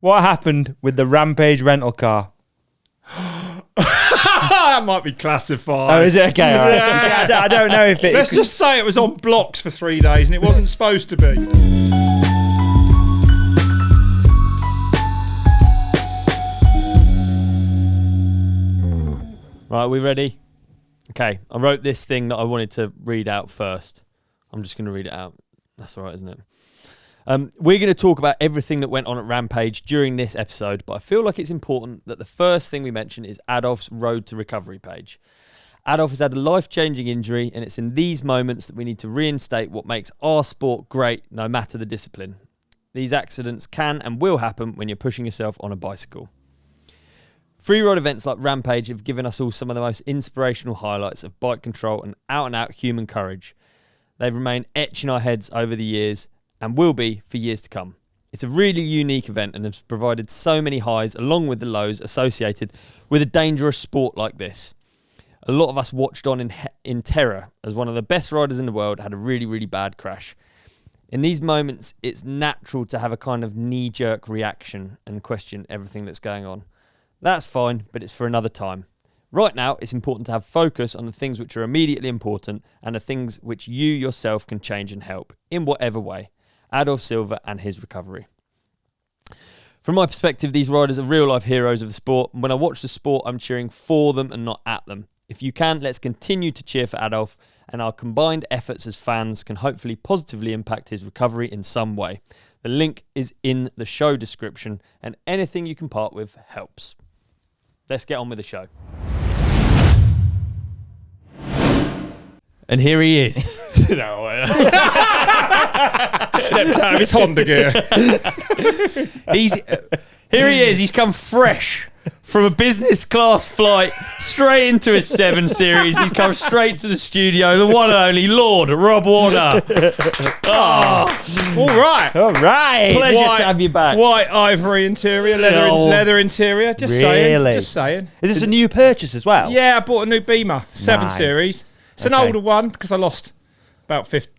What happened with the Rampage rental car? That might be classified. Oh, is it? Okay, all right. Yeah. See, I don't know if it... Let's just say it was on blocks for 3 days and it wasn't supposed to be. Right, are we ready? Okay, I wrote this thing that I wanted to read out first. I'm just going to read it out. That's all right, isn't it? We're going to talk about everything that went on at Rampage during this episode, but I feel like it's important that the first thing we mention is Adolf's Road to Recovery page. Adolf has had a life-changing injury, and it's in these moments that we need to reinstate what makes our sport great, no matter the discipline. These accidents can and will happen when you're pushing yourself on a bicycle. Freeride events like Rampage have given us all some of the most inspirational highlights of bike control and out-and-out human courage. They've remained etched in our heads over the years, and will be for years to come. It's a really unique event and has provided so many highs along with the lows associated with a dangerous sport like this. A lot of us watched on in terror as one of the best riders in the world had a really, really bad crash. In these moments, it's natural to have a kind of knee-jerk reaction and question everything that's going on. That's fine, but it's for another time. Right now, it's important to have focus on the things which are immediately important and the things which you yourself can change and help, in whatever way. Adolf Silva and his recovery. From my perspective, these riders are real-life heroes of the sport, and when I watch the sport, I'm cheering for them and not at them. If you can, let's continue to cheer for Adolf, and our combined efforts as fans can hopefully positively impact his recovery in some way. The link is in the show description, and anything you can part with helps. Let's get on with the show. And here he is. Stepped out of his Honda gear. Here he is. He's come fresh from a business class flight straight into his 7 Series. He's come straight to the studio. The one and only Lord Rob Warner. All right. Pleasure to have you back. White ivory interior, leather interior. Just saying. Is this a new purchase as well? Yeah, I bought a new Beamer, 7 Nice. Series. It's an older one because I lost about 50.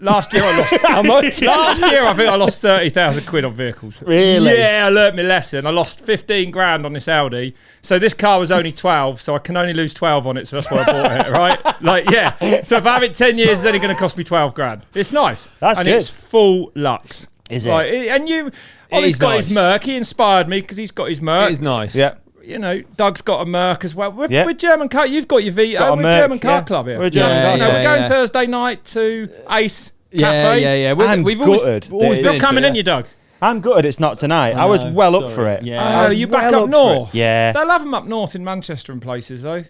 Last year I lost how much? Last year I think I lost 30,000 quid on vehicles. Really? Yeah, I learnt my lesson. I lost 15 grand on this Audi. So this car was only 12, so I can only lose 12 on it. So that's why I bought it, right? Like, yeah. So if I have it 10 years, it's only going to cost me 12 grand. It's nice. That's and good. it's full Lux. Is it? Like, and Ollie's got his Merc. He inspired me because he's got his Merc. It is nice. Yeah. You know, Doug's got a Merc as well. We're Yeah. German car. You've got your Vito. Got a We're Merc, German car yeah. club here. We're German car club. We're going Thursday night to Ace Cafe. Yeah. I'm We've gutted. always You're been coming to in, you Doug. I'm gutted it's not tonight. I was know, well up sorry. for it. Yeah. Oh, you back well up up for it. north? Yeah. They'll have them up north in Manchester and places, though.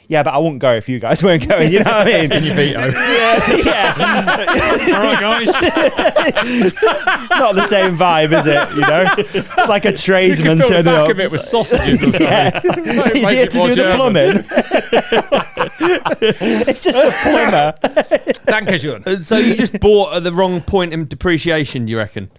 Yeah, but I wouldn't go if you guys weren't going, you know what I mean? In your Vito. yeah. All right, guys. It's not the same vibe, is it? You know? It's like a You can tradesman fill the turning back up. of it with sausages or something. Yeah. Make He's it here to more do the German. plumbing. It's just a plumber. Dankeschön. So you just bought at the wrong point in depreciation, do you reckon?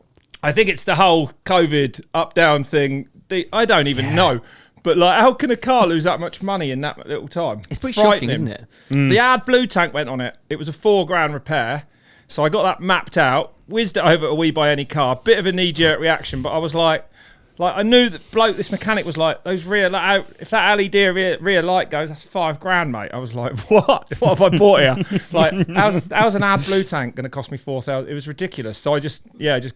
I think it's the whole COVID up-down thing. I don't even know. But like, how can a car lose that much money in that little time? It's pretty shocking, isn't it? The AdBlue tank went on it. It was a 4 grand repair. So I got that mapped out, whizzed it over to We Buy Any Car. Bit of a knee-jerk reaction, but I was like I knew that this mechanic was like, those rear, like, if that LED rear light goes, that's 5 grand, mate. I was like, what? What have I bought here? Like, how's an AdBlue tank going to cost me 4,000? It was ridiculous. So I just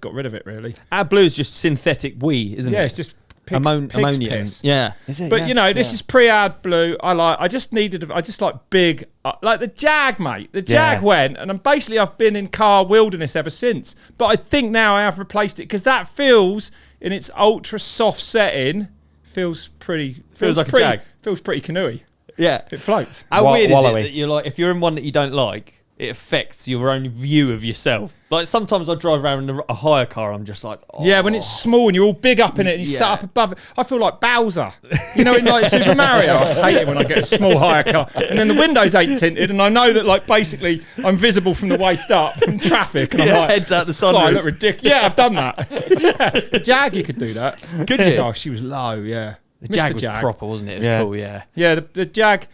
got rid of it, really. AdBlue is just synthetic wee, isn't it? Yeah, it's just pig's ammonia. piss. Yeah. Is it? But Yeah. you know, this is pre-AdBlue. I just like big, like the Jag, mate. The Jag went, and I've been in car wilderness ever since. But I think now I have replaced it because that feels, in its ultra soft setting, feels like a Jag. Feels pretty canoey. Yeah. It floats. How weird is it wallowy. that you're like, if you're in one that you don't like, it affects your own view of yourself. Like sometimes I drive around in a hire car, I'm just like, oh. Yeah, when it's small and you're all big up in it and you sat up above it. I feel like Bowser. You know, in like Super Mario. I hate it when I get a small hire car. And then the windows ain't tinted and I know that like basically I'm visible from the waist up in traffic. And I'm like, heads out the oh, I sunroof. look ridiculous. Yeah, I've done that. Yeah. The Jag, you could do that. Could you? Oh, she was low, yeah. The Missed Jag was proper, wasn't it? It was cool, yeah. Yeah, the Jag.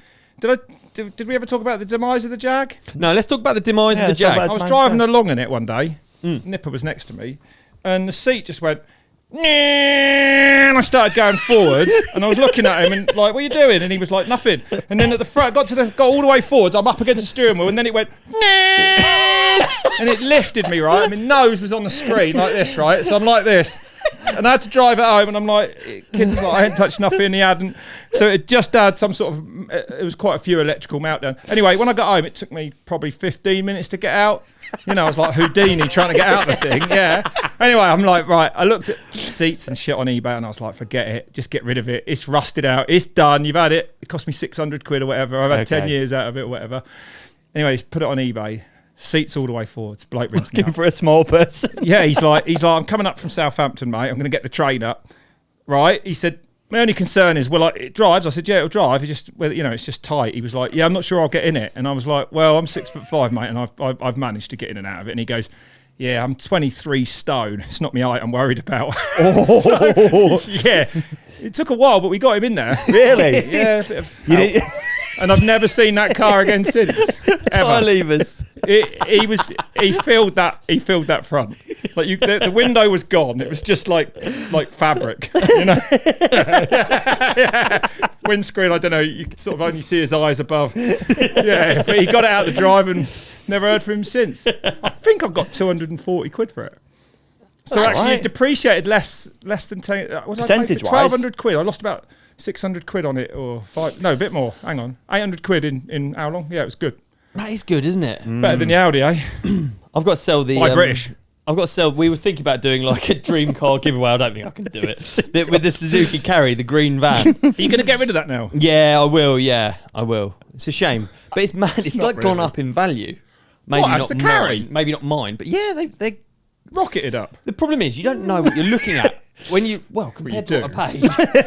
Did we ever talk about the demise of the Jag? No, let's talk about the demise of the let's talk Jag. about I was driving along in it one day. Nipper was next to me, and the seat just went. And I started going forwards, and I was looking at him and like, what are you doing? And he was like, nothing. And then at the front, got all the way forwards. I'm up against the steering wheel, and then it went, and it lifted me, right? My nose was on the screen like this, right? So I'm like this. And I had to drive it home, and I'm like, kid was like, I hadn't touched nothing, he hadn't. So it just had some sort of, it was quite a few electrical meltdown. Anyway, when I got home, it took me probably 15 minutes to get out. You know, I was like Houdini trying to get out the thing, yeah. Anyway, I'm like, right, I looked at seats and shit on eBay, and I was like, forget it, just get rid of it. It's rusted out, it's done, you've had it. It cost me 600 quid or whatever. I've had 10 years out of it or whatever. Anyway, just put it on eBay. Seats all the way forwards. Bloke rings me Looking up. for a small person. Yeah, he's like, I'm coming up from Southampton, mate. I'm going to get the train up. Right? He said, my only concern is, well, it drives. I said, yeah, it'll drive. It's just, well, you know, it's just tight. He was like, yeah, I'm not sure I'll get in it. And I was like, well, I'm 6'5", mate, and I've managed to get in and out of it. And he goes, yeah, I'm 23 stone. It's not my height I'm worried about. Oh. So, yeah, it took a while, but we got him in there. Really? Yeah. And I've never seen that car again since. Tire levers. He filled that front. Like the window was gone. It was just like fabric, you know. Yeah. Windscreen, I don't know. You could sort of only see his eyes above. Yeah, but he got it out the drive and never heard from him since. I think I've got 240 quid for it. So That's actually, right. it depreciated less than 10. Percentage-wise? 1,200 quid. I lost about 600 quid on it, or a bit more. Hang on, 800 quid in how long? Yeah, it was good. That is good, isn't it? Better than the Audi, eh? I've got to sell the... Buy British. I've got to sell... We were thinking about doing like a dream car giveaway. I don't think I can do it. With the Suzuki Carry, the green van. Are you going to get rid of that now? Yeah, I will. Yeah, I will. It's a shame. But it's mad. It's not like gone really. up in value. Maybe What, as not the Carry? mine. Maybe not mine. But yeah, they Rocketed up. the problem is you don't know what you're looking at. When you... Well, compared to do. what I paid.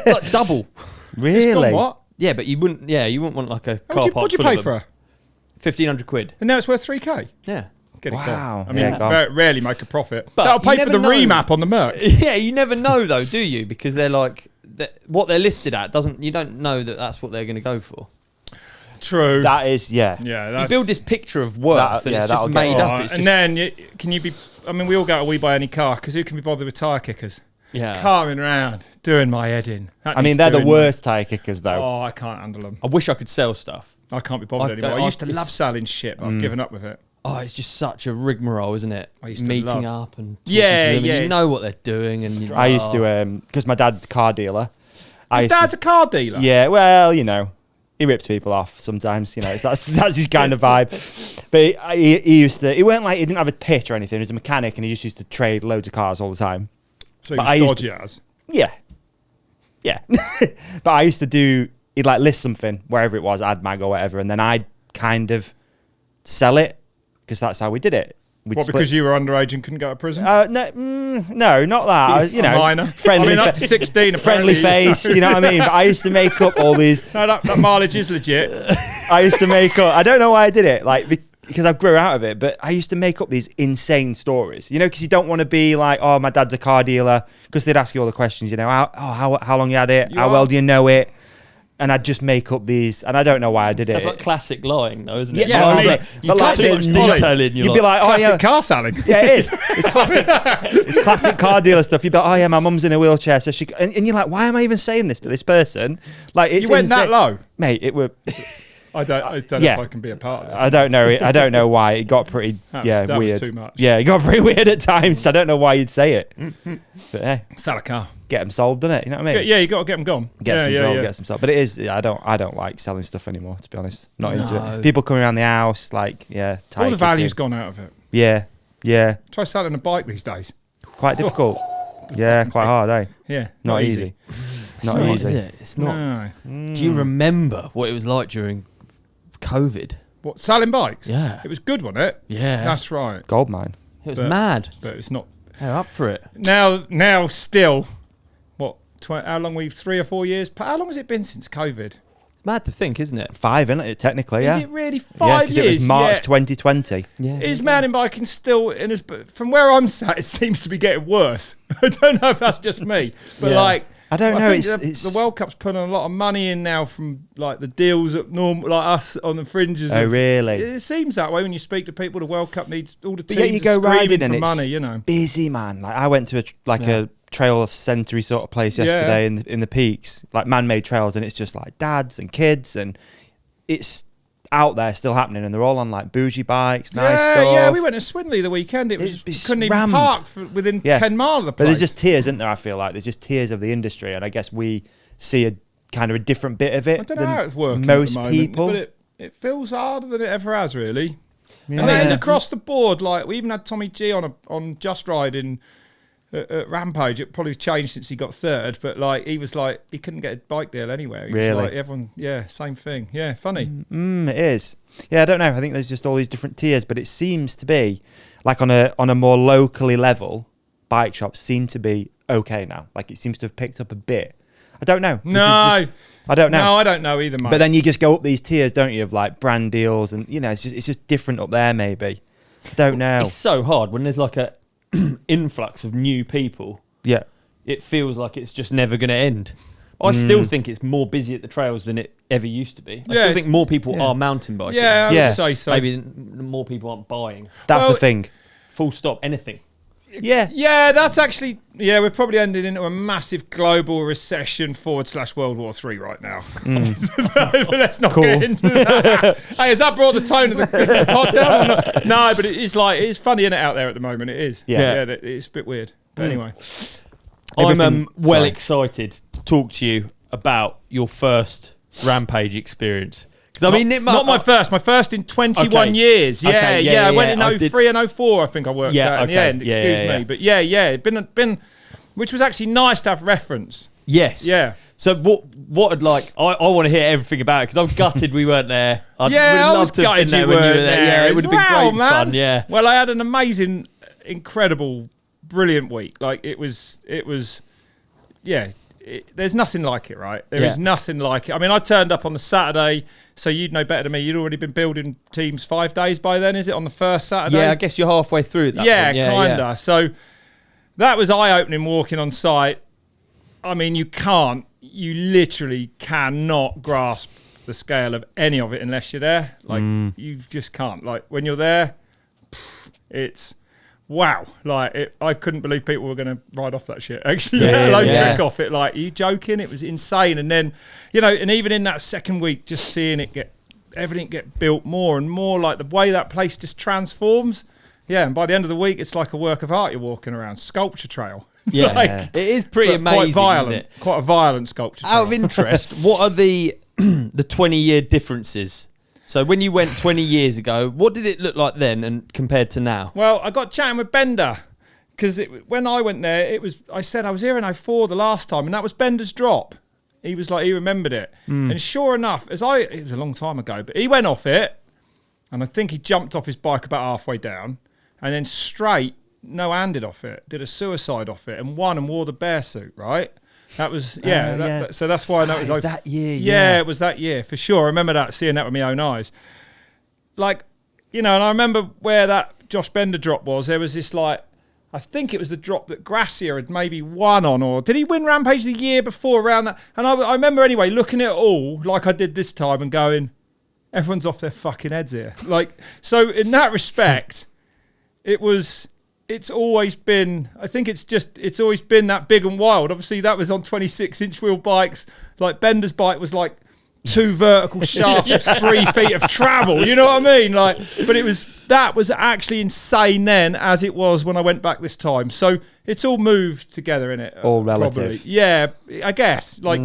Like double. It's Really? gone what? Yeah, but you wouldn't want like a car park What'd you full pay of for them. her? 1,500 quid. And now it's worth 3k. Yeah. Get it Wow. gone. I mean, Yeah, gone. rarely make a profit. But That'll you pay for never the know. remap on the Merc. Yeah, you never know though, do you? Because they're like what they're listed at doesn't. You don't know that that's what they're going to go for. True. That is, yeah. Yeah, You that's... build this picture of worth, That- and yeah, it's just that'll get- made Oh, up. It's just, and then, can you be... I mean, we all go to We Buy Any Car, because who can be bothered with tyre kickers? yeah. Carving around, doing my head in. That I mean, needs they're the doing, worst tyre kickers, mate. though. Oh, I can't handle them. I wish I could sell stuff. I can't be bothered anymore. I used to love selling shit, but I've given up with it. Oh, it's just such a rigmarole, isn't it? I used to Meeting love- up and talking Yeah, to them, and yeah. you know what they're doing, and you I used to, because my dad's a car dealer. I used to- Dad's a car dealer? Yeah, well, you know, he rips people off sometimes. You know, that's his kind of vibe. But he used to. He weren't like he didn't have a pit or anything. He was a mechanic, and he just used to trade loads of cars all the time. So But I he's used dodgy as. Yeah, yeah. But I used to do. He'd like list something wherever it was, AdMag or whatever, and then I'd kind of sell it because that's how we did it. We'd What, split- because you were underage and couldn't go to prison? no, not that. You A know, minor. friendly, I mean, up to 16, friendly apparently. face. You know what I mean? But I used to make up all these. No, that mileage is legit. I used to make up. I don't know why I did it, like because I grew out of it. But I used to make up these insane stories, you know, because you don't want to be like, oh, my dad's a car dealer, because they'd ask you all the questions, you know, how long you had it, how well do you know it, and I'd just make up these, and I don't know why I did it. That's like classic lying, though, isn't it? Yeah, I mean, but it's like, classic too much Ollie. detail in your you'd be like, oh Classic yeah, car selling. yeah, it is. It's classic. It's classic car dealer stuff. You'd be like, oh yeah, my mum's in a wheelchair, so she. And you're like, why am I even saying this to this person? Like, it's You went that insane. low? Mate. It were. I don't know Yeah. if I can be a part of this. I don't know. I don't know why it got pretty. That was weird. too much. Yeah, it got pretty weird at times. I don't know why you'd say it. But hey, Sell a car. get them sold, doesn't it? You know what I mean? Yeah, you got to get them gone. Get some yeah, sold, yeah. get some sold. But it is. I don't like selling stuff anymore. To be honest, not into No. it. People coming around the house, like All tyre the value's kicking. gone out of it. Yeah. Try selling a bike these days. Quite difficult. Yeah, quite hard, eh? Yeah, Not easy. Not Not, easy. is it? It's not. No. Do you remember what it was like during COVID? What, selling bikes? Yeah. It was good, wasn't it? Yeah. That's right. Gold mine. It was But- mad. But it's not. They're up for it. Now still, what, how long 3 or 4 years? How long has it been since COVID? It's mad to think, isn't it? 5, isn't it? Technically, yeah. Is it really Yeah, 5 because years? it was March Yeah. 2020. Yeah. Is mountain biking still in his? From where I'm sat, it seems to be getting worse. I don't know if that's just me, but Yeah. like I don't know. think the World Cup's putting a lot of money in now from like the deals at normal, like us on the fringes. Oh, really? It seems that way when you speak to people. The World Cup needs all the But teams yeah, you go are screaming riding and for it's money. You know. busy, man. Like I went to a trail centre sort of place yesterday in the peaks, like man-made trails, and it's just like dads and kids, and it's out there still happening, and they're all on like bougie bikes, nice stuff. Yeah, we went to Swindley the weekend. It was It's couldn't rammed. even park within 10 miles of the place. But there's just tiers, isn't there? I feel like there's just tiers of the industry, and I guess we see a kind of a different bit of it I don't than know how it's working most at the moment, people. but it feels harder than it ever has, really. Yeah. And that is across the board. Like, we even had Tommy G on Just Ride at Rampage. It probably changed since he got third, but like he was like he couldn't get a bike deal anywhere. He was Really? like, everyone, same thing. Yeah, funny. It is. Yeah, I don't know. I think there's just all these different tiers, but it seems to be like on a more locally level, bike shops seem to be okay now. Like it seems to have picked up a bit. I don't know. I don't know. No, I don't know either, mate. But then you just go up these tiers, don't you, of like brand deals, and you know, it's just different up there. Maybe. I don't know. It's so hard when there's like a influx of new people. Yeah. It feels like it's just never going to end. I still think it's more busy at the trails than it ever used to be. I still think more people are mountain biking. Yeah, I would say so. Maybe more people aren't buying. That's the thing. Full stop, anything. Yeah. Yeah, that's actually... Yeah, we're probably ending into a massive global recession / World War III right now. But let's not get into that. Hey, has that brought the tone of the pod down or not? No, but it's funny, isn't it, out there at the moment? It is. Yeah. It's a bit weird. But anyway. I'm excited to talk to you about your first Rampage experience. Because I mean, not my first in 21 years. Yeah, I went in 03 and 04. I think I worked out in the end. Excuse me, but been, which was actually nice to have reference. Yes. Yeah. So what I'd like, I want to hear everything about it because I'm gutted we weren't there. I was gutted you weren't there. Yeah, it would have been great man. fun. Yeah. Well, I had an amazing, incredible, brilliant week. Like it was. Yeah. There's nothing like it, right? There is nothing like it. I mean, I turned up on the Saturday, so you'd know better than me. You'd already been building teams 5 days by then, is it, on the first Saturday? Yeah, I guess you're halfway through that. Yeah, point. kinda. Yeah. So that was eye-opening walking on site. I mean, you literally cannot grasp the scale of any of it unless you're there. Like, you just can't. Like, when you're there, it's... Wow, like I couldn't believe people were going to ride off that shit. Actually, let alone trick off it. Like, are you joking? It was insane. And then, and even in that second week, just seeing everything get built more and more, like the way that place just transforms. Yeah, and by the end of the week, it's like a work of art. You're walking around, sculpture trail. Yeah, it is pretty amazing. Quite violent, isn't it? Quite a violent sculpture trail. Out of interest, what are the 20-year differences? So when you went 20 years ago, what did it look like then and compared to now? Well, I got chatting with Bender because when I went there, I said I was here in 04 the last time, and that was Bender's drop. He was like, he remembered it. And sure enough, it was a long time ago, but he went off it, and I think he jumped off his bike about halfway down, and then straight, no-handed off it, did a suicide off it, and won and wore the bear suit, right? That was, so that's why I know it was that year. Yeah, it was that year, for sure. I remember seeing that with my own eyes. Like, and I remember where that Josh Bender drop was. There was this, like, I think it was the drop that Gracia had maybe won on, or did he win Rampage the year before around that? And I remember anyway looking at it all like I did this time and going, everyone's off their fucking heads here. Like, so in that respect, it's always been, I think it's always been that big and wild. Obviously, that was on 26-inch wheel bikes. Like, Bender's bike was like 2 vertical shafts of 3 feet of travel. You know what I mean? Like, but that was actually insane then, as it was when I went back this time. So it's all moved together in it. All relative. Probably. Yeah, I guess. Like,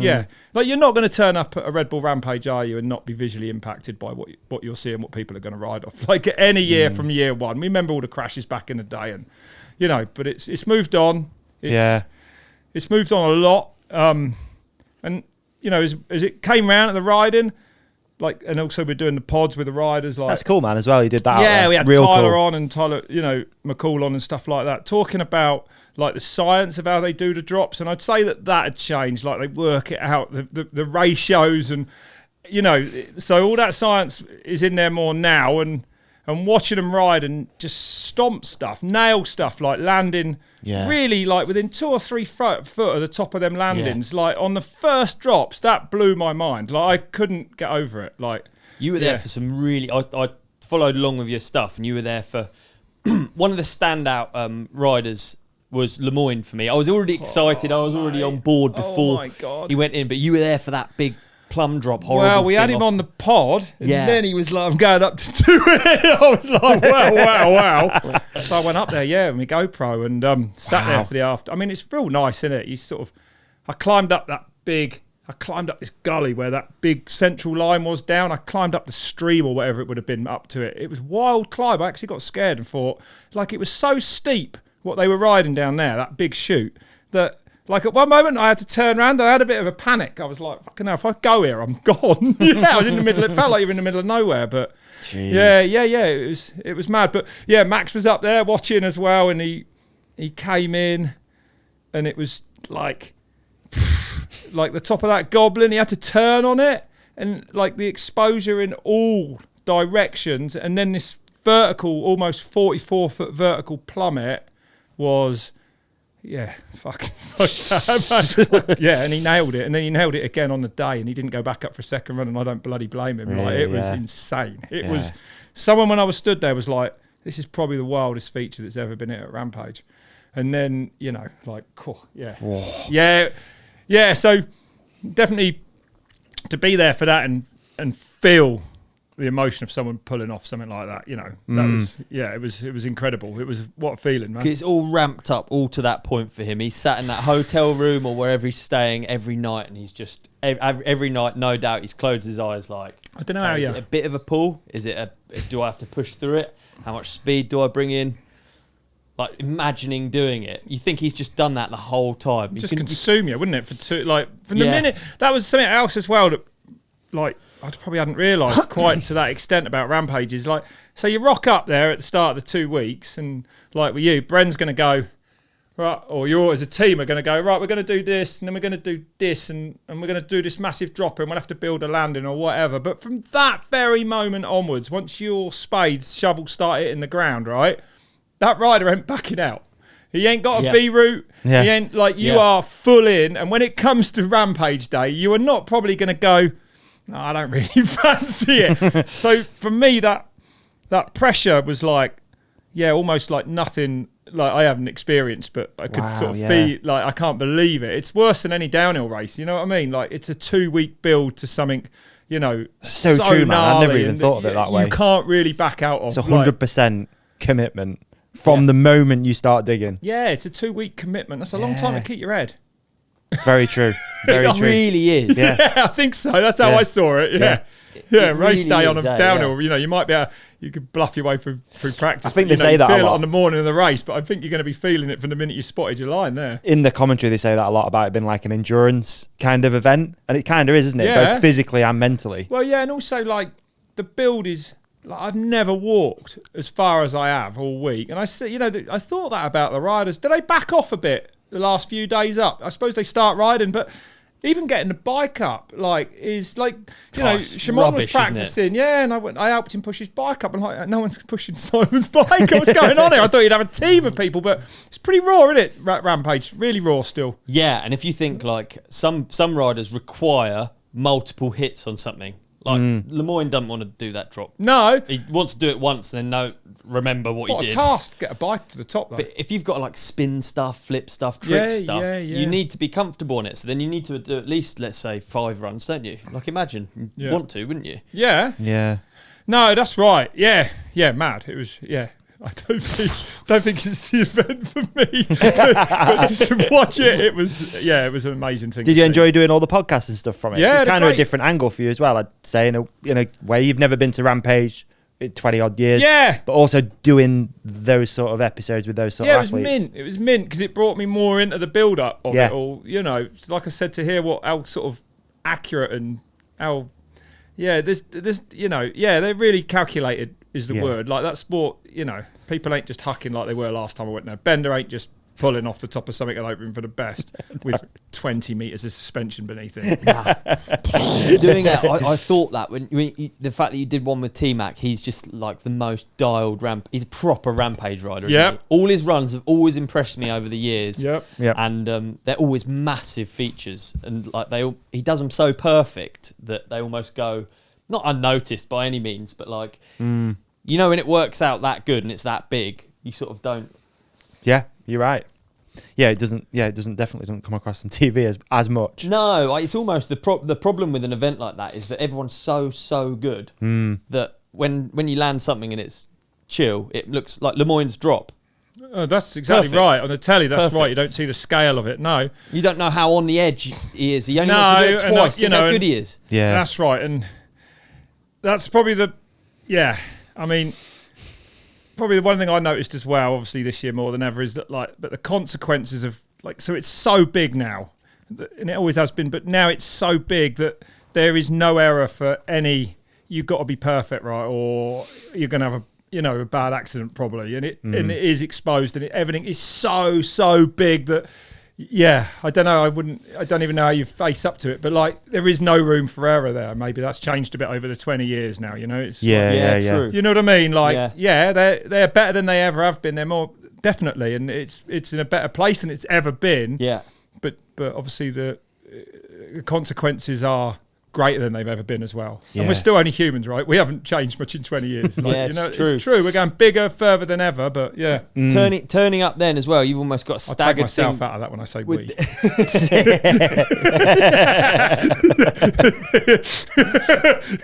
like you're not going to turn up at a Red Bull Rampage, are you, and not be visually impacted by what you're seeing, what people are going to ride off. Like any year from year one, we remember all the crashes back in the day, and but it's moved on. It's moved on a lot. And as it came round at the riding, like, and also we're doing the pods with the riders. Like, that's cool, man. As well, you did that. Yeah, we had Real Tyler cool. on and Tyler, McCall on and stuff like that, talking about like the science of how they do the drops. And I'd say that had changed. Like, they work it out, the ratios, and so all that science is in there more now. And watching them ride and just stomp stuff, nail stuff, like landing really like within 2 or 3 foot of the top of them landings. Like on the first drops, that blew my mind. Like, I couldn't get over it. Like, you were there for some really, I followed along with your stuff, and you were there for one of the standout riders was Lemoyne for me. I was already excited. I was already on board before he went in. But you were there for that big plum drop. Horrible. Well, we had him on the pod, and then he was like, "I'm going up to do it." I was like, "Wow!" So I went up there, with my GoPro, and sat there for the after. I mean, it's real nice, isn't it? You sort of, I climbed up this gully where that big central line was down. I climbed up the stream or whatever it would have been up to it. It was wild climb. I actually got scared and thought, like, it was so steep what they were riding down there, that big chute, that like at one moment I had to turn around and I had a bit of a panic. I was like, fucking hell, if I go here, I'm gone. I was in the middle, it felt like you were in the middle of nowhere, but jeez. It was mad. But yeah, Max was up there watching as well, and he came in and it was like the top of that goblin, he had to turn on it, and like the exposure in all directions, and then this vertical, almost 44-foot vertical plummet was, and he nailed it, and then he nailed it again on the day, and he didn't go back up for a second run, and I don't bloody blame him. It was insane. It was, someone when I was stood there was like, this is probably the wildest feature that's ever been hit at Rampage. And then, so definitely to be there for that and feel the emotion of someone pulling off something like that, that was, it was incredible. It was, what a feeling, man. It's all ramped up all to that point for him. He's sat in that hotel room or wherever he's staying every night, and he's just every night, no doubt, he's closed his eyes like, I don't know how is it a bit of a pull? Is it do I have to push through it? How much speed do I bring in? Like, imagining doing it, you think he's just done that the whole time. Just consume you, wouldn't it? From the minute, that was something else as well that, like, I probably hadn't realised quite to that extent about Rampages. Like, so you rock up there at the start of the 2 weeks, and like with you, Bren's going to go, right, or you as a team are going to go, right, we're going to do this, and then we're going to do this, and we're going to do this massive dropper, and we'll have to build a landing or whatever. But from that very moment onwards, once your spades, shovels start hitting the ground, right, that rider ain't backing out. He ain't got a B route. Yeah. He ain't like, you are full in. And when it comes to Rampage Day, you are not probably going to go, no, I don't really fancy it. So for me, that pressure was like, almost like nothing like I haven't experienced, but I could sort of feel like, I can't believe it. It's worse than any downhill race. You know what I mean? Like, it's a 2 week build to something, so true, man. I never even thought of it that way. You can't really back out of. It's 100% commitment. From the moment you start digging. Yeah, it's a 2 week commitment. That's a long time to keep your head. Very true. Very it true. It really is. Yeah, I think so. That's how I saw it. Yeah, race really day on a downhill. You might be you could bluff your way through practice. I think they say that feel a lot on the morning of the race, but I think you're going to be feeling it from the minute you spotted your line there. In the commentary, they say that a lot about it being like an endurance kind of event, and it kind of is, isn't it? Yeah. Both physically and mentally. Well, yeah, and also like the build is. Like, I've never walked as far as I have all week, and I thought that about the riders. Do they back off a bit the last few days up? I suppose they start riding, but even getting the bike up, like, is like, Shimon was practicing, and I helped him push his bike up, and like, no one's pushing Simon's bike. What's going on here? I thought you'd have a team of people, but it's pretty raw, isn't it? Rampage, really raw still. Yeah, and if you think like some riders require multiple hits on something. Like, Lemoyne doesn't want to do that drop. No. He wants to do it once and then remember what he did. What a task to get a bike to the top, though. But if you've got like spin stuff, flip stuff, trick stuff, you need to be comfortable on it. So then you need to do at least, let's say, 5 runs, don't you? Like, imagine. You'd want to, wouldn't you? Yeah. Yeah. No, that's right. Yeah, mad. It was, I don't think it's the event for me. but just to watch it, it was an amazing thing. Did you enjoy doing all the podcasts and stuff from it? Yeah, it's kind of a different angle for you as well, I'd say, in a way. You've never been to Rampage in 20 odd years. Yeah. But also doing those sort of episodes with those sort of athletes. It was mint because it brought me more into the build up of it all. Like I said, to hear how sort of accurate and how they're really calculated. Is the word. Like, that sport, people ain't just hucking like they were last time I went there. Bender ain't just pulling off the top of something and hoping for the best with 20 metres of suspension beneath it. Doing it, I thought that when the fact that you did one with T-Mac, he's just like the most dialed he's a proper Rampage rider. Isn't he? All his runs have always impressed me over the years. Yep. And they're always massive features, and like he does them so perfect that they almost go not unnoticed by any means, but like, when it works out that good and it's that big, you sort of don't. Yeah, you're right. yeah, it doesn't definitely doesn't come across on TV as much. No, it's almost the problem with an event like that is that everyone's so good that when you land something and it's chill, it looks like Lemoyne's drop. Oh, that's exactly Perfect. right. On the telly, that's Perfect. right. You don't see the scale of it. No, You don't know how on the edge he is. He only No, wants to do it and, twice. you Think how know, good he is. Yeah, that's right. And that's probably I mean, probably the one thing I noticed as well, obviously this year more than ever, is that but the consequences of so it's so big now, and it always has been, but now it's so big that there is no error for any. You've got to be perfect, right, or you're going to have a bad accident probably, and it is exposed, and everything is so big that. Yeah, I don't know. I don't even know how you face up to it, but there is no room for error there. Maybe that's changed a bit over the 20 years now. It's Yeah, true. You know what I mean? They're better than they ever have been. They're more definitely, and it's in a better place than it's ever been. Yeah. But obviously the consequences are greater than they've ever been as well. Yeah. And we're still only humans, right? We haven't changed much in 20 years. It's true. It's true. We're going bigger, further than ever, but yeah. Turning up then as well, you've almost got a I'll take staggered myself thing. out of that when I say we.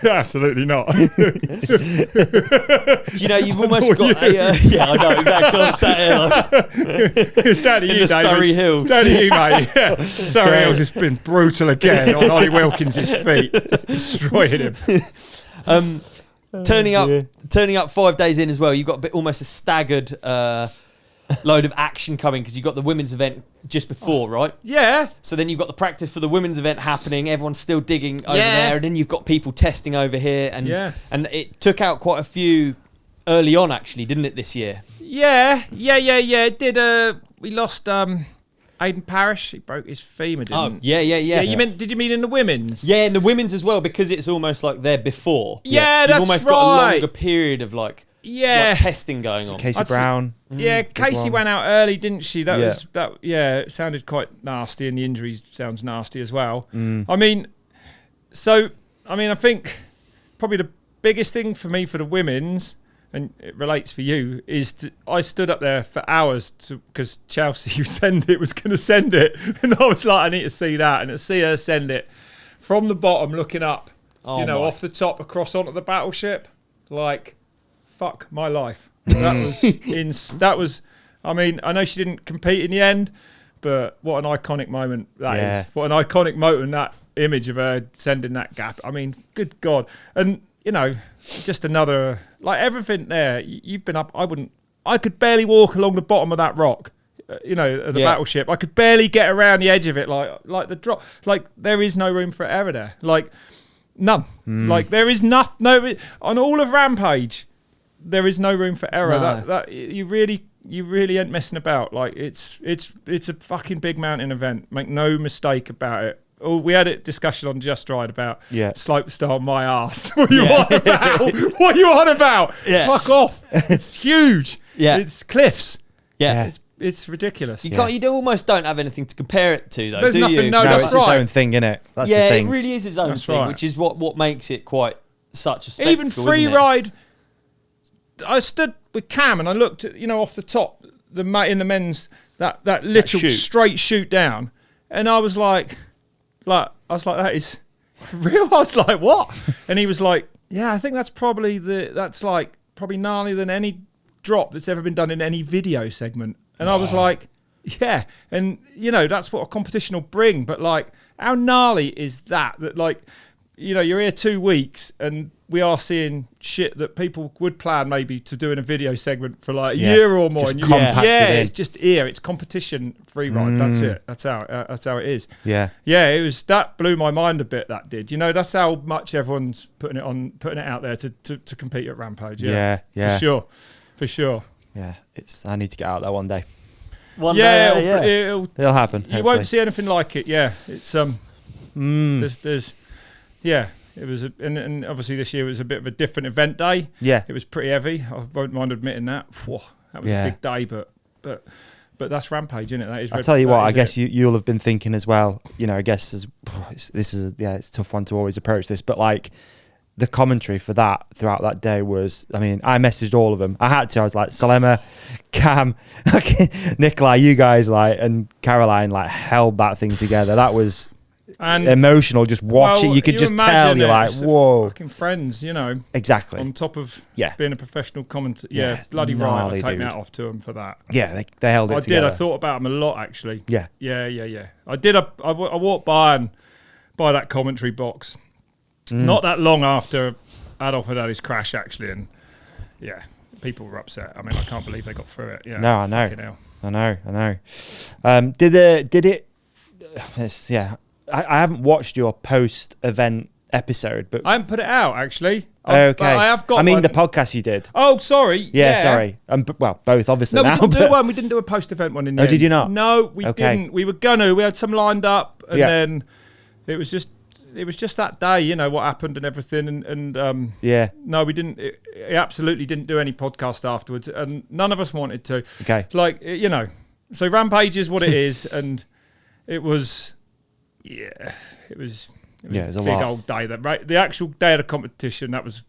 Absolutely not. You've almost got a... yeah, I know, exactly. I'm sat here It's down to in you, the David. Surrey Hills. Down to you, mate. Yeah. Surrey Hills has been brutal again on Ollie Wilkins' feet. Destroying him. Turning up 5 days in as well, you've got almost a staggered load of action coming because you've got the women's event just before, right? Yeah. So then you've got the practice for the women's event happening. Everyone's still digging over there, and then you've got people testing over here, and it took out quite a few early on, actually, didn't it, this year? Yeah. It did. We lost Aidan Parish. He broke his femur, didn't he? Yeah. Did you mean in the women's? Yeah, in the women's as well, because it's almost like they're before. Yeah, You've that's almost right. got a longer period of testing going on. Casey Brown. Yeah, Casey one. went out early, didn't she? That Yeah. was that. Yeah, it sounded quite nasty, and the injury sounds nasty as well. I think probably the biggest thing for me for the women's, and it relates for you, is I stood up there for hours because Chelsea was going to send it, and I was like, I need to see that, and to see her send it from the bottom, looking up, off the top across onto the Battleship, fuck my life. That was. I mean, I know she didn't compete in the end, but what an iconic moment that is. What an iconic moment, that image of her sending that gap. I mean, good God. And, just another, everything there, you've been up, I could barely walk along the bottom of that rock, of the Battleship. I could barely get around the edge of it, like the drop. There is no room for error there. None. There is no, on all of Rampage, there is no room for error. No. That you really ain't messing about. It's a fucking big mountain event. Make no mistake about it. Oh, we had a discussion on Just Ride about slope style my ass. What are you on about? What are you on about? Yeah. Fuck off. It's huge. Yeah. It's cliffs. Yeah. It's ridiculous. You can't. You almost don't have anything to compare it to, though. There's do nothing. you? No, that's it's right. its own thing, innit? That's the it thing. really is its own That's thing, right. which is what makes it quite such a spectacle. Even free ride. I stood with Cam and I looked at, off the top, in the men's that literal shoot. straight shoot down, and I was like, that is real. I was like, what? And he was like, yeah, I think that's probably probably gnarlier than any drop that's ever been done in any video segment. And I was like, yeah, and that's what a competition will bring. But how gnarly is that? That you're here 2 weeks and we are seeing shit that people would plan maybe to do in a video segment for a year or more. Just And compacted in. it's just here. It's competition free ride. That's it. That's how it is. Yeah. Yeah, that blew my mind a bit. That did. That's how much everyone's putting it out there to compete at Rampage. Yeah. For sure. Yeah. I need to get out there one day. One day, it'll happen. you hopefully. won't see anything like it. Yeah, it's there's it was and obviously this year was a bit of a different event day. Yeah. It was pretty heavy. I won't mind admitting that. Whoa, that was a big day, but that's Rampage, isn't it? That is. I'll tell you what. I is guess it. you'll have been thinking as well. I guess it's a tough one to always approach this, but the commentary for that throughout that day was, I mean, I messaged all of them. I had to. I was like, Salema, Cam, Nikolai, you guys, like, and Caroline, like, held that thing together. That was emotional. Just watching, you could just tell. You're like, whoa, fucking friends, you know. Exactly. On top of being a professional commentator. Yeah, bloody right. I take my hat off to them for that. Yeah, they held it together. I thought about them a lot, actually. Yeah. Yeah. I did. I walked by that commentary box. Not that long after Adolf had his crash, actually, and people were upset. I mean, I can't believe they got through it. Yeah, no, I know. I know. Did it? Yeah, I haven't watched your post-event episode, but I haven't put it out actually. Okay, I have got. the podcast you did. Oh, sorry. Yeah, sorry. Well, both obviously. No, now, we didn't do one. We didn't do a post-event one in the end. Did you not? No, we didn't. We were gonna. We had some lined up, and then it was just that day, you know, what happened and everything, and no, we didn't. It absolutely didn't do any podcast afterwards, and none of us wanted to. Okay, like, you know, so Rampage is what it is, and it was it was a big old day. The actual day of the competition, it was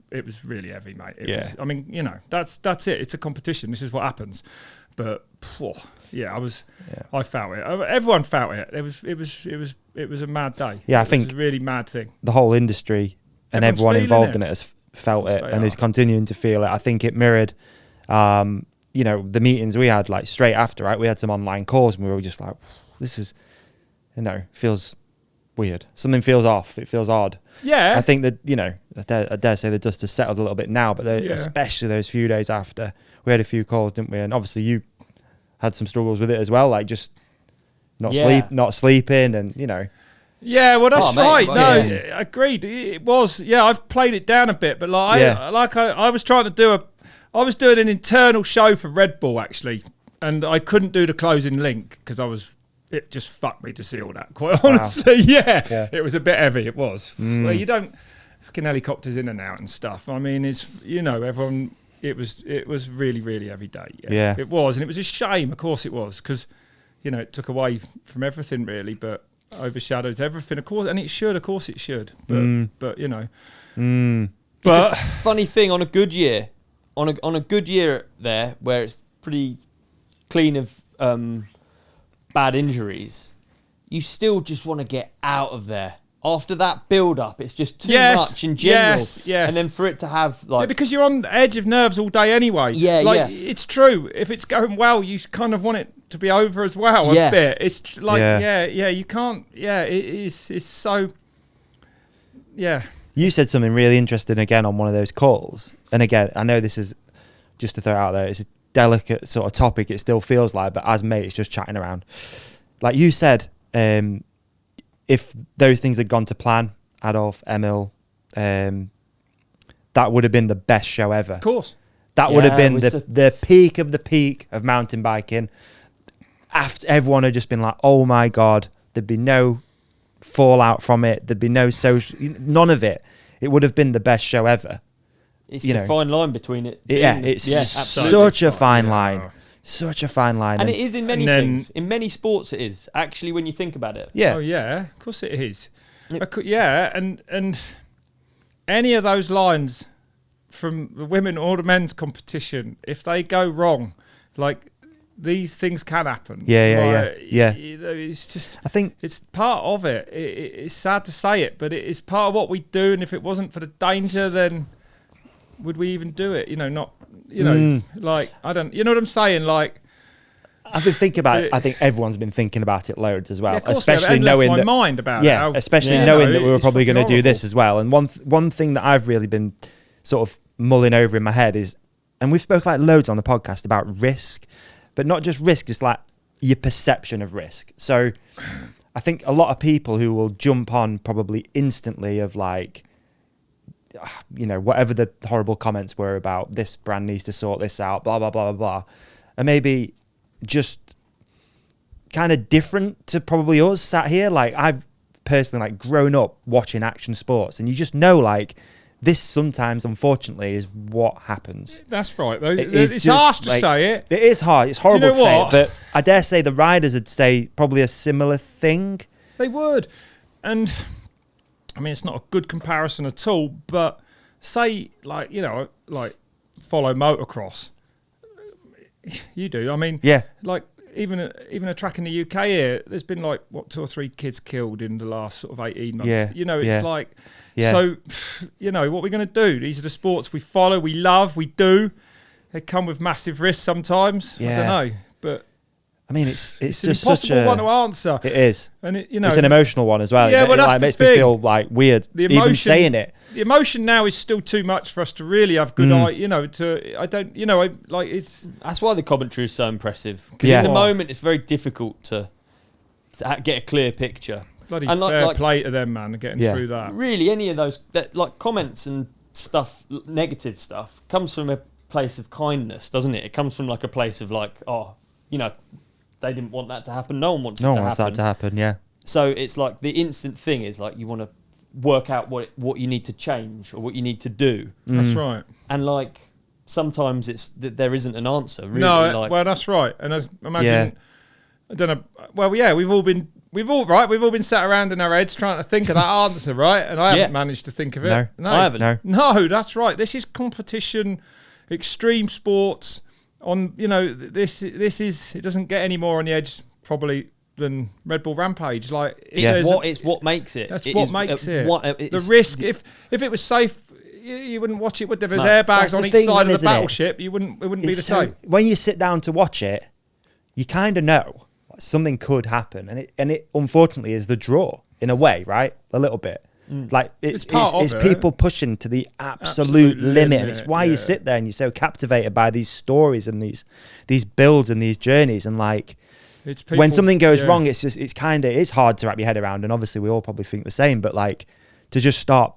really heavy, mate. It was, I mean, you know, that's it. It's a competition. This is what happens. But I felt it. Everyone felt it. It was a mad day. Yeah, I think it was a really mad thing. The whole industry and everyone involved in it has felt it and is continuing to feel it. I think it mirrored, you know, the meetings we had like straight after. Right, we had some online calls and we were just like, this is, you know, feels weird. Something feels off. It feels odd. Yeah. I think that, you know, I dare say the dust has settled a little bit now, but especially those few days after, we had a few calls, didn't we? And obviously you had some struggles with it as well, like just not sleeping, and you know. Yeah, well, that's right. Agreed. It was. Yeah, I've played it down a bit, but I was trying to I was doing an internal show for Red Bull actually, and I couldn't do the closing link because it just fucked me to see all that, quite honestly. Yeah. It was a bit heavy. It was. Well, you don't fucking helicopters in and out and stuff. I mean, it's, you know, everyone. It was really, really heavy day. Yeah, it was, and it was a shame. Of course, it was, because, you know, it took away from everything really, but overshadows everything. Of course, and it should. Of course, it should. But you know. But it's a funny thing on a good year, on a good year there where it's pretty clean of bad injuries, you still just want to get out of there. After that build-up, it's just too much in general. Yes. And then for it to have, like... because you're on the edge of nerves all day anyway. It's true. If it's going well, you kind of want it to be over as well a bit. It's like, you can't... Yeah, it's so... Yeah. You said something really interesting again on one of those calls. And again, I know this is, just to throw it out there, it's a delicate sort of topic, it still feels like, but as mates, just chatting around. Like you said... if those things had gone to plan, Adolf, Emil, that would have been the best show ever. Of course. That would have been the peak of the peak of mountain biking. After everyone had just been like, oh my God, there'd be no fallout from it. There'd be no social, none of it. It would have been the best show ever. It's the fine line between it. It's such a fine line. Such a fine line. And it is in many things. In many sports it is, actually, when you think about it. Yeah. Oh, yeah. Of course it is. And any of those lines from the women or the men's competition, if they go wrong, like, these things can happen. Yeah. It's just... I think... It's part of it. It's sad to say it, but it is part of what we do, and if it wasn't for the danger, then would we even do it? You know, not... You know, like, I don't... You know what I'm saying? Like... I've been thinking about it. I think everyone's been thinking about it loads as well. Yeah, especially knowing my that... mind about it. Especially knowing that we were probably going to do this as well. And one thing that I've really been sort of mulling over in my head is... And we've spoken like loads on the podcast about risk, but not just risk, just like your perception of risk. So I think a lot of people who will jump on probably instantly of like... you know, whatever the horrible comments were about this brand needs to sort this out, blah, blah, blah, blah, blah. And maybe just kind of different to probably us sat here. Like, I've personally like grown up watching action sports, and you just know like this sometimes, unfortunately, is what happens. That's right, though. It's harsh to say it. It is hard. It's horrible to say it, but I dare say the riders would say probably a similar thing. They would. And... I mean, it's not a good comparison at all, but say, like, you know, like follow motocross. You do. I mean, like even a track in the UK here, there's been like, what, 2 or 3 kids killed in the last sort of 18 months. Yeah. You know, it's like, so, you know, what we're going to do? These are the sports we follow, we love, we do. They come with massive risks sometimes. Yeah. I don't know, but I mean, it's an just impossible one to answer. It is, and it, you know, it's an emotional one as well. Yeah, it, well, that's like, the makes me thing. feel like weird The even saying it. The emotion now is still too much for us to really have good eye. You know, it's. That's why the commentary is so impressive. Because Yeah. in the moment, it's very difficult to get a clear picture. Bloody And fair play to them, man, getting through that. Really, any of those like comments and stuff, negative stuff, comes from a place of kindness, doesn't it? It comes from like a place of like, oh, you know, they didn't want that to happen. No one wants that to happen. Yeah. So it's like the instant thing is like you want to work out what you need to change or what you need to do. That's right. And like sometimes it's that there isn't an answer. Really. No, like, well, that's right. And I imagine, I don't know. Well, yeah, we've all been sat around in our heads trying to think of that answer, right? And I haven't managed to think of it. No, I haven't. No, that's right. This is competition, extreme sports. On, you know, this is, it doesn't get any more on the edge probably than Red Bull Rampage. Like, it's what makes it. That's it what is, makes it. The risk. If it was safe, you wouldn't watch it. Would there? There's airbags That's on the each thing, side of the isn't it? battleship. It wouldn't be the same. When you sit down to watch it, you kind of know something could happen, and it unfortunately is the draw in a way, right? A little bit. Like it's people pushing to the absolute limit, and it's why you sit there and you're so captivated by these stories and these builds and these journeys, and like it's people, when something goes wrong, it's hard to wrap your head around, and obviously we all probably think the same, but like to just start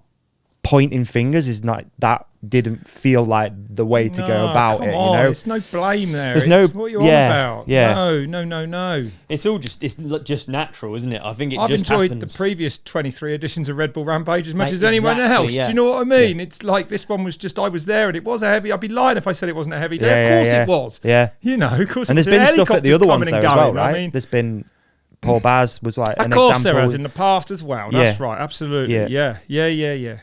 pointing fingers is not, that didn't feel like the way to go about it, you know. There's no blame there. There's no, what you're on about. Yeah. No. It's all just natural, isn't it? I think I've just enjoyed happens. the previous 23 editions of Red Bull Rampage as much Mate, as anyone exactly, else. yeah. Do you know what I mean? Yeah. It's like this one was just, I was there and it was a heavy. I'd be lying if I said it wasn't a heavy day. Yeah, Of course yeah. it was. Yeah. You know, of course. And there's it was. been stuff at the other ones Helicopters though as coming well, and right? going. I mean, There's been Paul Baz was like an of course example. there has in the past as well. That's Yeah. right. Absolutely. Yeah. Yeah.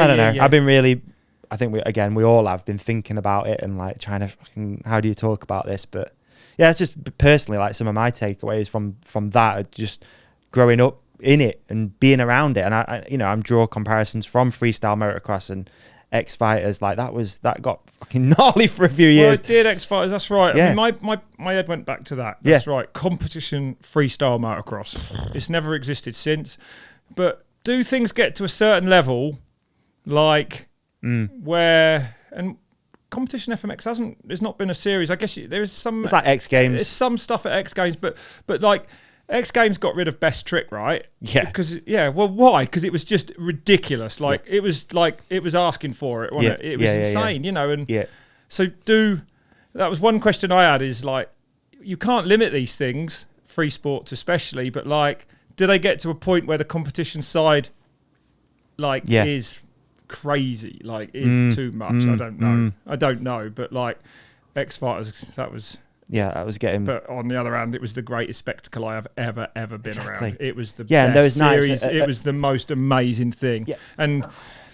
I don't know. Yeah. I've been really, I think we all have been thinking about it and like trying to fucking, how do you talk about this? But yeah, it's just personally like some of my takeaways from that are just growing up in it and being around it. And I'm draw comparisons from freestyle motocross and X Fighters. Like that got fucking gnarly for a few years. Well, I did X Fighters. That's right. Yeah. I mean, my head went back to that. That's right. Competition freestyle motocross. It's never existed since. But do things get to a certain level, like where and competition FMX there's not been a series. I guess there is some. It's like X Games. There's some stuff at X Games, but like X Games got rid of best trick, right? Yeah. Because well, why? Because it was just ridiculous. Like it was asking for it, wasn't it? It was insane, you know. And so that was one question I had is like, you can't limit these things, free sports especially, but like, do they get to a point where the competition side is crazy, like is too much? I don't know, but like X Fighters, that was getting. But on the other hand, it was the greatest spectacle I have ever been around. It was the best and those series. nights, it was the most amazing thing. Yeah.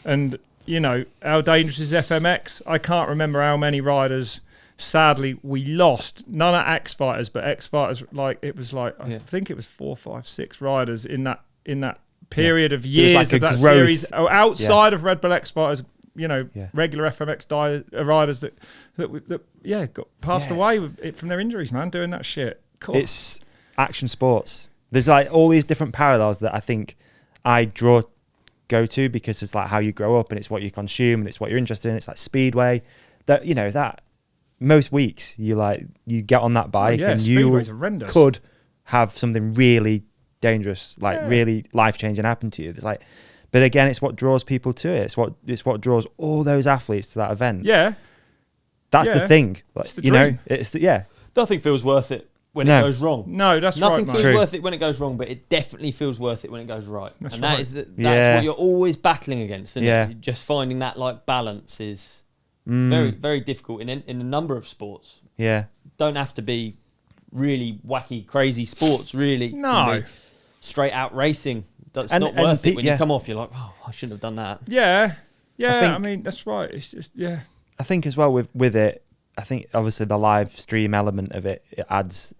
And you know, how dangerous is FMX? I can't remember how many riders. Sadly, we lost. None at X Fighters, but X Fighters, like it was like I think it was 4, 5, 6 riders in that period of years like of that growth. series outside of Red Bull X Fighters. You know, regular FMX riders that got passed away with it from their injuries, man, doing that shit. Cool. It's action sports. There's like all these different parallels that I think I go to because it's like how you grow up and it's what you consume and it's what you're interested in. It's like speedway. That, you know, that most weeks you get on that bike and you could have something really dangerous, really life-changing happen to you. It's like, but again, it's what draws people to it. It's what draws all those athletes to that event. Yeah, that's the thing. Like, it's the you dream. know, Nothing feels worth it when it goes wrong. No, that's Nothing right, mate. feels worth it when it goes wrong, but it definitely feels worth it when it goes right. That's and right. That's what you're always battling against, isn't it? Just finding that like balance is very, very difficult in a number of sports. Yeah. Don't have to be really wacky, crazy sports, really. No. Can be straight out racing. That's not worth it. When you come off, you're like, oh, I shouldn't have done that. Yeah, Yeah, I mean, that's right. It's just, I think as well with it, I think obviously the live stream element of it adds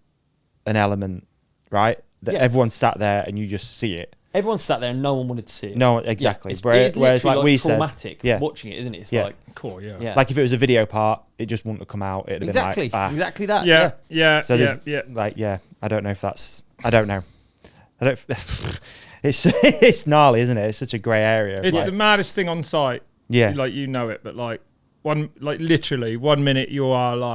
an element, right? That everyone's sat there and you just see it. Everyone sat there and no one wanted to see it. No, exactly. It's whereas literally like we traumatic said, watching it, isn't it? It's Yeah. like, cool, yeah. like if it was a video part, it just wouldn't have come out. It'd have exactly, been like, exactly that. Yeah. So like, I don't know if that's, I don't know. It's gnarly, isn't it? It's such a grey area. It's like, the maddest thing on site. Yeah. Like, you know it, but like literally 1 minute you are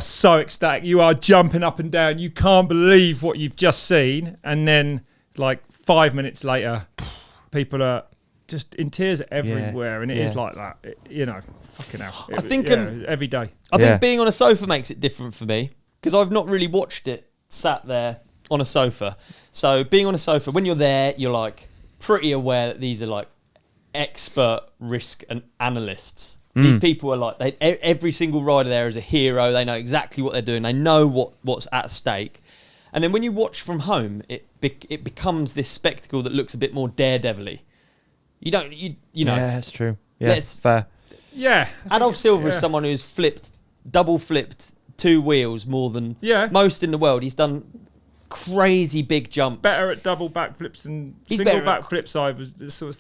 so ecstatic. You are jumping up and down. You can't believe what you've just seen. And then like 5 minutes later, people are just in tears everywhere. And it is like that, fucking hell. I think every day. I think being on a sofa makes it different for me because I've not really watched it sat there on a sofa. So being on a sofa, when you're there, you're like pretty aware that these are like expert risk and analysts. These people are like, every single rider there is a hero. They know exactly what they're doing. They know what's at stake. And then when you watch from home, it becomes this spectacle that looks a bit more daredevil-y. You know. Yeah, that's true. Yeah, it's fair. Yeah. Adolf Silva is someone who's double flipped 2 wheels more than most in the world. He's done crazy big jumps. Better at double backflips than single backflips.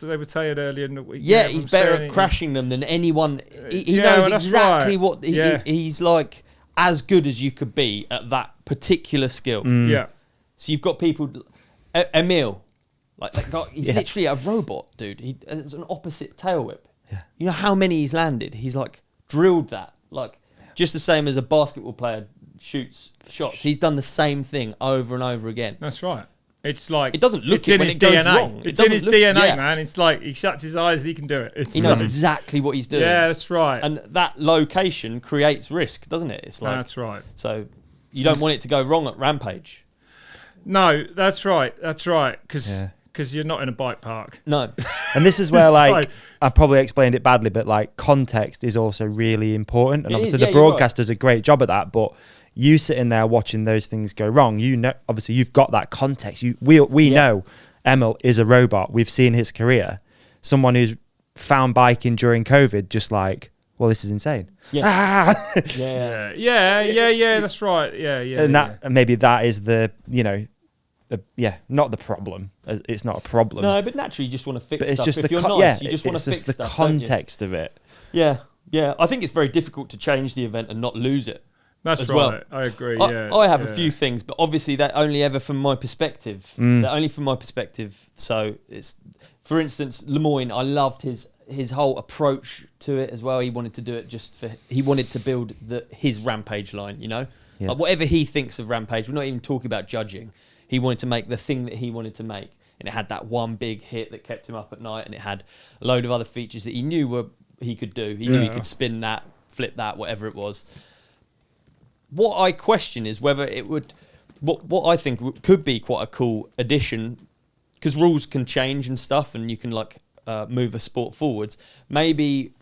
They were saying earlier in the week. Yeah, he's better at crashing them than anyone. He knows exactly what he's like, as good as you could be at that particular skill. Yeah. So you've got people, Emil, like that guy. He's literally a robot, dude. It's an opposite tail whip. Yeah. You know how many he's landed? He's like drilled that, like just the same as a basketball player shoots shots. He's done the same thing over and over again. That's right. It's like it doesn't look it's in when his it goes DNA. wrong. It's in his DNA, man. It's like he shuts his eyes, he can do it. He knows exactly what he's doing. Yeah, that's right. And that location creates risk, doesn't it? It's like that's right. So you don't want it to go wrong at Rampage. No, that's right. That's right. Because you're not in a bike park. No. And this is where like I probably explained it badly, but like context is also really important. And obviously the broadcast does a great job at that, but you sitting there watching those things go wrong, you know, obviously you've got that context. We know Emil is a robot. We've seen his career. Someone who's found biking during COVID, just like, well, this is insane. Yeah. Yeah. That's right. Yeah. And maybe that is the, not the problem. It's not a problem. No, but naturally you just want to fix but it's stuff. Just if the you're nice, you just want to fix the stuff, context of it. Yeah. I think it's very difficult to change the event and not lose it. That's as right. Well. I agree. I have a few things, but obviously that only ever from my perspective. That only from my perspective. So it's, for instance, Lemoyne. I loved his whole approach to it as well. He wanted to do it he wanted to build his Rampage line. Like whatever he thinks of Rampage. We're not even talking about judging. He wanted to make the thing that he wanted to make, and it had that one big hit that kept him up at night, and it had a load of other features that he knew he could do. He knew he could spin that, flip that, whatever it was. What I question is whether it would, what I think could be quite a cool addition, because rules can change and stuff, and you can move a sport forwards. Maybe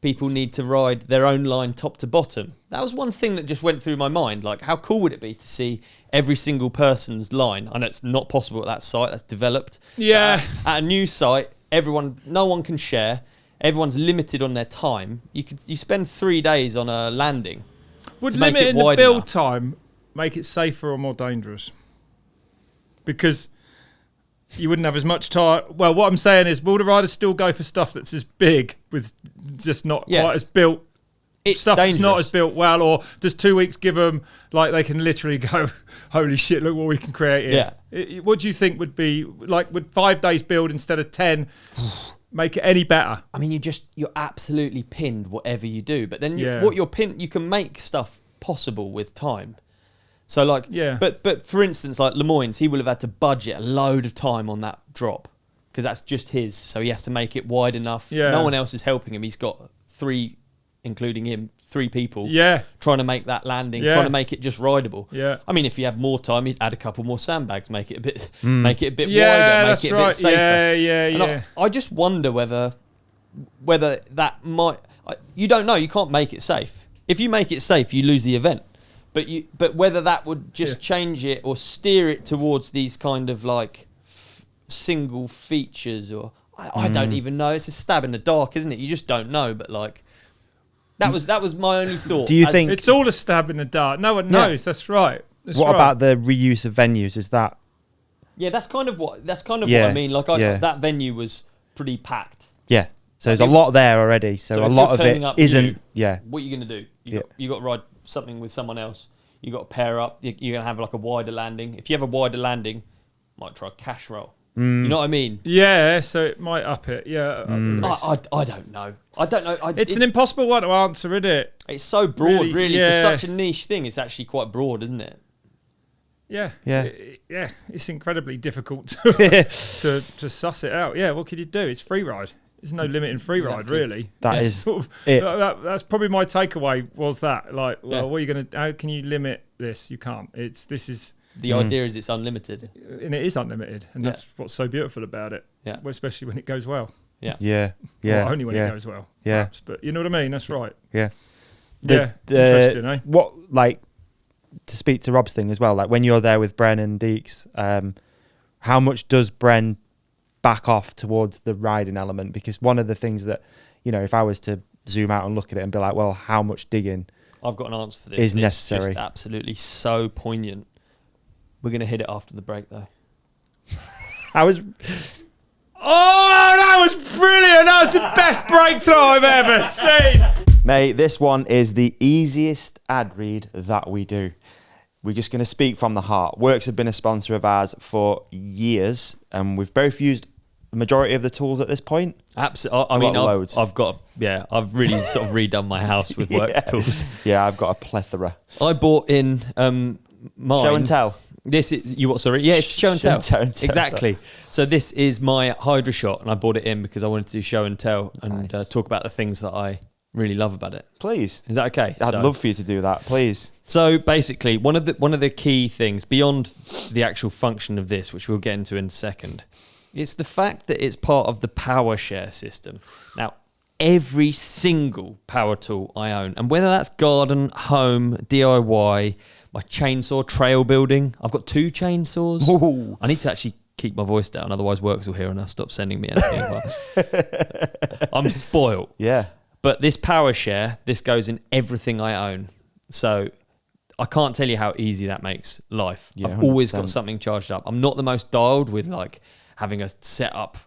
people need to ride their own line top to bottom. That was one thing that just went through my mind. Like, how cool would it be to see every single person's line? I know it's not possible at that site that's developed. Yeah. At a new site, no one can share. Everyone's limited on their time. You spend 3 days on a landing. Would limiting the build time make it safer or more dangerous? Because you wouldn't have as much time. Well, what I'm saying is, will the riders still go for stuff that's as big with just not quite as built? It's stuff dangerous. That's not as built well, or does 2 weeks give them, like, they can literally go, holy shit, look what we can create here. Yeah. What do you think would be, like, would 5 days build instead of 10 make it any better? I mean, you're absolutely pinned whatever you do, but then what you're pinned, you can make stuff possible with time. So but for instance, like Lemoyne's, he will have had to budget a load of time on that drop because that's just his. So he has to make it wide enough. Yeah. No one else is helping him. He's got 3, including him, 3 people. Yeah. Trying to make that landing, trying to make it just rideable. Yeah. I mean, if you had more time, you'd add a couple more sandbags, make it a bit wider, make it a bit safer. Yeah. I just wonder whether that might. You don't know. You can't make it safe. If you make it safe, you lose the event. But whether that would just change it or steer it towards these kind of like single features, or I don't even know. It's a stab in the dark, isn't it? You just don't know. But like, that was my only thought. Do you think it's all a stab in the dark? No one knows. That's right. What about the reuse of venues? Is that? Yeah, that's kind of what I mean. Like that venue was pretty packed. Yeah. So there's a lot there already. So a lot of it isn't. Yeah. What are you going to do? You got to ride something with someone else. You got to pair up. You're going to have like a wider landing. If you have a wider landing, might try a cash roll. You know what I mean? Yeah. So it might up it. Yeah. I don't know. I don't know. It's an impossible one to answer, isn't it? It's so broad, really. For such a niche thing, it's actually quite broad, isn't it? Yeah. It's incredibly difficult to suss it out. Yeah, what could you do? It's freeride. There's no limit in freeride, really. That is sort of it. That's probably my takeaway. Was that like, well, what are you gonna? How can you limit this? You can't. This is the idea is it's unlimited, and it is unlimited, and that's what's so beautiful about it. Yeah, well, especially when it goes well. Yeah. Well, only when it goes well. Yeah, perhaps, but you know what I mean. That's right. Yeah. Interesting, eh? What, like, to speak to Rob's thing as well, like when you're there with Bren and Deeks, how much does Bren back off towards the riding element? Because one of the things that, if I was to zoom out and look at it and be like, well, how much digging I've got an answer for this is necessary? It's just absolutely so poignant. We're going to hit it after the break, though. I was... Oh, that was brilliant. That was the best breakthrough I've ever seen. Mate, this one is the easiest ad read that we do. We're just going to speak from the heart. WORX have been a sponsor of ours for years, and we've both used the majority of the tools at this point. Absolutely. I mean, I've really sort of redone my house with WORX tools. Yeah, I've got a plethora. I bought in mine. Show and tell. This is you what? Sorry, yeah, it's show and tell. Exactly. So this is my Hydra shot, and I bought it in because I wanted to do show and tell and talk about the things that I really love about it. Please, is that okay? I'd love for you to do that, please. So basically, one of the key things beyond the actual function of this, which we'll get into in a second, it's the fact that it's part of the power share system. Now, every single power tool I own, and whether that's garden, home, DIY, my chainsaw, trail building. I've got 2 chainsaws. Ooh. I need to actually keep my voice down, otherwise WORX will hear and I'll stop sending me anything. I'm spoiled. Yeah. But this power share, this goes in everything I own. So I can't tell you how easy that makes life. Yeah, I've 100%. Always got something charged up. I'm not the most dialed with like having a set up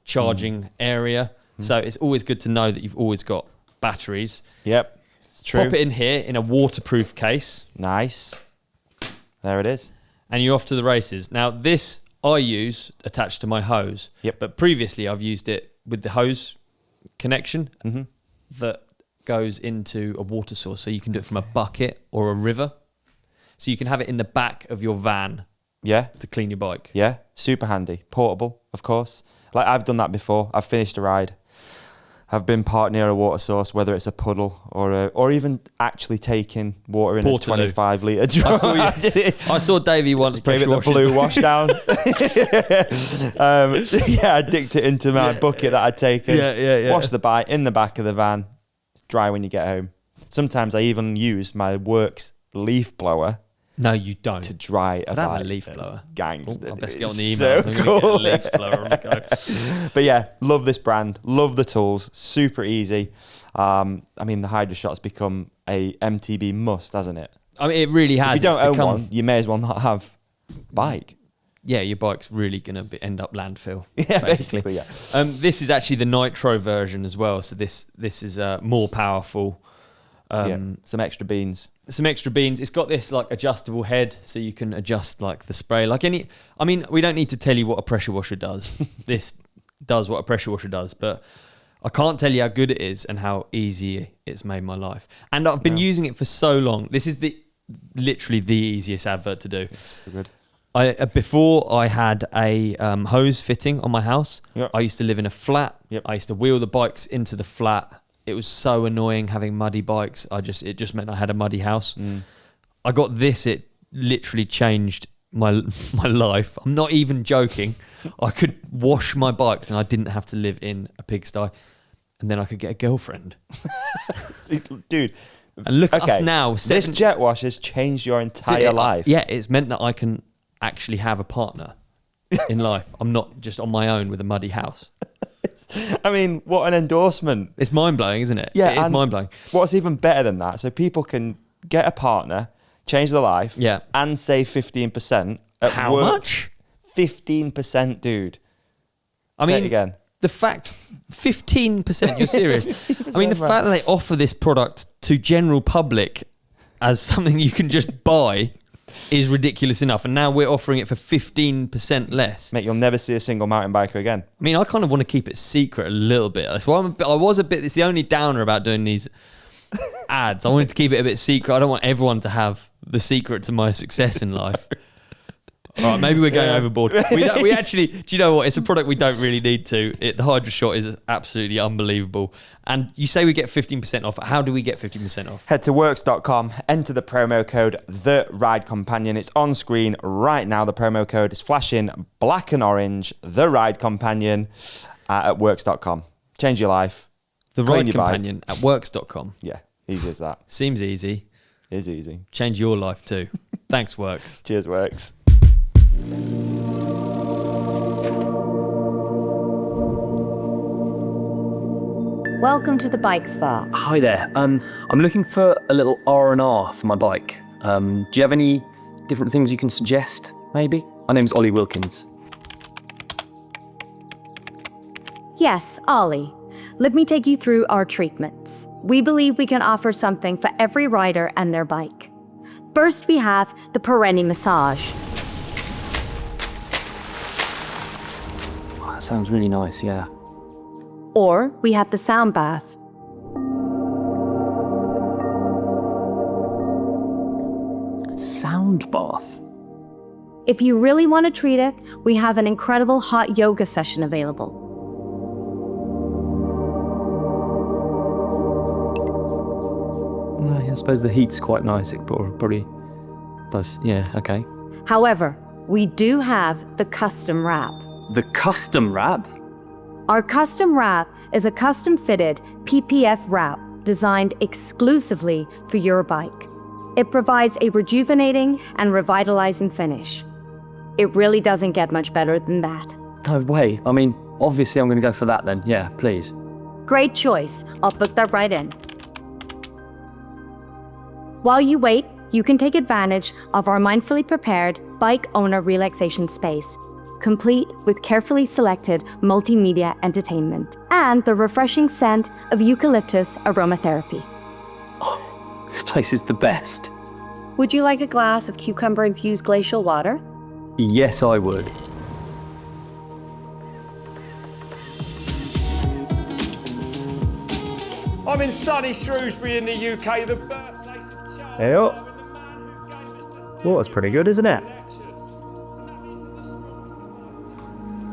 charging area. So it's always good to know that you've always got batteries. Yep. True. Pop it in here in a waterproof case. Nice. There it is. And you're off to the races. Now, this I use attached to my hose. Yep. But previously, I've used it with the hose connection that goes into a water source. So you can do it from a bucket or a river. So you can have it in the back of your van. Yeah. To clean your bike. Yeah. Super handy. Portable, of course. Like I've done that before. I've finished a ride. I've been parked near a water source, whether it's a puddle or even actually taking water in Portaloo. a 25-litre drum. I saw Davey once gave it the blue wash down. I dipped it into my bucket that I'd taken. Yeah. Washed the bike in the back of the van. Dry when you get home. Sometimes I even use my WORX leaf blower. No, you don't. To dry a bike. I have a leaf blower. Gangster. I best get on the emails. I'm going to get a leaf blower on the go. But yeah, love this brand. Love the tools. Super easy. I mean, the Hydra Shot's become a MTB must, hasn't it? I mean, it really has. If you don't own one, you may as well not have a bike. Yeah, your bike's really going to end up landfill. Yeah, basically yeah. This is actually the nitro version as well. So this is more powerful. Some extra beans. It's got this like adjustable head, so you can adjust like the spray. We don't need to tell you what a pressure washer does. This does what a pressure washer does, but I can't tell you how good it is and how easy it's made my life. And I've been using it for so long. This is literally the easiest advert to do. It's so good. Before I had a hose fitting on my house. Yep. I used to live in a flat. Yep. I used to wheel the bikes into the flat. It was so annoying having muddy bikes. It just meant I had a muddy house. I got this. It literally changed my life. I'm not even joking. I could wash my bikes and I didn't have to live in a pigsty. And then I could get a girlfriend. Dude. And look at us now. This jet wash has changed your entire life. Yeah, it's meant that I can actually have a partner in life. I'm not just on my own with a muddy house. I mean, what an endorsement. It's mind-blowing, isn't it? Yeah, It is and mind-blowing. What's even better than that? So people can get a partner, change their life, Yeah. and save 15%. At How much? 15%, dude. I Say it mean, again. the fact, 15%, you're serious. I mean, the right. fact that they offer this product to general public as something you can just buy is ridiculous enough. And now we're offering it for 15% less. Mate, you'll never see a single mountain biker again. I mean, I kind of want to keep it secret a little bit. That's why I was a bit, it's the only downer about doing these ads. I wanted to keep it a bit secret. I don't want everyone to have the secret to my success in life. All right, maybe we're going overboard. We actually, do you know what? It's a product we don't really need to. The Hydra Shot is absolutely unbelievable. And you say we get 15% off. How do we get 15% off? Head to WORX.com, enter the promo code The Ride Companion. It's on screen right now. The promo code is flashing black and orange. The Ride Companion at WORX.com. Change your life. The Clean Ride your bike. Companion at WORX.com. Yeah, easy as that. Seems easy. Is easy. Change your life too. Thanks, WORX. Cheers, WORX. Welcome to the Bike Star. Hi there. I'm looking for a little R&R for my bike. Do you have any different things you can suggest, maybe? My name's Ollie Wilkins. Yes, Ollie. Let me take you through our treatments. We believe we can offer something for every rider and their bike. First, we have the Perenni Massage. Oh, that sounds really nice, yeah. Or we have the Sound Bath. Sound bath? If you really want to treat it, we have an incredible hot yoga session available. I suppose the heat's quite nice. It probably does. Yeah, okay. However, we do have the Custom Wrap. The custom wrap? Our Custom Wrap is a custom-fitted PPF wrap designed exclusively for your bike. It provides a rejuvenating and revitalizing finish. It really doesn't get much better than that. No way. I mean, obviously I'm going to go for that then. Yeah, please. Great choice. I'll put that right in. While you wait, you can take advantage of our mindfully prepared bike owner relaxation space, complete with carefully selected multimedia entertainment and the refreshing scent of eucalyptus aromatherapy. This place is the best. Would you like a glass of cucumber-infused glacial water? Yes, I would. I'm in sunny Shrewsbury in the UK, the birthplace of Charles. Hey up. Darwin, the man who gave us the Well, that's pretty good, isn't it? connection. And that means that the strongest of us.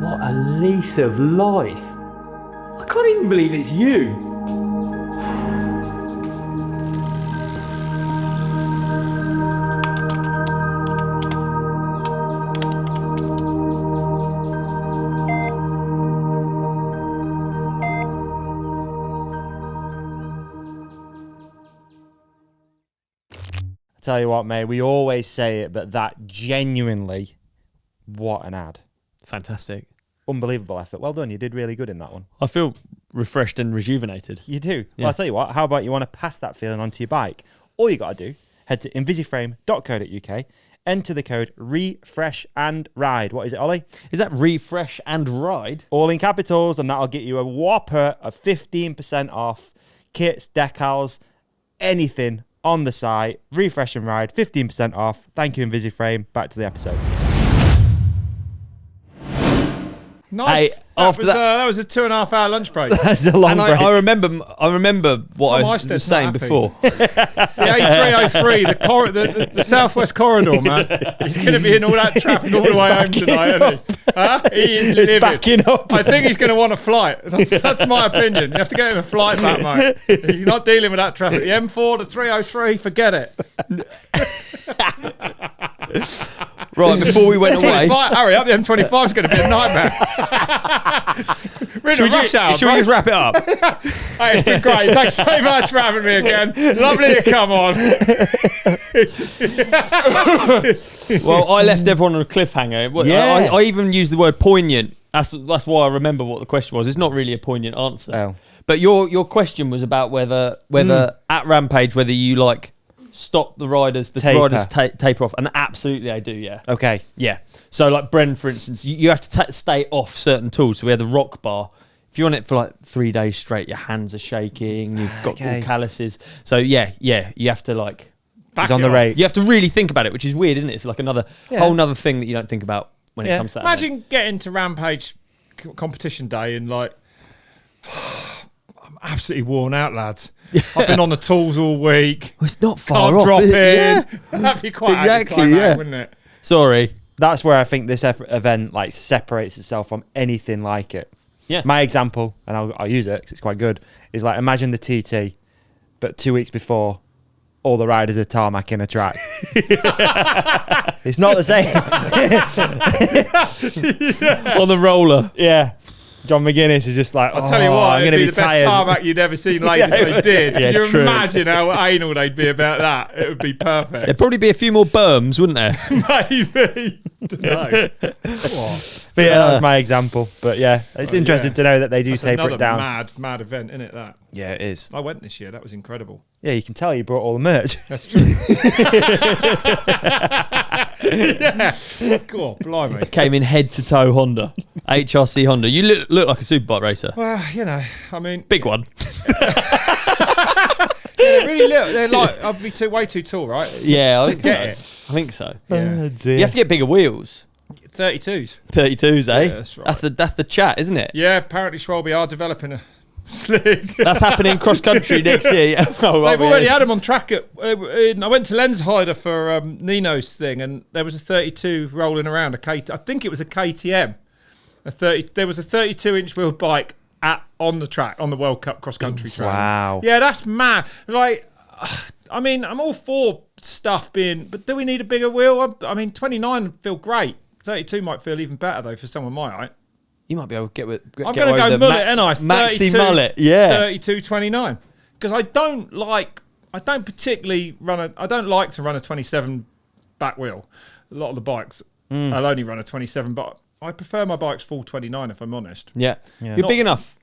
What a lease of life. I can't even believe it's you. Tell you what, mate, we always say it, but that genuinely, what an ad. Fantastic. Unbelievable effort. Well done. You did really good in that one. I feel refreshed and rejuvenated. You do. Yeah. Well, I'll tell you what, how about you want to pass that feeling onto your bike? All you got to do, head to invisiFRAME.co.uk, enter the code REFRESH and RIDE. What is it, Ollie? Is that refresh and ride? All in capitals, and that'll get you a whopper of 15% off kits, decals, anything on the site. Refresh and Ride, 15% off. Thank you, invisiFRAME. Back to the episode. Nice. Hey, after that was a 2.5 hour lunch break. That's a long And break. I remember what Tom I was Eisted's saying not happy. before. The A303, the Southwest Corridor, man. He's going to be in all that traffic all the It's way home backing tonight, isn't he? Huh? He is It's livid. backing up. I think he's going to want a flight. That's my opinion. You have to get him a flight back, mate. You're not dealing with that traffic. The M4, the 303, forget it. Right, before we went away. Hurry up, the M25 is going to be a nightmare. We're in a rush hour. Should we just wrap it up? Hey, it's been great. Thanks very much for having me again. Lovely to come on. Well, I left everyone on a cliffhanger. Yeah. I even used the word poignant. That's why I remember what the question was. It's not really a poignant answer. Oh. But your question was about whether at Rampage, whether you like stop the riders taper off, and absolutely I do, yeah. Okay. Yeah. So like Bren, for instance, you have to stay off certain tools. So we had the rock bar. If you're on it for like 3 days straight, your hands are shaking, you've got all calluses. So yeah, you have to like... He's on the rate. You have to really think about it, which is weird, isn't it? It's like whole nother thing that you don't think about when it comes to that. Imagine getting to Rampage competition day and like... I'm absolutely worn out, lads. I've been on the tools all week. Well, it's not far Can't off. drop in. Yeah. That'd be quite Exactly, anticlimactic, wouldn't it? Sorry. That's where I think this event like separates itself from anything like it. Yeah. My example, and I'll use it because it's quite good, is like imagine the TT, but 2 weeks before, all the riders are tarmacking a track. It's not the same. On the roller. Yeah. John McGuinness is just like, I'll tell you what, I'm going it'd to be the tired. best tarmac you'd ever seen later if they did. Yeah, Can you true. imagine how anal they'd be about that? It would be perfect. There'd probably be a few more berms, wouldn't there? Maybe. Dunno. But yeah, that was my example. But yeah, it's interesting to know that they do That's taper another it down. mad event, isn't it, that? Yeah, it is. I went this year. That was incredible. Yeah, you can tell you brought all the merch. That's true. Yeah. Go on, blimey. Came in head to toe Honda. HRC Honda. You look like a superbike racer. Well, you know, I mean... Big one. They're really little. They're like, I'd be way too tall, right? Yeah, I think Get so. it. I think so. Yeah. You have to get bigger wheels. 32s. 32s, eh? Yeah, that's right. That's the chat, isn't it? Yeah, apparently Schwalbe are developing a slick. That's happening cross country next year. Oh, They've already had them on track at. I went to Lenshider for Nino's thing, and there was a 32 rolling around. I think it was a KTM. There was a 32-inch wheel bike on the track on the World Cup cross country track. Wow. Yeah, that's mad. Like, I mean, I'm all for stuff being, but do we need a bigger wheel? I mean, 29 would feel great. 32 might feel even better though for someone my height. You might be able to get I'm going to go mullet, and I maxi mullet, yeah. 32 29, because I don't like to run a 27 back wheel. A lot of the bikes I'll only run a 27, but I prefer my bikes full 29 if I'm honest. Yeah. You're big enough.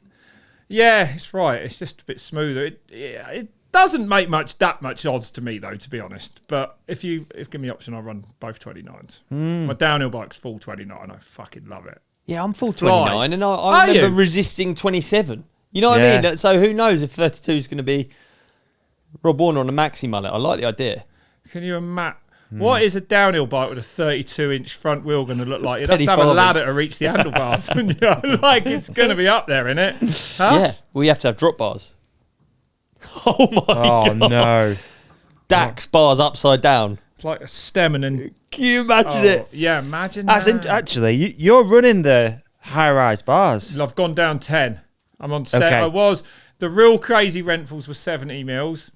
Yeah, it's right. It's just a bit smoother. It doesn't make that much odds to me though, to be honest. But if give me the option, I'll run both 29s. My downhill bike's full 29. I fucking love it. Yeah, I'm full Flies. 29, and I Are remember you? resisting 27. You know what I mean? So who knows if 32 is going to be Rob Warner on a maxi mullet. I like the idea. Can you imagine? What is a downhill bike with a 32-inch front wheel going to look like? You'd have Penny to have a farthing. ladder to reach the handlebars. Wouldn't you? Like, it's going to be up there, isn't it? Huh? Yeah, we have to have drop bars. Oh my god! No. Dax bars upside down. It's like a stem and then... Can you imagine it? Yeah, imagine That's that. actually, you're running the high-rise bars. I've gone down 10. I'm on 7. Okay. The real crazy rentals were 70 mils,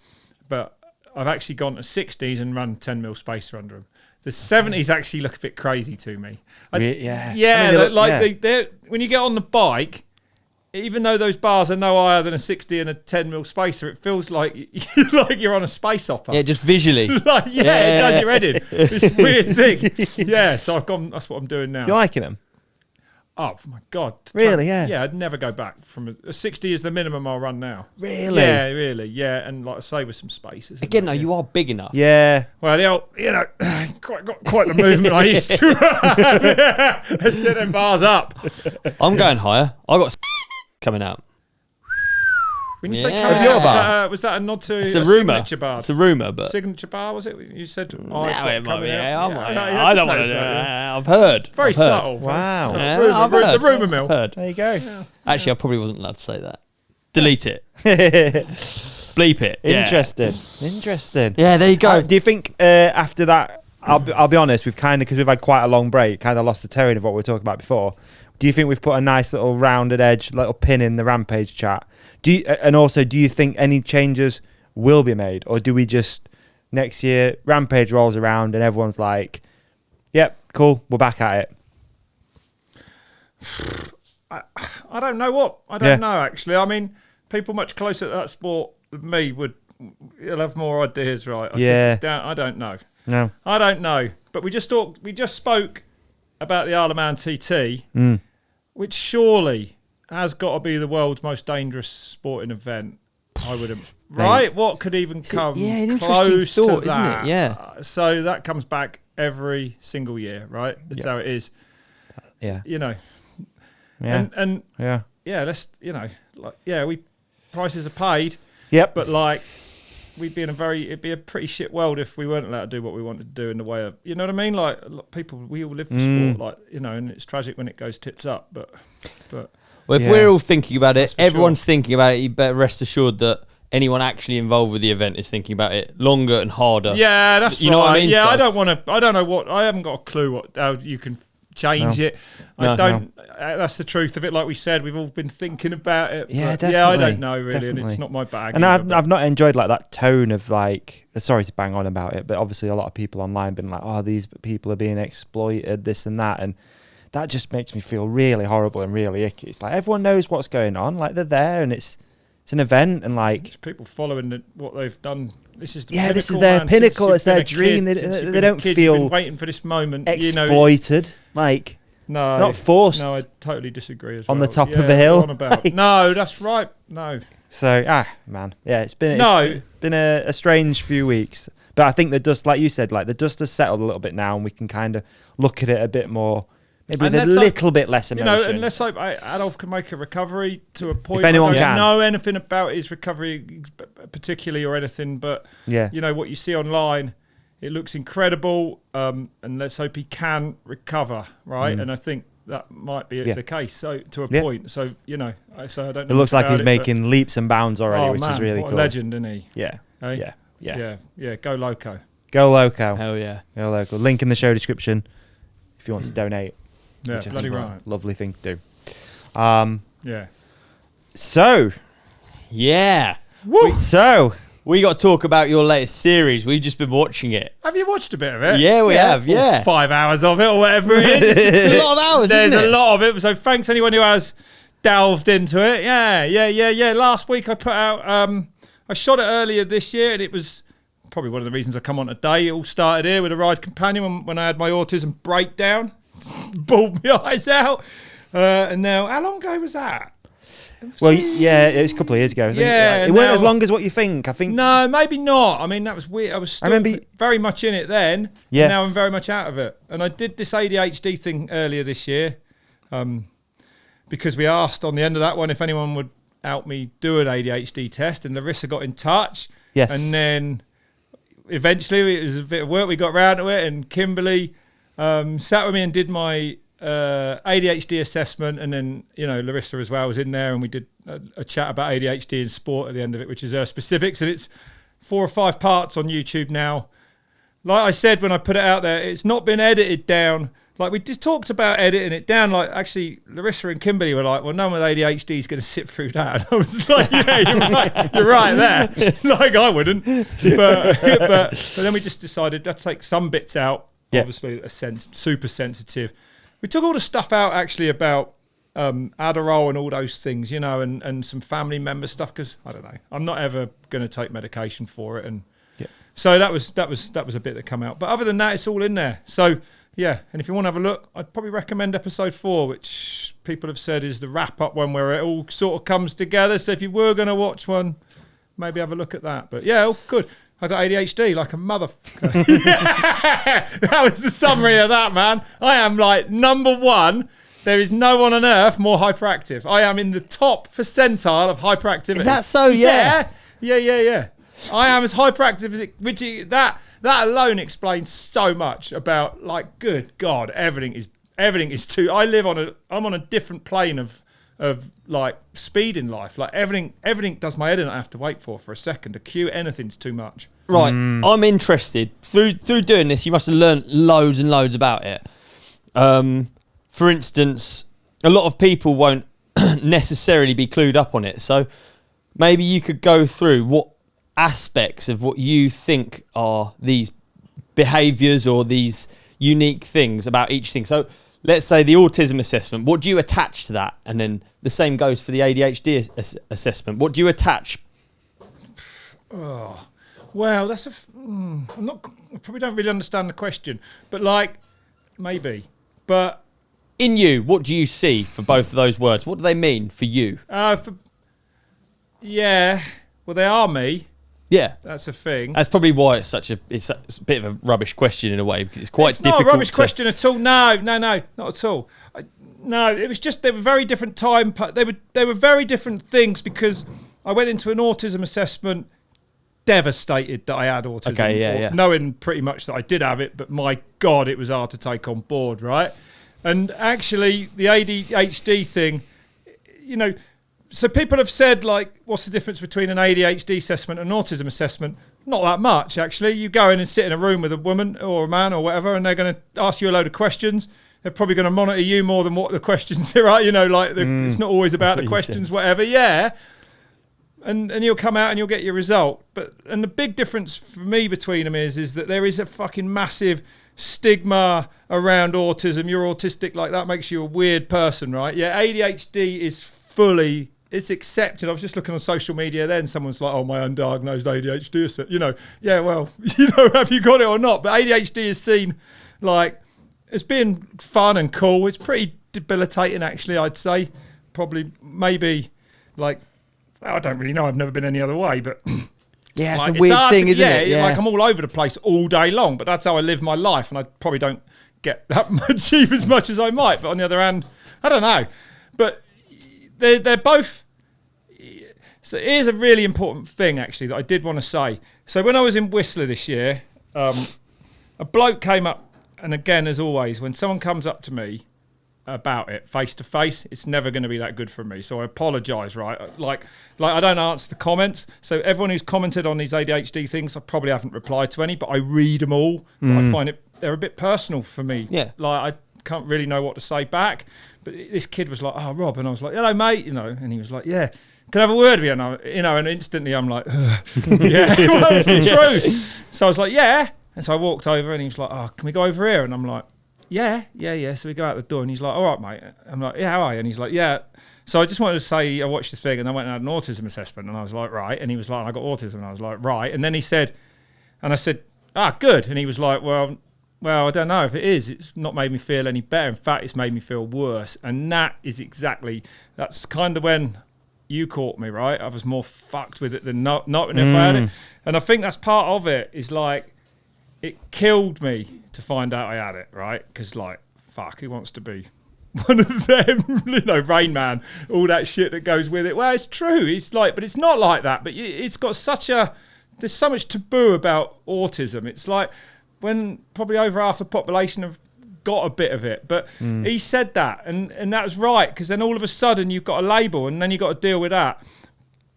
but I've actually gone to 60s and run 10 mil spacer under them. The 70s actually look a bit crazy to me. Yeah. Yeah, I mean, they're when you get on the bike, even though those bars are no higher than a 60 and a 10 mil spacer, it feels like you're on a space hopper. Yeah, just visually. It does your head in. It's a weird thing. Yeah, so I've gone. That's what I'm doing now. You're liking them? Oh my god! Really? Yeah. Yeah, I'd never go back from a 60 is the minimum I'll run now. Really? Yeah, really. Yeah, and like I say, with some spaces. Again, no, you are big enough. Yeah. Well, got quite the movement I used to. Yeah. Let's get them bars up. I'm going higher. I got coming out. When you say Yeah. coming Of your out, bar? was that a nod to It's a rumour. signature bar? It's a rumour, but Signature bar, was it? You said, no, it might be. I I don't want to. I've heard. Very I've heard. subtle. Wow. Yeah, Rumour, I've heard. the rumour mill. I've heard. There you go. Actually, I probably wasn't allowed to say that. Delete it. Bleep it. Yeah. Interesting. Yeah, there you go. Do you think after that, I'll be honest, because we've had quite a long break, kind of lost the terrain of what we were talking about before. Do you think we've put a nice little rounded edge, little pin in the Rampage chat? Do you think any changes will be made, or do we just next year Rampage rolls around and everyone's like, Yep, cool. We're back at it. I don't know what. I don't know, actually. I mean, people much closer to that sport than me you'll have more ideas, right? I don't know. No. I don't know. But we just spoke about the Isle of Man TT, which surely has got to be the world's most dangerous sporting event. I wouldn't. Right? What could even come close thought, to that? Isn't it? Yeah. So that comes back every single year, right? That's how it is. Yeah. You know. Yeah. And yeah. Let's, we prices are paid. Yep. But like, it'd be a pretty shit world if we weren't allowed to do what we wanted to do in the way of, you know what I mean? Like, a lot of people, we all live for sport, like, and it's tragic when it goes tits up, but. Well, if we're all thinking about it, everyone's sure. thinking about it, you better rest assured that anyone actually involved with the event is thinking about it longer and harder. Yeah, that's you know what I mean? Yeah, So, I don't know I haven't got a clue how you can change it. That's the truth of it. Like we said, we've all been thinking about it. Yeah, but definitely. I don't know really, Definitely. and it's not my bag. And either, I've not enjoyed like that tone of like, sorry to bang on about it, but obviously a lot of people online been like, oh, these people are being exploited, this and that, and that just makes me feel really horrible and really icky. It's like everyone knows what's going on, like they're there, and it's an event, and like it's people following what they've done. This is this is their pinnacle. It's their dream. They don't feel waiting for this moment. Exploited, like. No, not forced. No, I totally disagree as on well. the top of a hill. Like, no, that's right. No. So man, yeah, it's been a strange few weeks, but I think the dust, like you said, like the dust has settled a little bit now, and we can kind of look at it a bit more, maybe with a little bit less emotion. And let's hope Adolf can make a recovery to a point. If anyone I don't can know anything about his recovery particularly or anything, but what you see online. It looks incredible, and let's hope he can recover, right? And I think that might be the case. So to a point, so I don't know. It looks like he's making leaps and bounds already, which is really what cool. A legend, isn't he? Yeah, yeah. Go loco. Go loco. Hell yeah. Go loco. Link in the show description if you want to donate. Yeah, bloody right. Lovely thing to do. Yeah. So. Yeah. We got to talk about your latest series. We've just been watching it. Have you watched a bit of it? Yeah, we have, yeah. 5 hours of it or whatever it is. It's a lot of hours, There's isn't it? a lot of it. So thanks anyone who has delved into it. Yeah. Last week I put out, I shot it earlier this year, and it was probably one of the reasons I come on today. It all started here with a ride companion when I had my autism breakdown. Bawled my eyes out. And now, how long ago was that? Well, yeah, it was a couple of years ago. I think. It weren't as long as what you think. I think. No, maybe not. I mean, that was weird. I was still very much in it then. Yeah. And now I'm very much out of it. And I did this ADHD thing earlier this year, because we asked on the end of that one if anyone would help me do an ADHD test, and Larissa got in touch. Yes. And then eventually it was a bit of work. We got round to it, and Kimberly sat with me and did my ADHD assessment, and then Larissa as well was in there, and we did a chat about ADHD and sport at the end of it, which is her specifics, and it's 4 or 5 parts on YouTube now. Like I said when I put it out there, it's not been edited down. Like we just talked about editing it down. Like actually, Larissa and Kimberly were like, "Well, no one with ADHD is going to sit through that." And I was like, "Yeah, you're right there." Like I wouldn't, but then we just decided to take some bits out. Yeah. Obviously, super sensitive. We took all the stuff out actually about Adderall and all those things, and some family member stuff, because I don't know, I'm not ever going to take medication for it, and so that was a bit that come out. But other than that, it's all in there. So yeah, and if you want to have a look, I'd probably recommend episode 4, which people have said is the wrap up one where it all sort of comes together. So if you were going to watch one, maybe have a look at that. But yeah, all good. I got ADHD like a motherfucker. That was the summary of that, man. I am like number 1. There is no one on earth more hyperactive. I am in the top percentile of hyperactivity. Is that so? Yeah. Yeah. I am as hyperactive as it, that alone explains so much about, like, good God, everything is too. I'm on a different plane of like speed in life. Like everything does my head in. I have to wait for a second to cue. Anything's too much. Right. I'm interested. Through doing this, you must have learned loads and loads about it. For instance, a lot of people won't necessarily be clued up on it. So maybe you could go through what aspects of what you think are these behaviours or these, unique things about each thing. So let's say the autism assessment, what do you attach to that? And then the same goes for the ADHD assessment. What do you attach? Oh, well, that's I probably don't really understand the question, but like, maybe. But in you, what do you see for both of those words? What do they mean for you? Yeah, well, they are me. Yeah, that's a thing. That's probably why it's a bit of a rubbish question in a way, because it's quite difficult. It's not a rubbish question at all. No, not at all. No, it was just they were very different time. They were very different things, because I went into an autism assessment devastated that I had autism. Okay, yeah. Knowing pretty much that I did have it, but my God, it was hard to take on board, right? And actually, the ADHD thing, you know. So people have said, like, what's the difference between an ADHD assessment and an autism assessment? Not that much, actually. You go in and sit in a room with a woman or a man or whatever, and they're going to ask you a load of questions. They're probably going to monitor you more than what the questions are, right? You know, like, it's not always about the questions, whatever. Yeah. And you'll come out and you'll get your result. And the big difference for me between them is that there is a fucking massive stigma around autism. You're autistic, like, that makes you a weird person, right? Yeah, ADHD is fully... It's accepted. I was just looking on social media then. Someone's like, oh, my undiagnosed ADHD. You know, yeah, well, you know, have you got it or not? But ADHD is seen like it's being fun and cool. It's pretty debilitating, actually, I'd say. Probably, maybe, like, I don't really know. I've never been any other way. But yeah, it's like, a weird thing, isn't it? Yeah, like I'm all over the place all day long. But that's how I live my life. And I probably don't achieve as much as I might. But on the other hand, I don't know. But... They're both. So here's a really important thing, actually, that I did want to say. So when I was in Whistler this year, a bloke came up, and again, as always, when someone comes up to me about it face to face, it's never going to be that good for me. So I apologise, right? Like I don't answer the comments. So everyone who's commented on these ADHD things, I probably haven't replied to any, but I read them all. But I find they're a bit personal for me. Yeah. Like I can't really know what to say back. But this kid was like, oh, Rob. And I was like, hello, mate. You know, and he was like, yeah, can I have a word with you? And and instantly I'm like, yeah, well, it's the truth. So I was like, yeah. And so I walked over and he was like, oh, can we go over here? And I'm like, yeah. So we go out the door and he's like, all right, mate. I'm like, yeah, how are you? And he's like, yeah. So I just wanted to say, I watched this thing and I went and had an autism assessment. And I was like, right. And he was like, I got autism. And I was like, right. And then he said, and I said, good. And he was like, well, I don't know if it is. It's not made me feel any better. In fact, it's made me feel worse. And that's kind of when you caught me, right? I was more fucked with it than not if I had it. And I think that's part of it, is like, it killed me to find out I had it, right? Because, like, fuck, who wants to be one of them? You know, Rain Man, all that shit that goes with it. Well, it's true. It's like, but it's not like that. But it's got there's so much taboo about autism. It's like, when probably over half the population have got a bit of it. But he said that, and that was right, because then all of a sudden you've got a label, and then you've got to deal with that.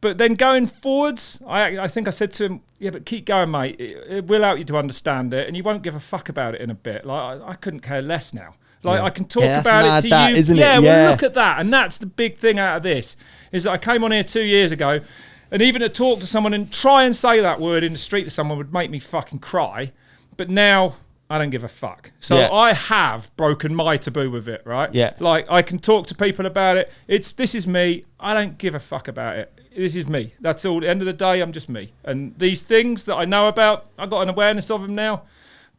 But then going forwards, I think I said to him, yeah, but keep going, mate. It will help you to understand it, and you won't give a fuck about it in a bit. Like, I couldn't care less now. Like, I can talk about it to you. Isn't it? Yeah, well, look at that. And that's the big thing out of this, is that I came on here 2 years ago, and even to talk to someone and try and say that word in the street to someone would make me fucking cry. But now I don't give a fuck. So I have broken my taboo with it, right? Yeah. Like, I can talk to people about it. This is me. I don't give a fuck about it. This is me. That's all. At the end of the day, I'm just me. And these things that I know about, I've got an awareness of them now,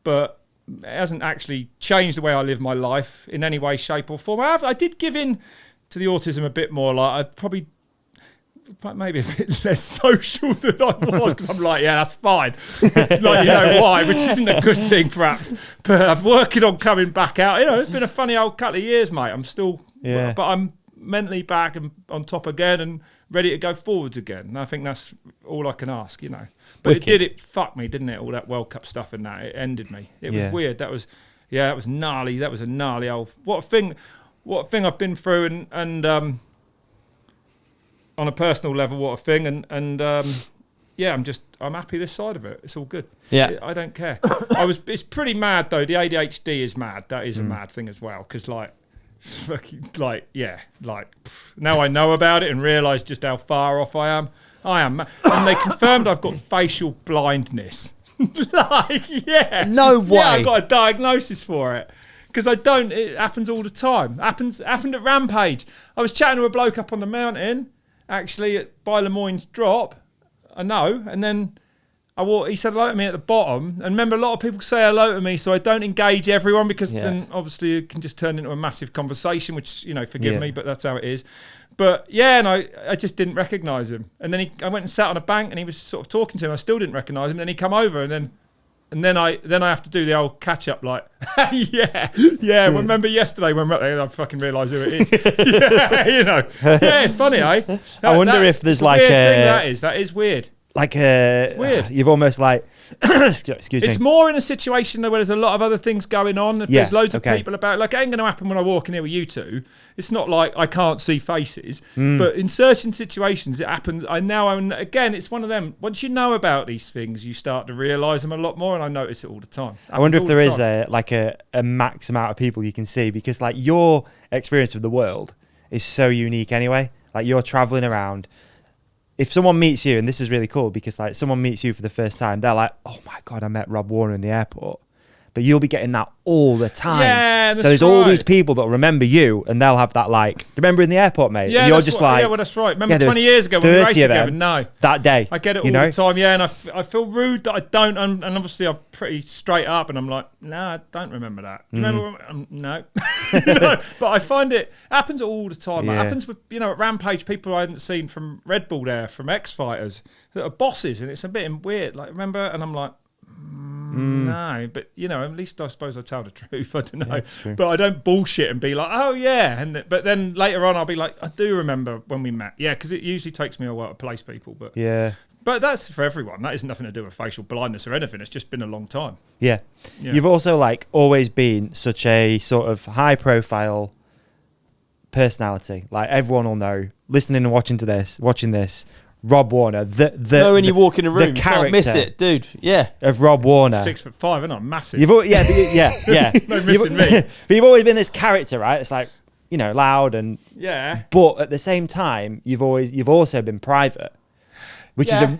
but it hasn't actually changed the way I live my life in any way, shape or form. I did give in to the autism a bit more. Like, I'd probably maybe a bit less social than I was, because I'm like, yeah, that's fine. Like, you know why, which isn't a good thing, perhaps. But I'm working on coming back out. You know, it's been a funny old couple of years, mate. I'm still, but I'm mentally back and on top again and ready to go forwards again. And I think that's all I can ask, you know. But it fucked me, didn't it? All that World Cup stuff and that, it ended me. It was weird. That was gnarly. That was a gnarly old, what a thing I've been through, and on a personal level, what a thing, and I'm happy this side of it. It's all good. Yeah, I don't care. It's pretty mad though. The ADHD is mad. That is a mad thing as well, because now I know about it and realise just how far off I am. And they confirmed I've got facial blindness. Like, yeah. No way. Yeah, I got a diagnosis for it. Because I don't, it happens all the time. Happened at Rampage. I was chatting to a bloke up on the mountain, actually by Lemoyne's Drop. I know. And then he said hello to me at the bottom. And remember, a lot of people say hello to me, so I don't engage everyone because then obviously it can just turn into a massive conversation, which, forgive me, but that's how it is. But yeah, and I just didn't recognise him. And then I went and sat on a bank and he was sort of talking to him. I still didn't recognise him. Then he come over and then I have to do the old catch up, like, yeah. Remember yesterday when I fucking realise who it is. Yeah, it's funny, eh? I wonder if there's like that is weird. Like weird. You've almost like excuse me. It's more in a situation where there's a lot of other things going on. If there's loads of people about, like, it ain't going to happen when I walk in here with you two. It's not like I can't see faces, but in certain situations it happens. Again, it's one of them. Once you know about these things, you start to realise them a lot more, and I notice it all the time. I wonder if there is a max amount of people you can see, because like your experience of the world is so unique anyway. Like, you're traveling around. If someone meets you, and this is really cool because like someone meets you for the first time, they're like, oh my God, I met Rob Warner in the airport. But you'll be getting that all the time. Yeah, that's so there's all these people that remember you, and they'll have that like, remember in the airport, mate? Yeah, and you're just like, yeah, well, that's right. Remember 20 years ago when we raced together? No. That day. I get it all the time, yeah, and I feel rude that I don't, and obviously I'm pretty straight up, and I'm like, no, I don't remember that. Do you remember? No. But I find it happens all the time. Yeah. It happens with, at Rampage, people I hadn't seen from Red Bull there, from X-Fighters, that are bosses, and it's a bit weird. Like, remember? And I'm like, no, but at least I suppose I tell the truth. I don't know, but I don't bullshit and be like, oh yeah, but then later on I'll be like, I do remember when we met, yeah, because it usually takes me a while to place people, but but that's for everyone. That has nothing to do with facial blindness or anything. It's just been a long time. Yeah. You've also like always been such a sort of high profile personality. Like, everyone will know, listening and watching this. Rob Warner, when you walk in a room, you can't miss it, dude. Yeah, of Rob Warner, 6'5", isn't I? Massive. Yeah. No missing me. But you've always been this character, right? It's like, loud and But at the same time, you've also been private, which is a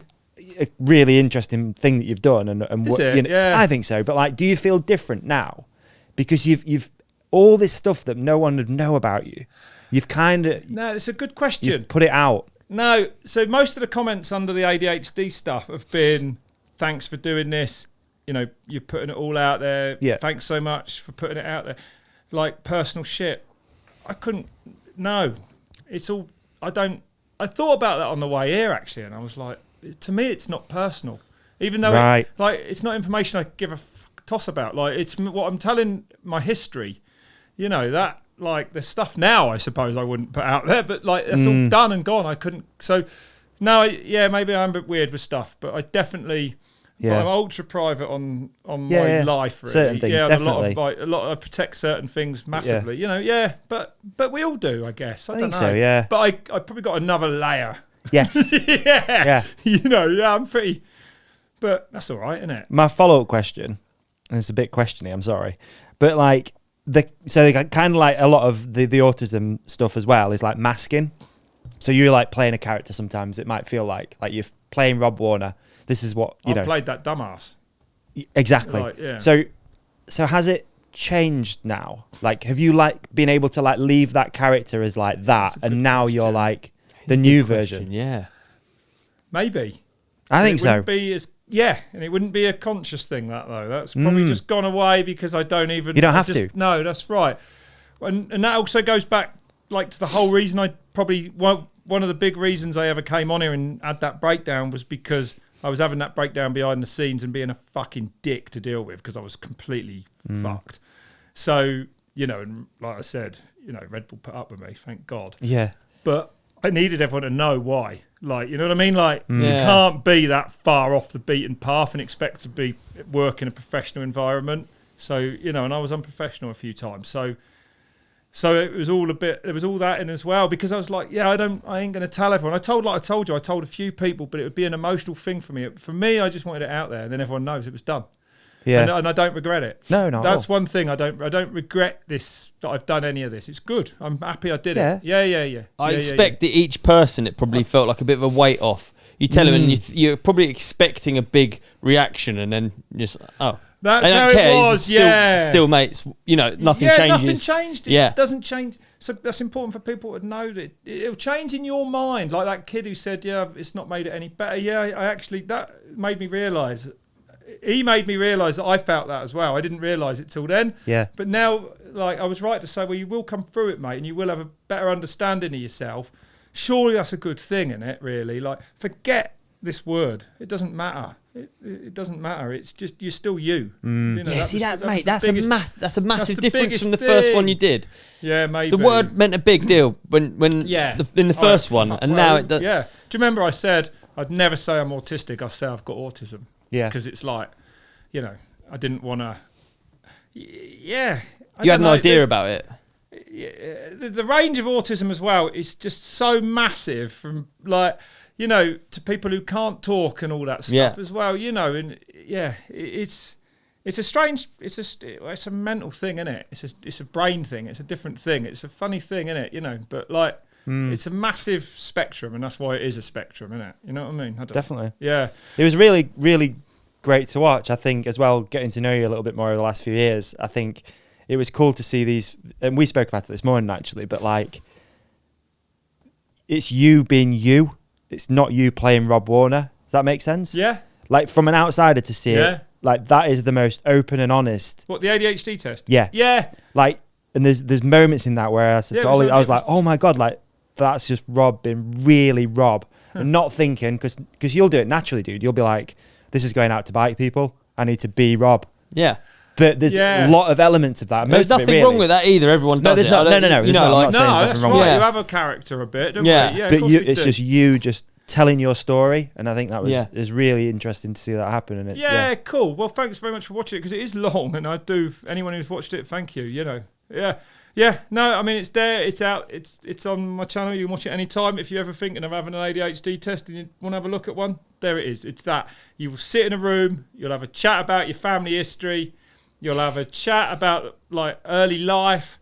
really interesting thing that you've done. And I think so. But like, do you feel different now because you've all this stuff that no one would know about you? You've kind of it's a good question. You've put it out. No, so most of the comments under the ADHD stuff have been, thanks for doing this, you're putting it all out there, thanks so much for putting it out there. Like, personal shit, I couldn't, it's all, I thought about that on the way here, actually, and I was like, to me, it's not personal. Even though, it's not information I give a toss about. Like, it's what I'm telling, my history, that, like, the stuff now, I suppose I wouldn't put out there, but like, that's all done and gone. I couldn't. So no, maybe I'm a bit weird with stuff, but I definitely, but I'm ultra private on my life. Really. Certain things, definitely. A lot of I protect certain things massively. But we all do, I guess. I don't know. So, yeah. But I probably got another layer. Yes. I'm pretty. But that's all right, isn't it? My follow-up question, and it's a bit questiony, I'm sorry, but like, so they kind of like a lot of the autism stuff as well is like masking. So you're like playing a character sometimes. It might feel like you're playing Rob Warner. This is what I played that dumbass. Exactly. Like, yeah. So has it changed now? Like, have you like been able to like leave that character as like that, and now you're like the new version? Yeah. Maybe. I think so. And it wouldn't be a conscious thing, that though. That's probably just gone away because I don't even. You don't have to. No, that's right. And that also goes back like to the whole reason one of the big reasons I ever came on here and had that breakdown was because I was having that breakdown behind the scenes and being a fucking dick to deal with because I was completely fucked. So, and like I said, Red Bull put up with me, thank God. Yeah. But I needed everyone to know why. Like, you know what I mean? Like, you can't be that far off the beaten path and expect to work in a professional environment. So, and I was unprofessional a few times. So it was all there was all that in as well, because I was like, I ain't going to tell everyone. I told a few people, but it would be an emotional thing for me. For me, I just wanted it out there, and then everyone knows it was done. Yeah. And I don't regret it. No. That's one thing. I don't regret this, that I've done any of this. It's good. I'm happy I did it. Yeah. I expect that each person, it probably felt like a bit of a weight off. You tell him, and you're probably expecting a big reaction, and then just That's I how don't care. it was. Still mates. You know, nothing changes. Nothing changed. It doesn't change. So that's important for people to know that it'll change in your mind. Like that kid who said, "Yeah, it's not made it any better." Yeah, I actually that made me realise. He made me realise that I felt that as well. I didn't realise it till then. Yeah. But now, like, I was right to say, well, you will come through it, mate, and you will have a better understanding of yourself. Surely that's a good thing, isn't it? Really, like, forget this word. It doesn't matter. It doesn't matter. It's just you're still you. You know, mate. That's a massive difference from the thing. first one you did. Yeah, maybe the word meant a big deal in the first one, and now it does. Yeah. Do you remember I said I'd never say I'm autistic? I say I've got autism. Yeah. Because it's like, you know, I didn't want to. Yeah. You had an idea about it. Yeah, the range of autism as well is just so massive, from like, you know, to people who can't talk and all that stuff as well, you know, and it's a strange, it's a mental thing, isn't it? It's a brain thing. It's a different thing. It's a funny thing, isn't it? You know, but like, it's a massive spectrum, and that's why it is a spectrum, isn't it? You know what I mean? Definitely. Yeah. It was really, really great to watch. I think as well, getting to know you a little bit more over the last few years, I think it was cool to see these, and we spoke about it this morning actually, but like, it's you being you. It's not you playing Rob Warner. Does that make sense? Yeah. Like from an outsider to see it, like that is the most open and honest. What, the ADHD test? Yeah. Yeah. Like, and there's moments in that where I said to Ollie, I was like, oh my God, like that's just Rob being really Rob and not thinking, because you'll do it naturally, dude. You'll be like, this is going out to bite people. I need to be Rob. Yeah. But there's a lot of elements of that. There's nothing wrong with that either. Everyone does it. No. You know, like, that's right. You have a character a bit, don't we? Yeah, but it's just you just telling your story, and I think that was is really interesting to see that happen. And it's cool. Well, thanks very much for watching it, because it is long, and I do. Anyone who's watched it, thank you. You know, yeah. No, I mean, it's there. It's out. It's on my channel. You can watch it anytime. If you're ever thinking of having an ADHD test and you want to have a look at one, there it is. It's that. You will sit in a room. You'll have a chat about your family history. You'll have a chat about like early life.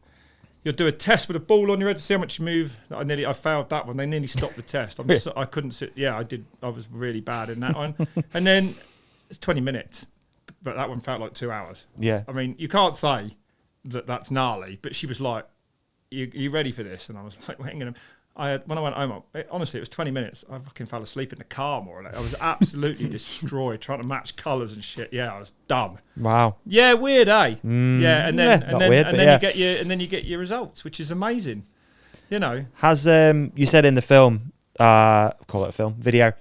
You'll do a test with a ball on your head to see how much you move. I failed that one. They nearly stopped the test. I couldn't sit. Yeah, I did. I was really bad in that one. And then it's 20 minutes, but that one felt like 2 hours. Yeah. I mean, you can't say that that's gnarly, but she was like, you ready for this? And I was like, hang on. When I went home, honestly, it was 20 minutes. I fucking fell asleep in the car more or less. I was absolutely destroyed trying to match colours and shit. Yeah, I was dumb. Wow. Yeah, weird, eh? Yeah, and then you get your results, which is amazing. You know. Has you said in the film, call it a film, video,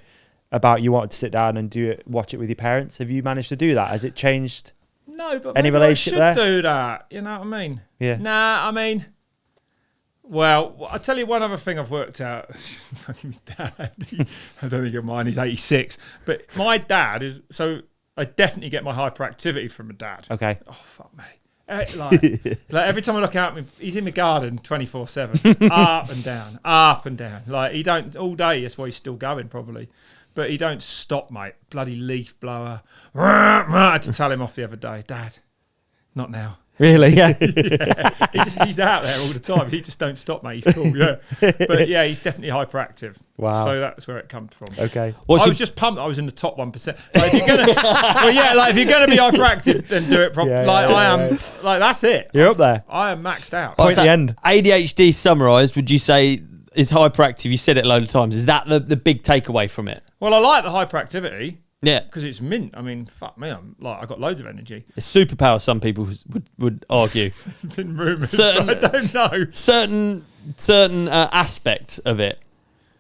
about you wanted to sit down and watch it with your parents. Have you managed to do that? Has it changed? No, but any relationship I should there? do that. You know what I mean? Yeah. Nah, I mean. Well, I'll tell you one other thing I've worked out. Fucking dad. I don't think you're mine. He's 86. But my dad is... So I definitely get my hyperactivity from my dad. Okay. Oh, fuck me. Like every time I look out, he's in the garden 24/7. Up and down, up and down. Like he don't... All day, that's why he's still going probably. But he don't stop, mate. Bloody leaf blower. I had to tell him off the other day. Dad, not now. Really? Yeah. He's out there all the time. He just don't stop, mate. He's cool. Yeah. But yeah, he's definitely hyperactive. Wow. So that's where it comes from. Okay. I was just pumped. I was in the top 1%. Like if you're gonna, if you're gonna be hyperactive, then do it properly. I am. Like that's it. You're up there. I am maxed out. Point at the end. ADHD summarised, would you say is hyperactive? You said it a load of times. Is that the big takeaway from it? Well, I like the hyperactivity. Yeah, because it's mint. I mean, fuck me, I got loads of energy. A superpower, some people would argue. There's been rumours. I don't know. Certain aspects of it,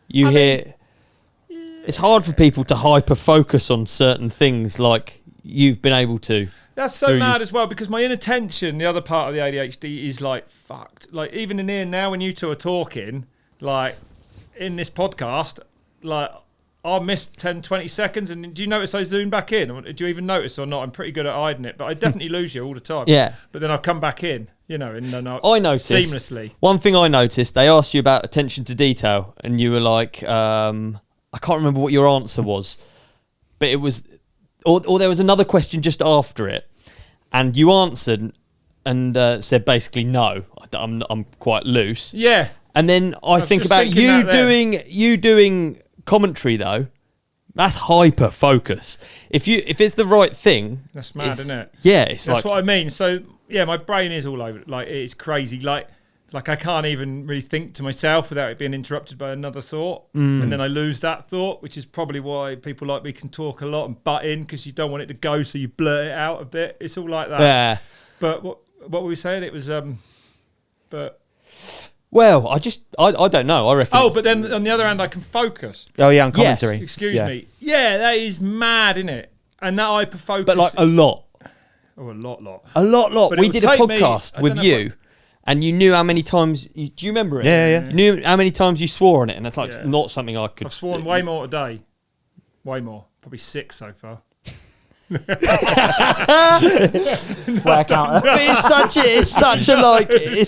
it's hard for people to hyper focus on certain things like you've been able to. That's so mad as well, because my inattention, the other part of the ADHD, is like fucked. Like even in here now, when you two are talking, like in this podcast, like. I'll miss 10, 20 seconds, and do you notice I zoom back in? Or do you even notice or not? I'm pretty good at hiding it, but I definitely lose you all the time. Yeah. But then I'll come back in, you know, and then I noticed seamlessly. One thing I noticed, they asked you about attention to detail, and you were like, I can't remember what your answer was, but it was, or there was another question just after it, and you answered and said basically no, I'm quite loose. Yeah. And then I think about you doing commentary though, That's hyper focus. If it's the right thing, that's mad, isn't it? Yeah, it's that's what I mean. So yeah, my brain is all over. Like it's crazy. Like I can't even really think to myself without it being interrupted by another thought, and then I lose that thought, which is probably why people like me can talk a lot and butt in, because you don't want it to go, so you blurt it out a bit. It's all like that. Yeah. But what were we saying? It was but. Well, I don't know. I reckon. Oh, but then on the other hand, I can focus. Oh yeah, on commentary. Excuse me. Yeah, that is mad, isn't it? And that hyper focus. But like a lot. Oh, a lot. A lot. But We did a podcast with you, and you knew how many times. Do you remember it? Yeah. You knew how many times you swore on it, and that's like not something I could. I've sworn way more today. Way more. Probably 6 so far. Swear counter. But it's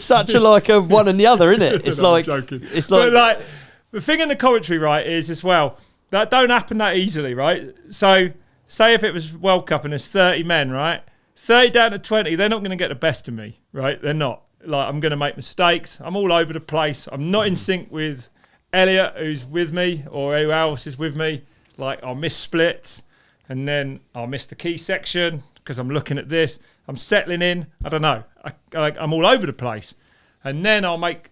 such a like a one and the other, isn't it? It's like I'm joking. It's like, but like the thing in the commentary, right, is as well that don't happen that easily, right? So say if it was World Cup and there's 30 men, right? 30 down to 20, they're not going to get the best of me, right? They're not. Like I'm going to make mistakes. I'm all over the place. I'm not in sync with Elliot, who's with me, or who else is with me. Like I'll miss splits. And then I'll miss the key section because I'm looking at this. I'm settling in. I don't know. I'm all over the place. And then I'll make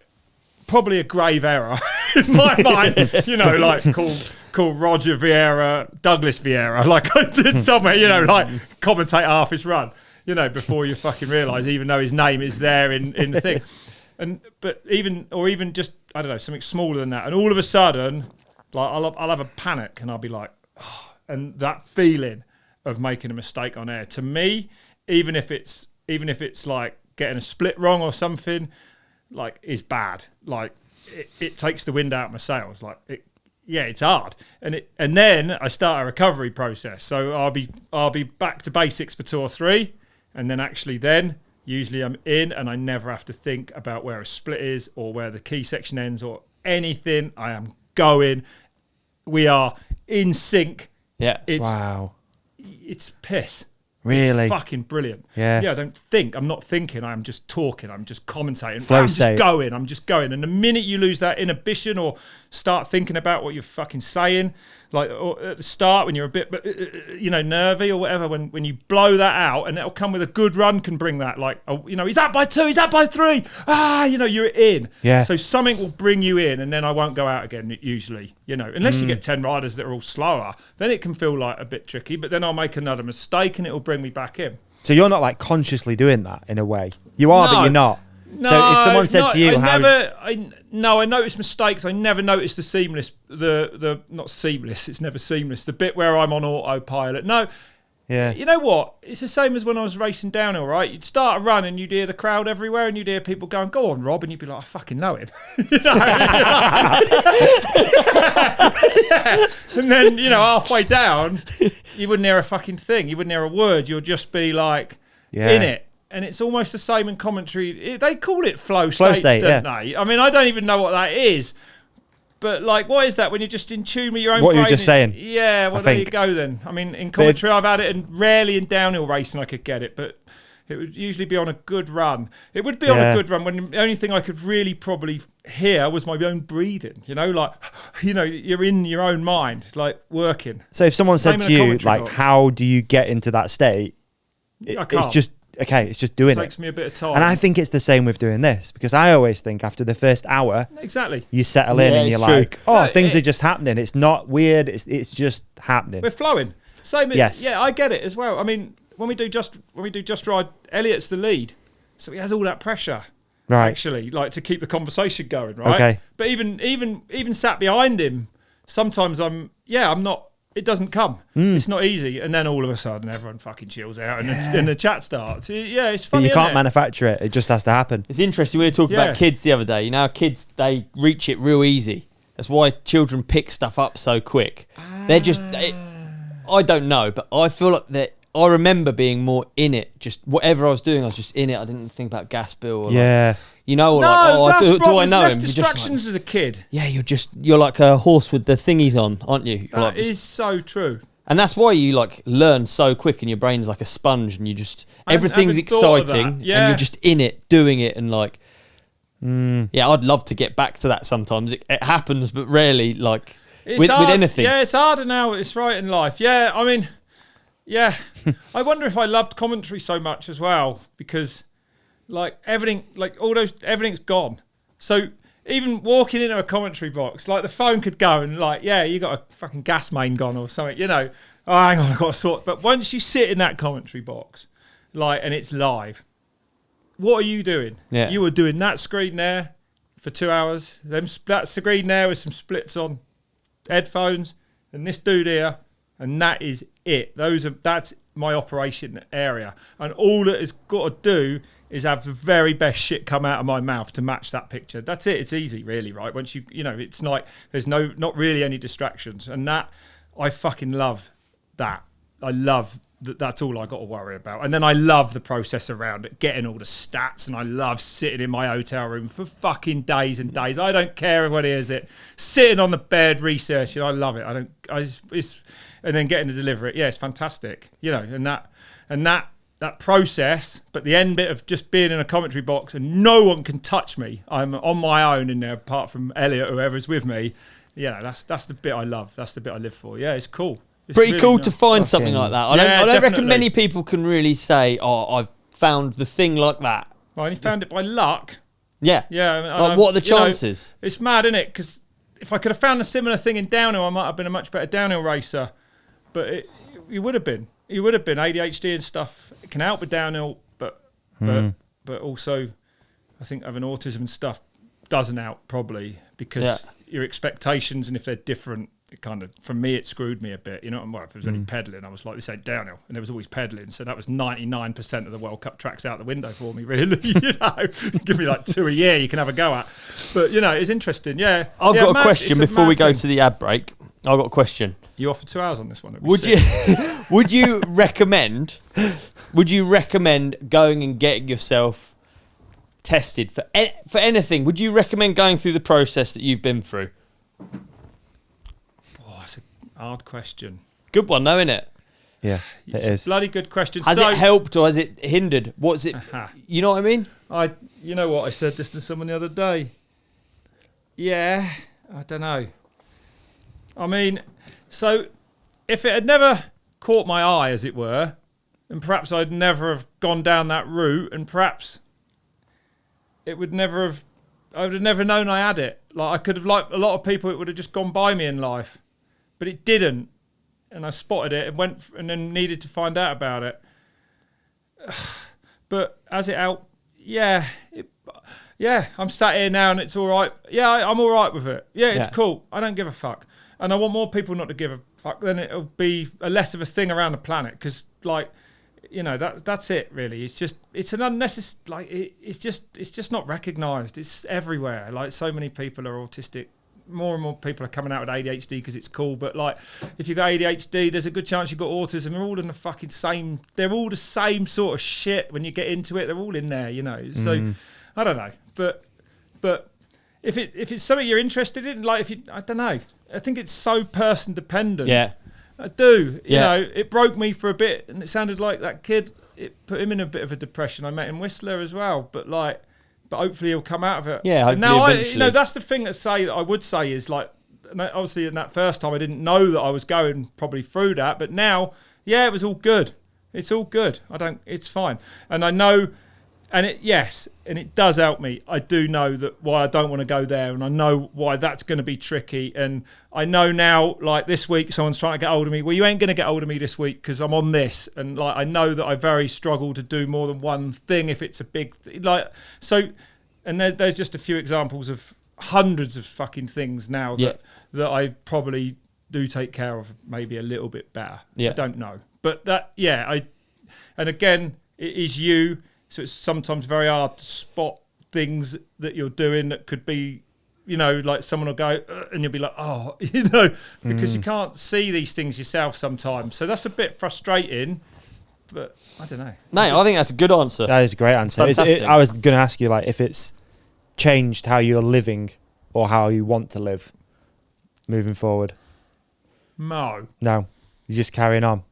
probably a grave error in my mind, like call Roger Vieira, Douglas Vieira, like I did somewhere, like commentate half his run, before you fucking realise, even though his name is there in the thing. But even just, I don't know, something smaller than that. And all of a sudden, like I'll have a panic and I'll be like, oh. And that feeling of making a mistake on air, to me, even if it's like getting a split wrong or something, like is bad. Like it takes the wind out of my sails. Like it's hard. And then I start a recovery process. So I'll be back to basics for 2 or 3, and then usually I'm in, and I never have to think about where a split is or where the key section ends or anything. I am going. We are in sync. Yeah. It's piss. Really? It's fucking brilliant. Yeah. Yeah, I don't think. I'm not thinking. I'm just talking. I'm just commentating. Flow I'm state. I'm just going. And the minute you lose that inhibition or start thinking about what you're fucking saying, like or at the start when you're a bit, nervy or whatever, when you blow that out, and it'll come with a good run can bring that. Like, is that by 2? Is that by 3? You're in. Yeah. So something will bring you in, and then I won't go out again usually. Unless you get 10 riders that are all slower, then it can feel like a bit tricky. But then I'll make another mistake, and it'll bring me back in. So you're not like consciously doing that in a way. You are, but you're not. No, so if someone said to you, I notice mistakes. I never notice the seamless, the not seamless. It's never seamless. The bit where I'm on autopilot. No, yeah. You know what? It's the same as when I was racing downhill. Right? You'd start a run and you'd hear the crowd everywhere, and you'd hear people going, "Go on, Rob," and you'd be like, "I fucking know him." Yeah. And then halfway down, you wouldn't hear a fucking thing. You wouldn't hear a word. You'll just be like in it. And it's almost the same in commentary. They call it flow state, don't they? I mean, I don't even know what that is. But, like, what is that when you're just in tune with your own brain? What you're just saying. Yeah, well, there you go then. I mean, in commentary, I've had it, and rarely in downhill racing I could get it. But it would usually be on a good run. It would be on a good run when the only thing I could really probably hear was my own breathing. You're in your own mind, like, working. So if someone said to you, like, how do you get into that state? It's just... Okay, it's just doing it. Takes me a bit of time. And I think it's the same with doing this, because I always think after the first hour, exactly, you settle in and you're like, things are just happening. It's not weird. It's just happening. We're flowing. Same. Yes. Yeah, I get it as well. I mean, when we do just ride, Elliot's the lead, so he has all that pressure. Right. Actually, like to keep the conversation going. Right. Okay. But even sat behind him, sometimes I'm not. It doesn't come. It's not easy. And then all of a sudden, everyone fucking chills out and the chat starts. Yeah, it's funny. But you can't manufacture it. It just has to happen. It's interesting. We were talking about kids the other day. Kids, they reach it real easy. That's why children pick stuff up so quick. They're just... I don't know, but I feel like that... I remember being more in it. Just whatever I was doing, I was just in it. I didn't think about gas bill. Or yeah. Or do I know him? Distractions as a kid. Yeah, you're like a horse with the thingies on, aren't you? That is so true. And that's why you learn so quick, and your brain's like a sponge, and you just everything's exciting, and you're just in it, doing it, and I'd love to get back to that sometimes. It happens, but rarely. with anything. Yeah, it's harder now. It's right in life. Yeah, I mean, yeah. I wonder if I loved commentary so much as well because, like, everything's gone. So even walking into a commentary box, like the phone could go and like, yeah, you got a fucking gas main gone or something, you know. Oh, hang on, I've got to sort. But once you sit in that commentary box, like, and it's live, what are you doing? Yeah. You were doing that screen there for 2 hours. That screen there with some splits on, headphones, and this dude here, and that is it. That's my operation area, and all that it's got to do is have the very best shit come out of my mouth to match that picture. That's it. It's easy, really, right? Once you know, it's like there's not really any distractions, and that I fucking love that. I love that. That's all I got to worry about, and then I love the process around it, getting all the stats, and I love sitting in my hotel room for fucking days and days. I don't care if anyone hears it. Sitting on the bed researching, I love it. And then getting to deliver it. Yeah, it's fantastic. You know, and that process, but the end bit of just being in a commentary box and no one can touch me. I'm on my own in there, apart from Elliot, whoever's with me. Yeah, that's the bit I love. That's the bit I live for. Yeah, it's cool. It's Pretty really cool nice. to find something like that. I don't reckon definitely. many people can really say, "Oh, I've found the thing like that." I only found it by luck. Yeah, Yeah. Like, what are the chances? It's mad, isn't it? Because if I could have found a similar thing in downhill, I might have been a much better downhill racer. But you would have been. You would have been. ADHD and stuff, it can help with downhill, but also I think having autism and stuff doesn't help probably because your expectations, and if they're different, it kind of, for me, it screwed me a bit. You know, well, if it was only pedalling, I was like, this ain't downhill, and there was always pedalling, so that was 99% of the World Cup tracks out the window for me, really. You know, give me like 2 a year, you can have a go at. But you know, it's interesting. Yeah, I've got a question before we go to the ad break. I've got a question. You offer 2 hours on this one. Would you recommend going and getting yourself tested for anything? Would you recommend going through the process that you've been through? Oh, that's a hard question. Good one, though, isn't it? Yeah, it is. A bloody good question. Has it helped or has it hindered? What's it? You know what I mean? You know what? I said this to someone the other day. Yeah, I don't know. I mean, so if it had never caught my eye, as it were, and perhaps I'd never have gone down that route, and perhaps I would have never known I had it. Like I could have, like a lot of people, it would have just gone by me in life, but it didn't, and I spotted it and went and then needed to find out about it. But as it out, yeah, I'm sat here now and it's all right. Yeah, I'm all right with it. Yeah, it's cool. I don't give a fuck. And I want more people not to give a fuck. Then it'll be a less of a thing around the planet. Because, like, you know, that's it. Really, it's an unnecessary. Like, it's just not recognised. It's everywhere. Like, so many people are autistic. More and more people are coming out with ADHD because it's cool. But like, if you got ADHD, there's a good chance you've got autism. They're all in the fucking same. They're all the same sort of shit. When you get into it, they're all in there. You know. So I don't know. But if it's something you're interested in, like I don't know. I think it's so person dependent. Yeah. I do. You know, it broke me for a bit and it sounded like that kid, it put him in a bit of a depression. I met in Whistler as well, but hopefully he'll come out of it. Yeah, hopefully now eventually. that's the thing that I would say is like, obviously in that first time I didn't know that I was going probably through that, but now, yeah, it was all good. It's all good. It's fine. And I know, and it does help me. I do know that why I don't want to go there, and I know why that's going to be tricky. And I know now, like this week, someone's trying to get hold of me. Well, you ain't going to get hold of me this week because I'm on this, and like I know that I very struggle to do more than one thing if it's a big so. And there's just a few examples of hundreds of fucking things now that I probably do take care of maybe a little bit better. I don't know, but and again, it is you. So it's sometimes very hard to spot things that you're doing that could be, you know, like someone will go and you'll be like, oh, you know, because you can't see these things yourself sometimes. So that's a bit frustrating, but I don't know. Mate, I think that's a good answer. That is a great answer. I was going to ask you, like, if it's changed how you're living or how you want to live moving forward. No, you're just carrying on.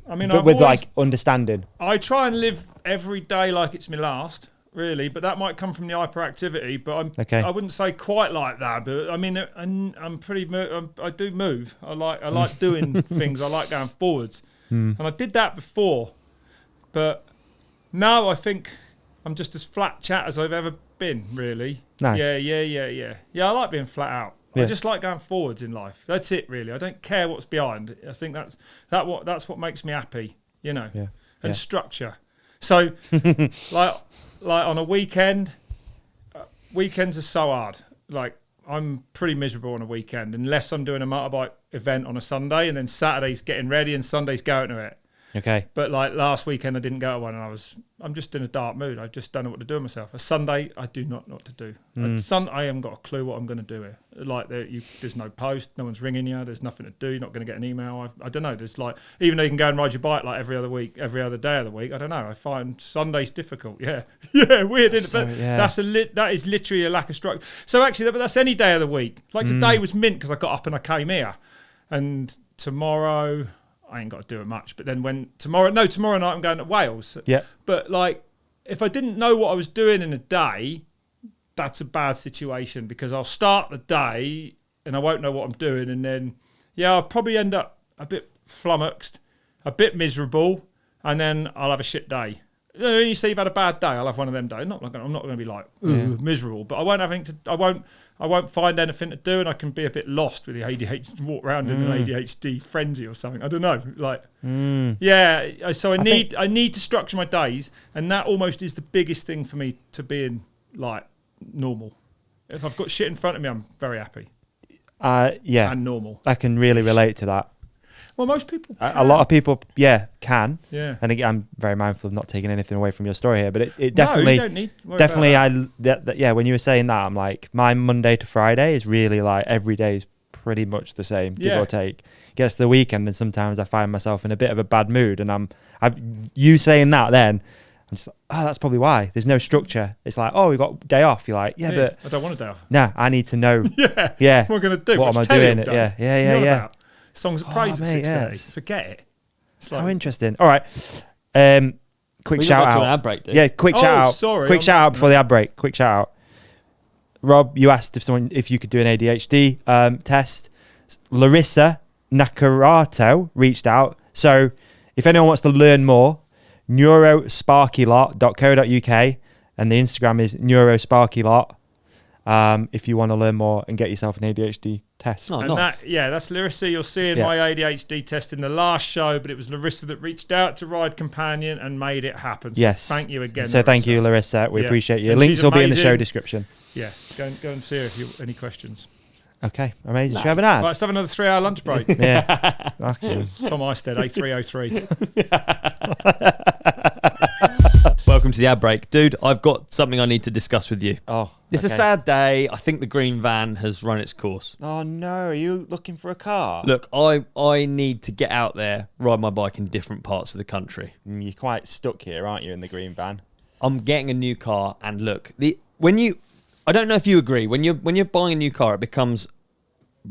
I mean, but with like understanding. I try and live every day like it's my last. really, but that might come from the hyperactivity. But Okay. I wouldn't say quite like that. But I mean, I'm pretty. I do move. I like doing things. I like going forwards, and I did that before. But now I think I'm just as flat chat as I've ever been. Really. Nice. Yeah. I like being flat out. Yeah. I just like going forwards in life. That's it, really. I don't care what's behind. I think that's what makes me happy. You know. Yeah. And structure. So, like on a weekend, weekends are so hard. Like, I'm pretty miserable on a weekend unless I'm doing a motorbike event on a Sunday, and then Saturday's getting ready and Sunday's going to it. Okay. But like last weekend, I didn't go to one, and I'm just in a dark mood. I just don't know what to do with myself. A Sunday, I do not know what to do. I haven't got a clue what I'm going to do here. Like there's no post, no one's ringing you. There's nothing to do. You're not going to get an email. I don't know. There's like, even though you can go and ride your bike like every other week, every other day of the week. I don't know. I find Sunday's difficult. Yeah, weird, isn't it? But yeah. that is literally a lack of structure. So actually, that's any day of the week. Like today was mint because I got up and I came here, and tomorrow I ain't got to do it much. But then tomorrow night I'm going to Wales. Yeah. But like, if I didn't know what I was doing in a day, that's a bad situation because I'll start the day and I won't know what I'm doing. And then, I'll probably end up a bit flummoxed, a bit miserable, and then I'll have a shit day. When you say you've had a bad day, I'll have one of them days. I'm not going to be like miserable, but I won't have anything to. I won't find anything to do, and I can be a bit lost with the ADHD. Walk around in an ADHD frenzy or something. I don't know. Like, So I need to structure my days, and that almost is the biggest thing for me to being like normal. If I've got shit in front of me, I'm very happy. Yeah. And normal. I can really relate to that. Well, most people can. A lot of people, can. Yeah. And again, I'm very mindful of not taking anything away from your story here, but it definitely, you don't need to worry about that. When you were saying that, I'm like, my Monday to Friday is really like every day is pretty much the same, give or take. Gets to the weekend, and sometimes I find myself in a bit of a bad mood, and you saying that, then I'm just like, that's probably why. There's no structure. It's like, we've got day off. You're like, but I don't want a day off. Nah, I need to know. What am I going to do? What am I doing? Yeah. Songs of praise at 6:30. Yes. Forget it. It's like, How interesting. All right. Quick We shout got to out. an ad break, dude. Yeah, quick shout out. Sorry, Quick shout out before the ad break. Quick shout out. Rob, you asked if you could do an ADHD test. Larissa Nakarato reached out. So if anyone wants to learn more, neurosparkylot.co.uk, and the Instagram is neurosparkylot. If you want to learn more and get yourself an ADHD test. Oh, and nice. that's Larissa. You'll see in my ADHD test in the last show, but it was Larissa that reached out to Ride Companion and made it happen. So yes. thank you again. So thank you, Larissa. We appreciate you. And Links she's will be in the show amazing. description. Yeah, go and see her if you any questions. Okay, amazing. Should we have an ad? Right, let's have another 3-hour lunch break. Yeah. Okay. Tom Eistead, A303. Welcome to the ad break. Dude, I've got something I need to discuss with you. Oh, It's a sad day. I think the green van has run its course. Oh no, are you looking for a car? Look, I need to get out there, ride my bike in different parts of the country. You're quite stuck here, aren't you, in the green van? I'm getting a new car, and look, I don't know if you agree, when you're buying a new car, it becomes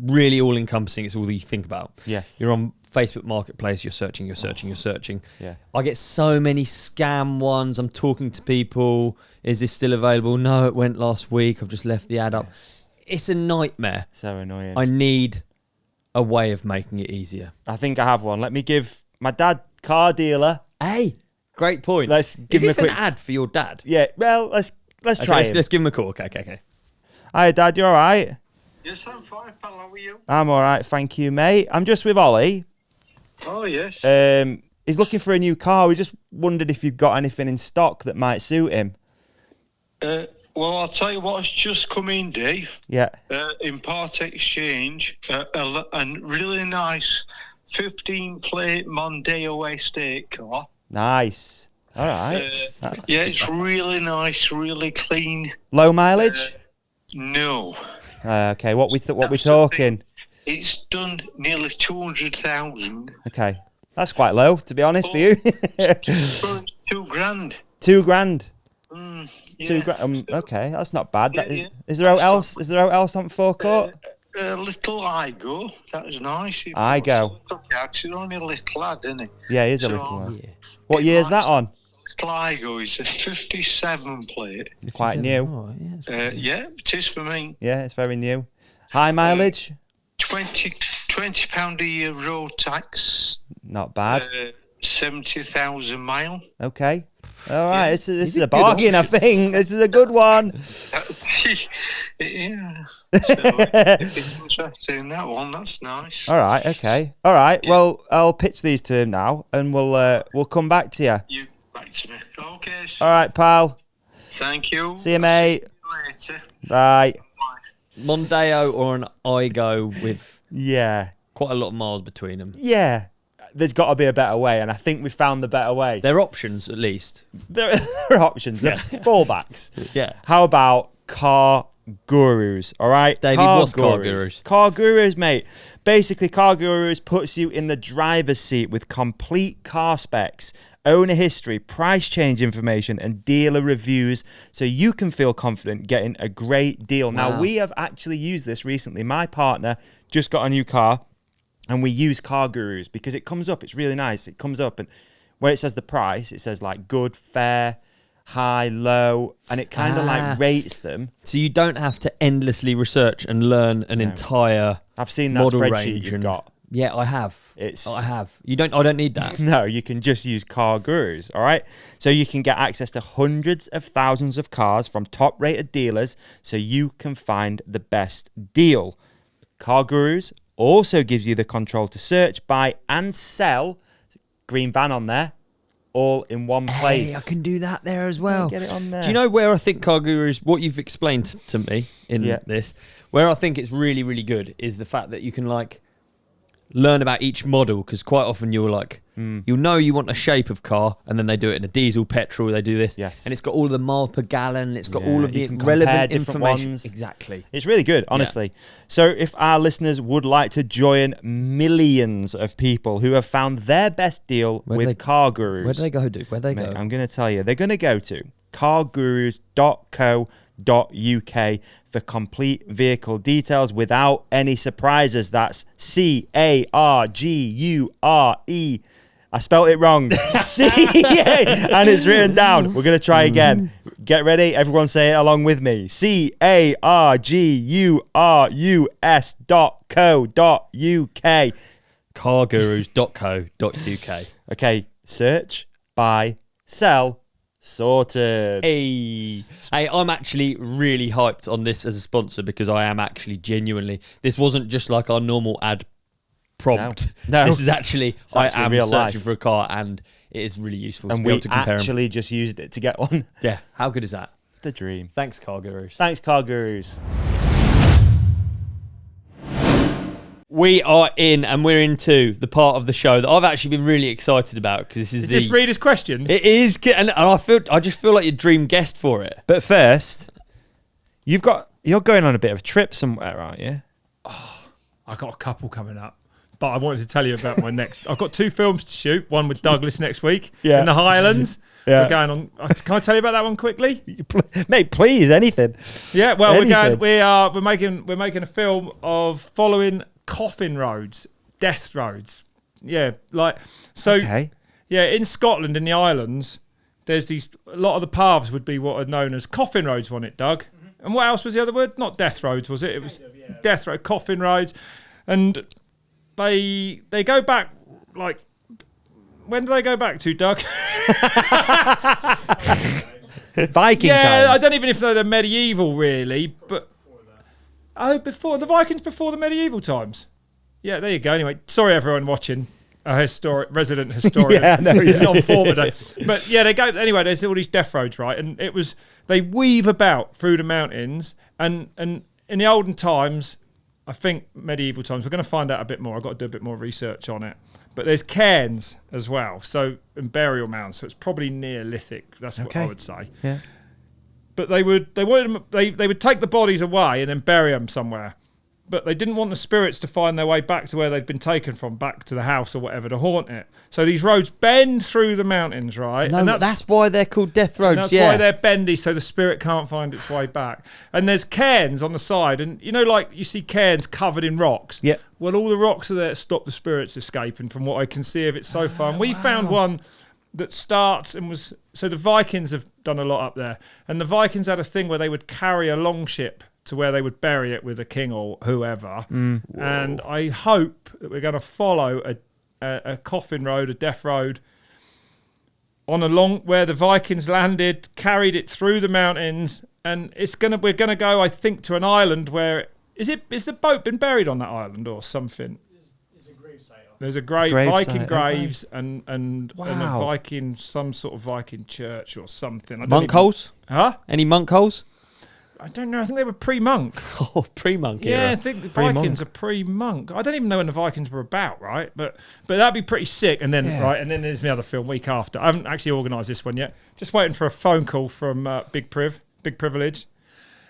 really all encompassing. It's all that you think about. Yes. You're on Facebook Marketplace, you're searching. Yeah. I get so many scam ones. I'm talking to people. Is this still available? No, it went last week. I've just left the ad up. It's a nightmare. So annoying. I need a way of making it easier. I think I have one. Let me give my dad, car dealer. Hey, great point. Let's give Is him this a quick an ad for your dad? Yeah, well, let's try Okay, him. let's give him a call. Okay. Hi, Dad, you all right? Yes, I'm fine, pal. How are you? I'm all right, thank you, mate. I'm just with Ollie. Oh, yes. He's looking for a new car. We just wondered if you've got anything in stock that might suit him. Well, I'll tell you what's just come in, Dave. Yeah. In part exchange, a really nice 15-plate Mondeo estate car. Nice. All right. Yeah, it's really nice, really clean. Low mileage? No. Okay, what we That's the talking? It's done nearly 200,000. Okay. That's quite low, to be honest, for you. $2,000. $2,000. Yeah. $2,000. Okay, that's not bad. Yeah. Is there out else? Is there out else on forecourt? A little Igo. That was nice. Igo. He's only a little lad, isn't he? Yeah, he is a So, little one. Yeah. What year's that on? Sligo is a 57 plate. Quite new. Oh, yeah, it's Yeah, it is for me. Yeah, it's very new. High mileage? 20 pound a year road tax. Not bad. 70,000 mile. Okay. All right. This is a good bargain, I think. This is a good one. Yeah. So, it's interesting, that one. That's nice. All right. Okay. All right. Yeah. Well, I'll pitch these to him now, and we'll come back to you. You back to me. Okay. All right, pal. Thank you. See you, mate. See you later. Bye. Mondeo or an Igo with Yeah. quite a lot of miles between them. Yeah. There's got to be a better way, and I think we found the better way. They're options, at least. There are options. They're fallbacks. Yeah. How about CarGurus? All right, David, what's CarGurus? CarGurus, mate. Basically, CarGurus puts you in the driver's seat with complete car specs, owner history, price change information, and dealer reviews, so you can feel confident getting a great deal. Wow. Now, we have actually used this recently. My partner just got a new car, and we use CarGurus because it comes up. It's really nice. It comes up, and where it says the price, it says like good, fair, high, low, and it kind of like rates them. So you don't have to endlessly research and learn an entire I've seen that model spreadsheet range you've got. Yeah, I have. I have. I don't need that. No, you can just use CarGurus, all right? So you can get access to hundreds of thousands of cars from top-rated dealers, so you can find the best deal. CarGurus also gives you the control to search, buy, and sell. Green van on there, all in one place. Hey, I can do that there as well. Yeah, get it on there. Do you know where I think CarGurus, what you've explained to me in this, where I think it's really, really good is the fact that you can like learn about each model, because quite often you're like, you'll know you want a shape of car, and then they do it in a diesel, petrol, they do this. Yes. And it's got all the miles per gallon, it's got Yeah, all of you the can relevant compare different information. ones. Exactly. It's really good, honestly. So if our listeners would like to join millions of people who have found their best deal with CarGurus. Where do they go, dude? Where do they go? I'm going to tell you. They're going to go to cargurus.co.uk for complete vehicle details without any surprises. That's CARGURE. I spelled it wrong. And it's written down. We're going to try again. Get ready. Everyone say it along with me. cargurus.co.uk. Cargurus.co.uk. Okay. Search, buy, sell, sorted. Hey, I'm actually really hyped on this as a sponsor, because I am actually genuinely, this wasn't just like our normal ad prompt. No. This is actually, I am real searching life. for a car, and it is really useful to And be we able to compare actually just used it to get one. them. Yeah, how good is that? The dream. Thanks, CarGurus. Thanks, CarGurus. We are in, and we're into the part of the show that I've actually been really excited about, because Is this readers' questions? It is, and I just feel like your dream guest for it. But first, you're going on a bit of a trip somewhere, aren't you? I've got a couple coming up, but I wanted to tell you about my next. I've got 2 films to shoot. One with Douglas next week in the Highlands. Yeah. We're going on. Can I tell you about that one quickly? Mate, please, anything. Yeah. Well, Anything. we're making a film of following coffin roads, death roads. Yeah, like so. Okay. Yeah, in Scotland, in the islands, there's a lot of the paths would be what are known as coffin roads, wasn't it, Doug? And what else was the other word? Not death roads, was it? It was death road, coffin roads. And they go back, like, when do they go back to, Doug? Viking Yeah, times. I don't even know if they're medieval, really, but... before the Vikings, before the medieval times. Yeah, there you go. Anyway, sorry everyone watching. A resident historian. Yeah, I know, He's yeah. not on form today. But yeah, they go anyway. There's all these death roads, right? And they weave about through the mountains. And in the olden times, I think medieval times, we're going to find out a bit more. I've got to do a bit more research on it. But there's cairns as well, and burial mounds. So it's probably Neolithic. That's what I would say. Yeah. But they would take the bodies away and then bury them somewhere. But they didn't want the spirits to find their way back to where they'd been taken from, back to the house or whatever, to haunt it. So these roads bend through the mountains, right? No, and that's why they're called death roads. that's why they're bendy, so the spirit can't find its way back. And there's cairns on the side, and like you see cairns covered in rocks. Yeah. Well, all the rocks are there to stop the spirits escaping, from what I can see of it so far. And we found one that starts and was... So the Vikings have done a lot up there. And the Vikings had a thing where they would carry a longship to where they would bury it with a king or whoever. And I hope that we're going to follow a coffin road, a death road, on a long... where the Vikings landed, carried it through the mountains, and we're going to go, I think, to an island where... Is the boat been buried on that island or something? There's a Viking graves and a Viking, some sort of Viking church or something. Monk holes? Huh? Any monk holes? I don't know. I think they were pre-monk. Oh, pre-monk. Yeah, era. I think the Vikings are pre-monk. I don't even know when the Vikings were about, right? But that'd be pretty sick. And then and then there's my other film week after. I haven't actually organised this one yet. Just waiting for a phone call from Big Privilege.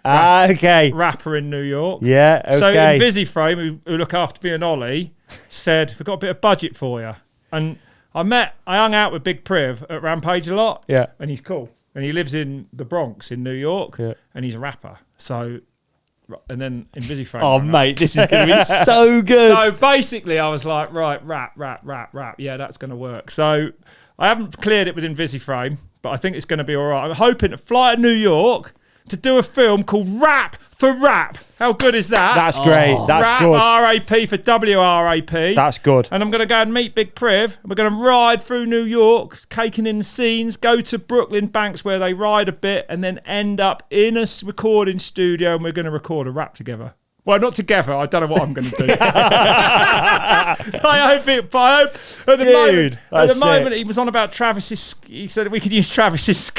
Okay. Rapper in New York. Yeah, okay. So invisiFRAME, who look after me and Ollie, said, we've got a bit of budget for you. And I hung out with Big Priv at Rampage a lot. Yeah. And he's cool. And he lives in the Bronx in New York. Yeah. And he's a rapper. So, and then invisiFRAME. Oh, mate, this is going to be so good. So basically I was like, right, rap. Yeah, that's going to work. So I haven't cleared it with invisiFRAME, but I think it's going to be all right. I'm hoping to fly to New York to do a film called Rap for Rap. How good is that? That's great. That's Rap, good. R-A-P for W-R-A-P. That's good. And I'm going to go and meet Big Priv. We're going to ride through New York, caking in the scenes, go to Brooklyn Banks where they ride a bit, and then end up in a recording studio, and we're going to record a rap together. Well, not together. I don't know what I'm going to do. I hope at the moment he was on about Travis's. He said we could use Travis's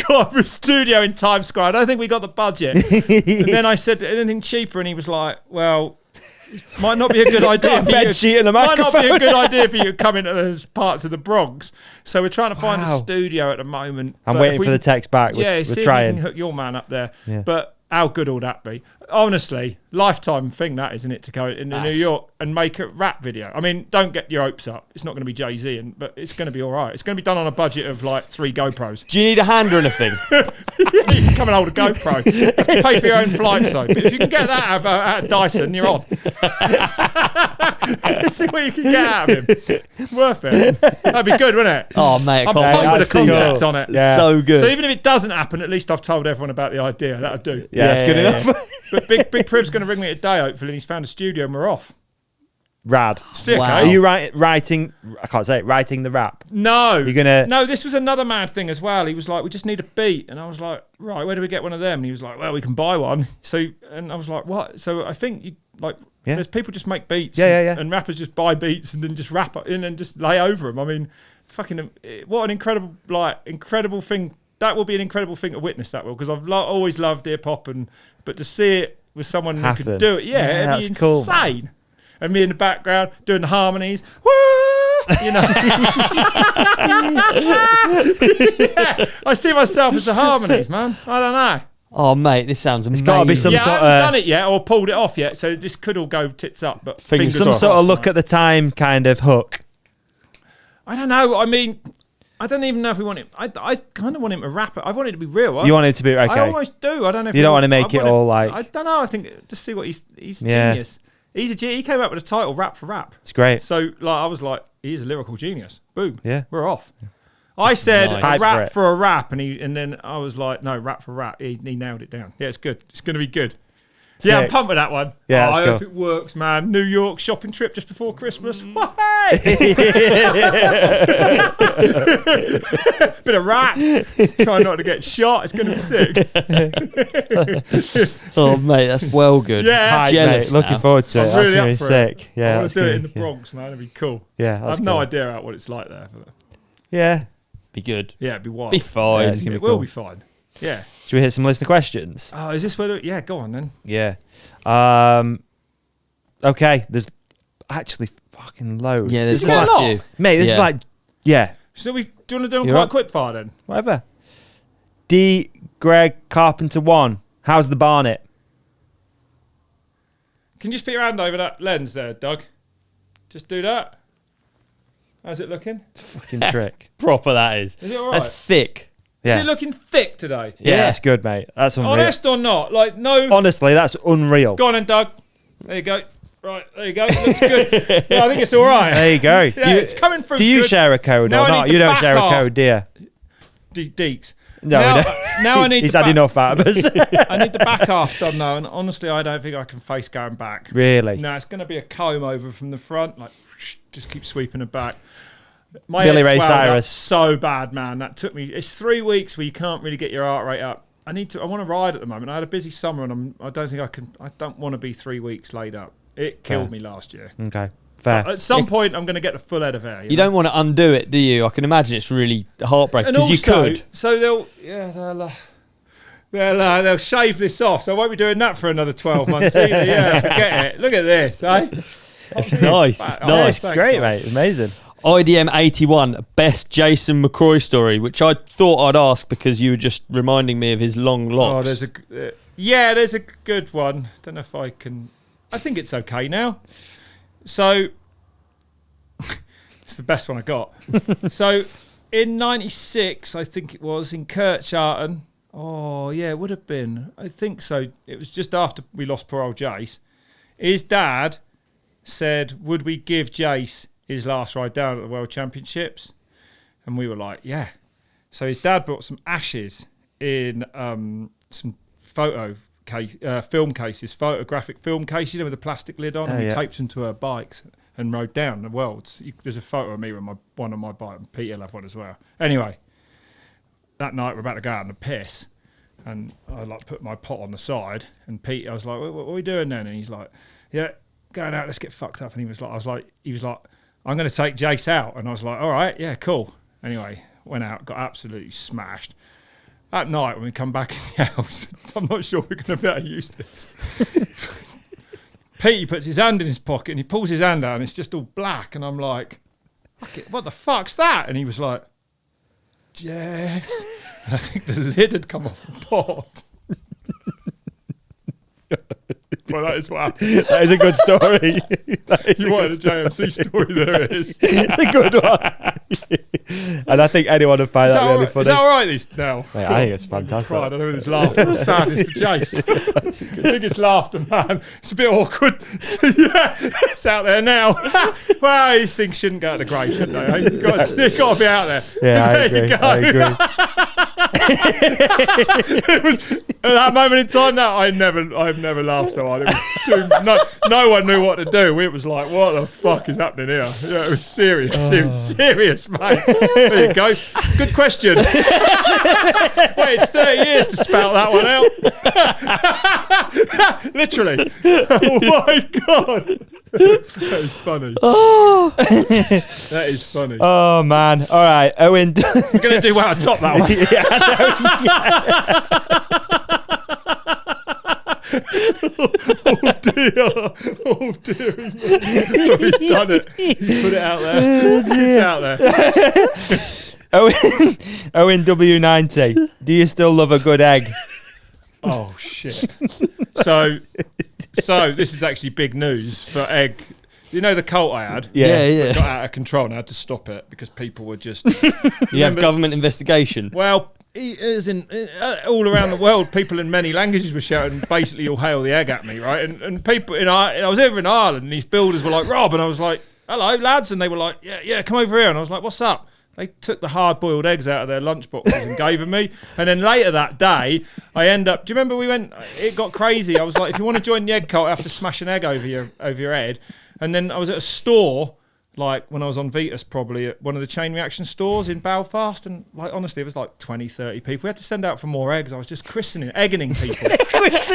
studio in Times Square. I don't think we got the budget. And then I said anything cheaper, and he was like, "Well, it might not be a good idea. Bed sheet and a might not be microphone. a good idea for you to come into those parts of the Bronx." So we're trying to find a studio at the moment. I'm But waiting if we for the text back. Yeah, We're see trying. if you can hook your man up there. Yeah. But how good will that be? Honestly, lifetime thing that, isn't it, to go into New York and make a rap video. I mean, don't get your hopes up. It's not going to be Jay-Z, but it's going to be all right. It's going to be done on a budget of like 3 GoPros. Do you need a hand or anything? You can come and hold a GoPro. You have to pay for your own flights, though. But if you can get that out of Dyson, you're on. See what you can get out of him. Worth it. That'd be good, wouldn't it? Oh, mate, I I'm can't pumped wait with to the see that. concept on it. Yeah. So good. So even if it doesn't happen, at least I've told everyone about the idea. That'll do. Yeah, that's good enough. But Big Priv's going to ring me today, hopefully, and he's found a studio and we're off. Rad. Sick, Wow. eh? Are you writing? I can't say it. Writing the rap. No. You're gonna. No, this was another mad thing as well. He was like, we just need a beat. And I was like, right, where do we get one of them? And he was like, well, we can buy one. So, and I was like, what? So I think you like, there's people just make beats. Yeah. And rappers just buy beats and then just rap in and just lay over them. I mean, fucking, what an incredible thing. That will be an incredible thing to witness, that will, because I've always loved hip hop, but to see it with someone who could do it, it'd be insane. Cool. And me in the background doing the harmonies, woo! You know, yeah, I see myself as the harmonies, man. I don't know. Oh, mate, this sounds amazing. It's got to be some I sort haven't of done it yet or pulled it off yet, so this could all go tits up. But fingers some crossed. sort of look at the time kind of hook. I don't know. I mean, I don't even know if we want him. I kind of want him to rap it. I want it to be real. You want it to be okay. I almost do. I don't know if you don't want to make it all like. I don't know. I think just see what he's genius. He came up with a title, Rap for Rap. It's great. So like I was like, he's a lyrical genius. Boom. Yeah. We're off. I said nice. a rap for a rap, and then I was like, no, rap for rap. He nailed it down. Yeah, it's good. It's going to be good. Sick. Yeah, I'm pumped with that one. Yeah, I hope cool. it works, man. New York shopping trip just before Christmas. Bit of rap. Try not to get shot. It's going to be sick. Oh, mate, that's well good. Yeah. Hype, Jealous mate. Looking now. forward to it. I'm That's really gonna up be for sick. it. Yeah, I want that's to do it gonna in the be- Bronx, man. It'd be cool. Yeah, I have no idea what it's like there. But Yeah. Be good. yeah, it'd be wild. Be fine. Yeah, it's gonna It be will cool. be fine. Yeah. Should we hit some listener questions? Oh, is this whether? Yeah, go on then. Yeah. Okay. There's actually fucking loads. Yeah, there's Is there quite a lot? a few. Mate, this is Yeah. like, yeah, So do you want to do them You're quite up. quick fire then? whatever. D. Greg Carpenter 1. How's the Barnet? Can you just put your hand over that lens there, Doug? Just do that. How's it looking? Fucking trick. Proper, that is. Is it all right? That's thick. Yeah. Is it looking thick today? Yeah, that's good, mate. That's unreal. Honest or not? Like, no. Honestly, that's unreal. Go on then, Doug. There you go. Right, there you go. It looks good. Yeah, I think it's all right. There you go. Yeah, it's coming through Do you good. share a code Now or I not? need You the don't back share a half. code, do you? Deeks. No, now I need he's the had enough out of us. I need the back half done though, and honestly, I don't think I can face going back. Really? No, it's going to be a comb over from the front, like just keep sweeping it back. My Billy head Ray swelled up Cyrus. so bad, man. That took me. It's 3 weeks where you can't really get your heart rate up. I want to ride at the moment. I had a busy summer, and I don't think I can. I don't want to be 3 weeks laid up. It killed me last year. Okay, fair. At some point, I'm going to get the full head of air. You don't want to undo it, do you? I can imagine it's really heartbreaking And because you also, could. so they'll shave this off. So I won't be doing that for another 12 months either. Yeah, forget it. Look at this, eh? It's nice. It's Oh, nice. It's great, mate. Amazing. IDM 81, best Jason McCroy story, which I thought I'd ask because you were just reminding me of his long Oh, locks. there's a good one. Don't know if I can. I think it's okay now. So it's the best one I got. So in '96, I think it was in Kircharton. Oh yeah, it would have been. I think so. It was just after we lost poor old Jace. His dad said, "Would we give Jace his last ride down at the World Championships?" And we were like, "Yeah." So his dad brought some ashes in some film cases, photographic film cases, with a plastic lid on, and we taped them to her bikes and rode down the Worlds. There's a photo of me with one on my bike, and Peter will have one as well. Anyway, that night we're about to go out on the piss, and I put my pot on the side, and Pete, I was like, what are we doing then? And he's like, yeah, going out, let's get fucked up. And he was like, I'm going to take Jace out. And I was like, all right, yeah, cool. Anyway, went out, got absolutely smashed. At night, when we come back in the house, I'm not sure we're going to be able to use this. Pete puts his hand in his pocket and he pulls his hand out and it's just all black. And I'm like, what the fuck's that? And he was like, yes. And I think the lid had come off the pot. Well, that is what happened. That is a good story. You wanted a JMC story, there it is. It's a good one. And I think anyone would find that really funny. Is that all right this now? Mate, I think it's fantastic. I don't know whether it's laughter or sadness for Jace. I think it's laughter, man. It's a bit awkward. So, yeah, it's out there now. Well, these things shouldn't go to the grave, should they? You've got to be out there. Yeah, I There you agree. go. It was at that moment in time that I've never laughed so hard. It was no one knew what to do. It was like, what the fuck is happening here? Yeah, it was serious. It was serious, mate. There you go. Good question. Waited 30 years to spout that one out. Literally. Oh my god. That is funny. Oh. That is funny. Oh man. All right, Owen. You're gonna do well to top that one. Oh dear. Oh dear. Oh, he's done it. He's put it out there. It's out there. Owen W90. Do you still love a good egg? Oh shit. So this is actually big news for egg. You know the cult I had? Yeah. Got out of control and I had to stop it because people were just You have government investigation. well, as in all around the world, people in many languages were shouting basically all hail the egg at me, right? And people I was over in Ireland and these builders were like, Rob, and I was like, hello lads, and they were like, yeah, come over here, and I was like, what's up? They took the hard-boiled eggs out of their lunchboxes and gave them me. And then later that day, I end up... Do you remember we went... It got crazy. I was like, if you want to join the egg cult, I have to smash an egg over your head. And then I was at a store, like when I was on Vetus probably, at one of the chain reaction stores in Belfast. And like honestly, it was like 20, 30 people. We had to send out for more eggs. I was just eggening people.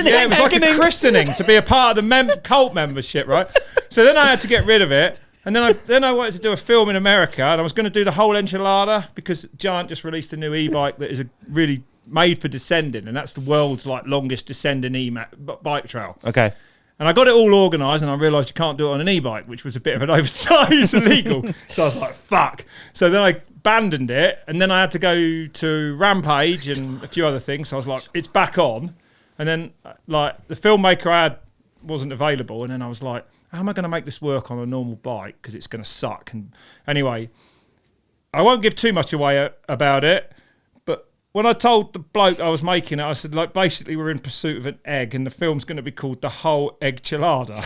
Yeah, it was like a christening to be a part of the cult membership, right? So then I had to get rid of it. And then I wanted to do a film in America, and I was going to do the Whole Egg-chilada because Giant just released a new e-bike that is really made for descending, and that's the world's like longest descending bike trail. Okay. And I got it all organised, and I realised you can't do it on an e-bike, which was a bit of an oversized illegal. So I was like, fuck. So then I abandoned it, and then I had to go to Rampage and a few other things. So I was like, it's back on. And then like the filmmaker I had wasn't available, and then I was like, how am I going to make this work on a normal bike? Because it's going to suck. And anyway, I won't give too much away about it. But when I told the bloke I was making it, I said, like, basically we're in pursuit of an egg, and the film's going to be called the Whole Egg-chilada.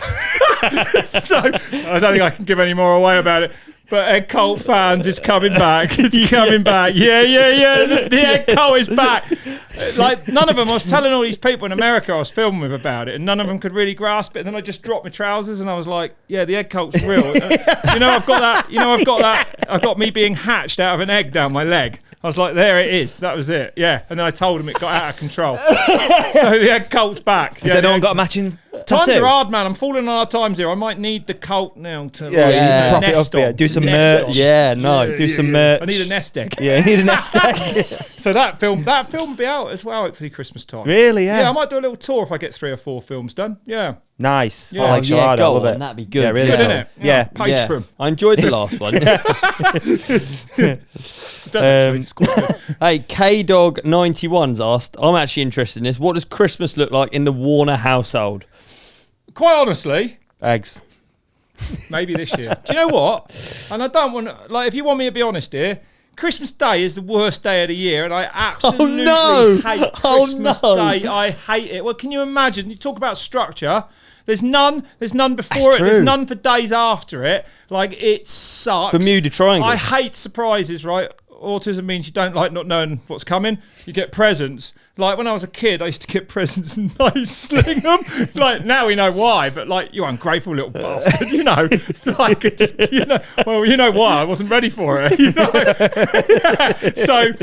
So I don't think I can give any more away about it. But egg cult fans, it's coming back. It's coming back. Yeah. The egg cult is back. Like, none of them, I was telling all these people in America I was filming with about it, and none of them could really grasp it. And then I just dropped my trousers and I was like, yeah, the egg cult's real. I've got that. I've got me being hatched out of an egg down my leg. I was like, there it is. That was it. Yeah. And then I told them it got out of control. So the egg cult's back. Has anyone got a matching Times tattoo? are hard, man. I'm falling on hard times here. I might need the cult now to You need to prop it nest up. Yeah. on. Do some Nest merch. on. Yeah, no. Do some merch. I need a nest egg. Yeah, you need a nest egg. So that film will be out as well, hopefully Christmas time. Really? Yeah. Yeah, I might do a little tour if I get 3 or 4 films done. Yeah. Nice. Yeah. Whole Oh, Egg-chilada, yeah, I go love on. it. That'd be good. Yeah, really Good, good. innit? Yeah. Pace for 'em. I enjoyed the last one. It's quite good. Hey, KDog91's asked, I'm actually interested in this. What does Christmas look like in the Warner household? Quite honestly, Eggs. maybe this year. Do you know what? And I don't want to, like, if you want me to be honest here, Christmas Day is the worst day of the year, and I absolutely hate Christmas Day. I hate it. Well, can you imagine? You talk about structure. There's none before it. true. There's none for days after it. Like, it sucks. Bermuda Triangle. I hate surprises, right? Autism means you don't like not knowing what's coming. You get presents. Like, when I was a kid, I used to get presents and I sling them. Like, now we know why, but like, you ungrateful little bastard, you know. Like, it just, well, you know why, I wasn't ready for it, you know. Yeah. So,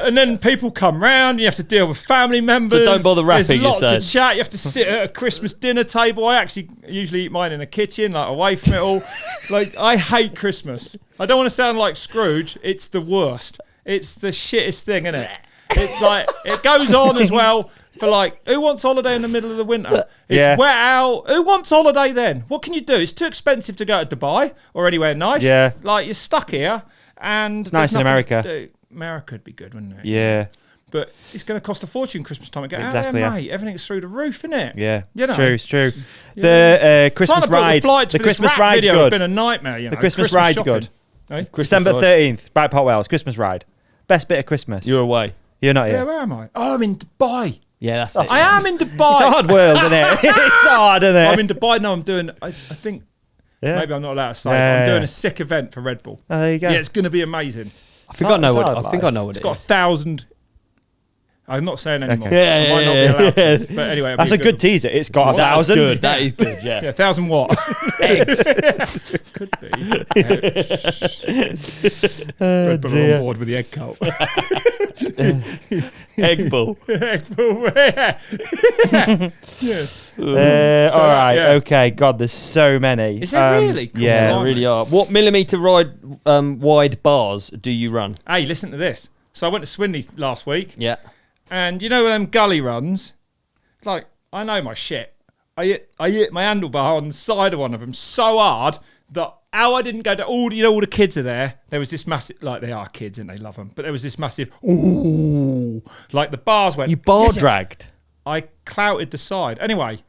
and then people come round, you have to deal with family members. So don't bother wrapping, There's lots you of said. chat. You have to sit at a Christmas dinner table. I actually usually eat mine in a kitchen, like away from it all. Like, I hate Christmas. I don't want to sound like Scrooge. It's the worst. It's the shittest thing, isn't it? It's like, it goes on as well for like, who wants holiday in the middle of the winter? It's Yeah. wet out. Who wants holiday then? What can you do? It's too expensive to go to Dubai or anywhere nice. Yeah. Like, you're stuck here, and nice in there's nothing America. to do. America would be good, wouldn't it? Yeah. But it's going to cost a fortune Christmas time to get Exactly, out there, yeah. mate. Everything's through the roof, isn't it? Yeah. You know. It's true. The Christmas Trying to book ride. flights The for this Christmas rap ride's video has good. been a nightmare. You know. The Christmas ride's shopping. good. Eh? December ride. 13th, back Pot Wells, Christmas ride. Best bit of Christmas. You're away. You're not Yeah, here. where am I? Oh, I'm in Dubai. Yeah, that's it. I am in Dubai. It's a hard world, isn't it? It's hard, isn't it? I'm in Dubai. No, I'm doing, I think, Yeah. maybe I'm not allowed to say, Yeah, but I'm doing yeah. a sick event for Red Bull. Oh, there you go. Yeah, it's going to be amazing. I think I know It's what. hard I think I life. know what It's it got is. 1,000. I'm not saying anymore. Okay. Yeah, I might not be yeah, allowed yeah. to. But anyway, it'll That's be a good teaser. It's got Well, that's 1,000. Good. That is good. Yeah. Yeah, 1,000 what? Eggs. Could be. Red Bull are on board with the egg cult. Egg bull. Egg Bull, yeah. Yeah. All right. yeah. Okay. God, there's so many. Is there really? Come Yeah. on. They really are. What millimeter wide bars do you run? Hey, listen to this. So I went to Swindley last week, Yeah. and you know them gully runs? Like, I know my shit. I hit my handlebar on the side of one of them so hard that I didn't go to all the kids are there. There was this massive, like, they are kids and they love them, but there was this massive, ooh, like the bars went. You bar dragged. I clouted the side. Anyway,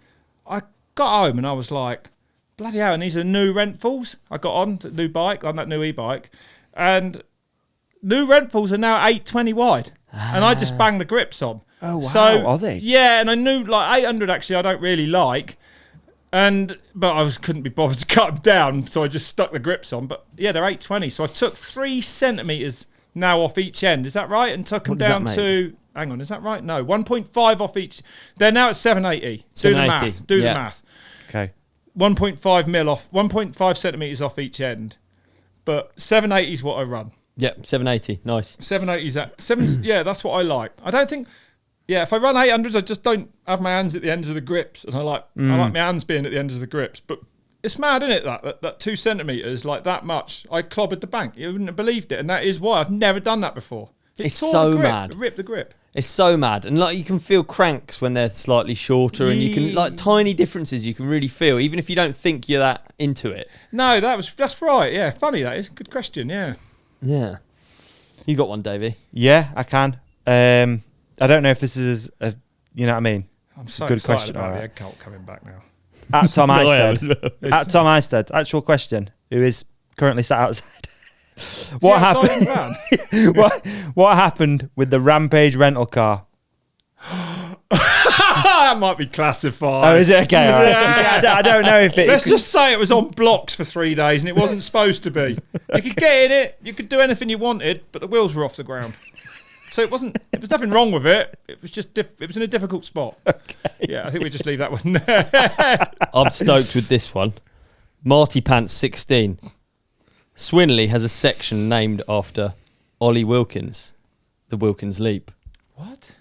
I got home and I was like, bloody hell, and these are new Rentfuls. I got on the new bike, on that new e-bike, and new Rentfuls are now 820 wide. And I just banged the grips on. Oh, wow. So, Are they? Yeah, and I knew, like, 800 actually I don't really like. But I couldn't be bothered to cut them down, so I just stuck the grips on. But yeah, they're 820. So I took 3 centimetres now off each end. Is that right? And took them What does that down make? to, hang on, is that right? No, 1.5 off each. They're now at 780. Do the 780, math. Do yeah. the math. Okay. 1.5 mil off, 1.5 centimetres off each end. But 780 is what I run. Yep. 780. Nice. 780 is at 7. Yeah, that's what I like. I don't think. Yeah, if I run 800s, I just don't have my hands at the ends of the grips, and I like my hands being at the ends of the grips. But it's mad, isn't it? That 2 centimeters, like that much, I clobbered the bank. You wouldn't have believed it, and that is why I've never done that before. It It's tore so the grip, mad. it ripped the grip. It's so mad, and like you can feel cranks when they're slightly shorter, and you can like tiny differences you can really feel, even if you don't think you're that into it. No, that's right. Yeah, funny that is. Good question. Yeah. Yeah. You got one, Davey. Yeah, I can. I don't know if this is a, you know what I mean? I'm so Good excited question, about alright. the egg cult coming back now. At Tom I am Eistead. At Tom Eistead. Actual question. Who is currently sat outside? What What happened? happened? what happened with the Rampage rental car? that might be classified. Oh, is it? Okay, all right. Yeah. You see, I don't know if it... Let's just say it was on blocks for 3 days and it wasn't supposed to be. You could get in it, you could do anything you wanted, but the wheels were off the ground. So it was nothing wrong with it. It was just it was in a difficult spot. Okay. Yeah, I think we just leave that one there. I'm stoked with this one. Marty Pants 16. Swinley has a section named after Ollie Wilkins, the Wilkins Leap.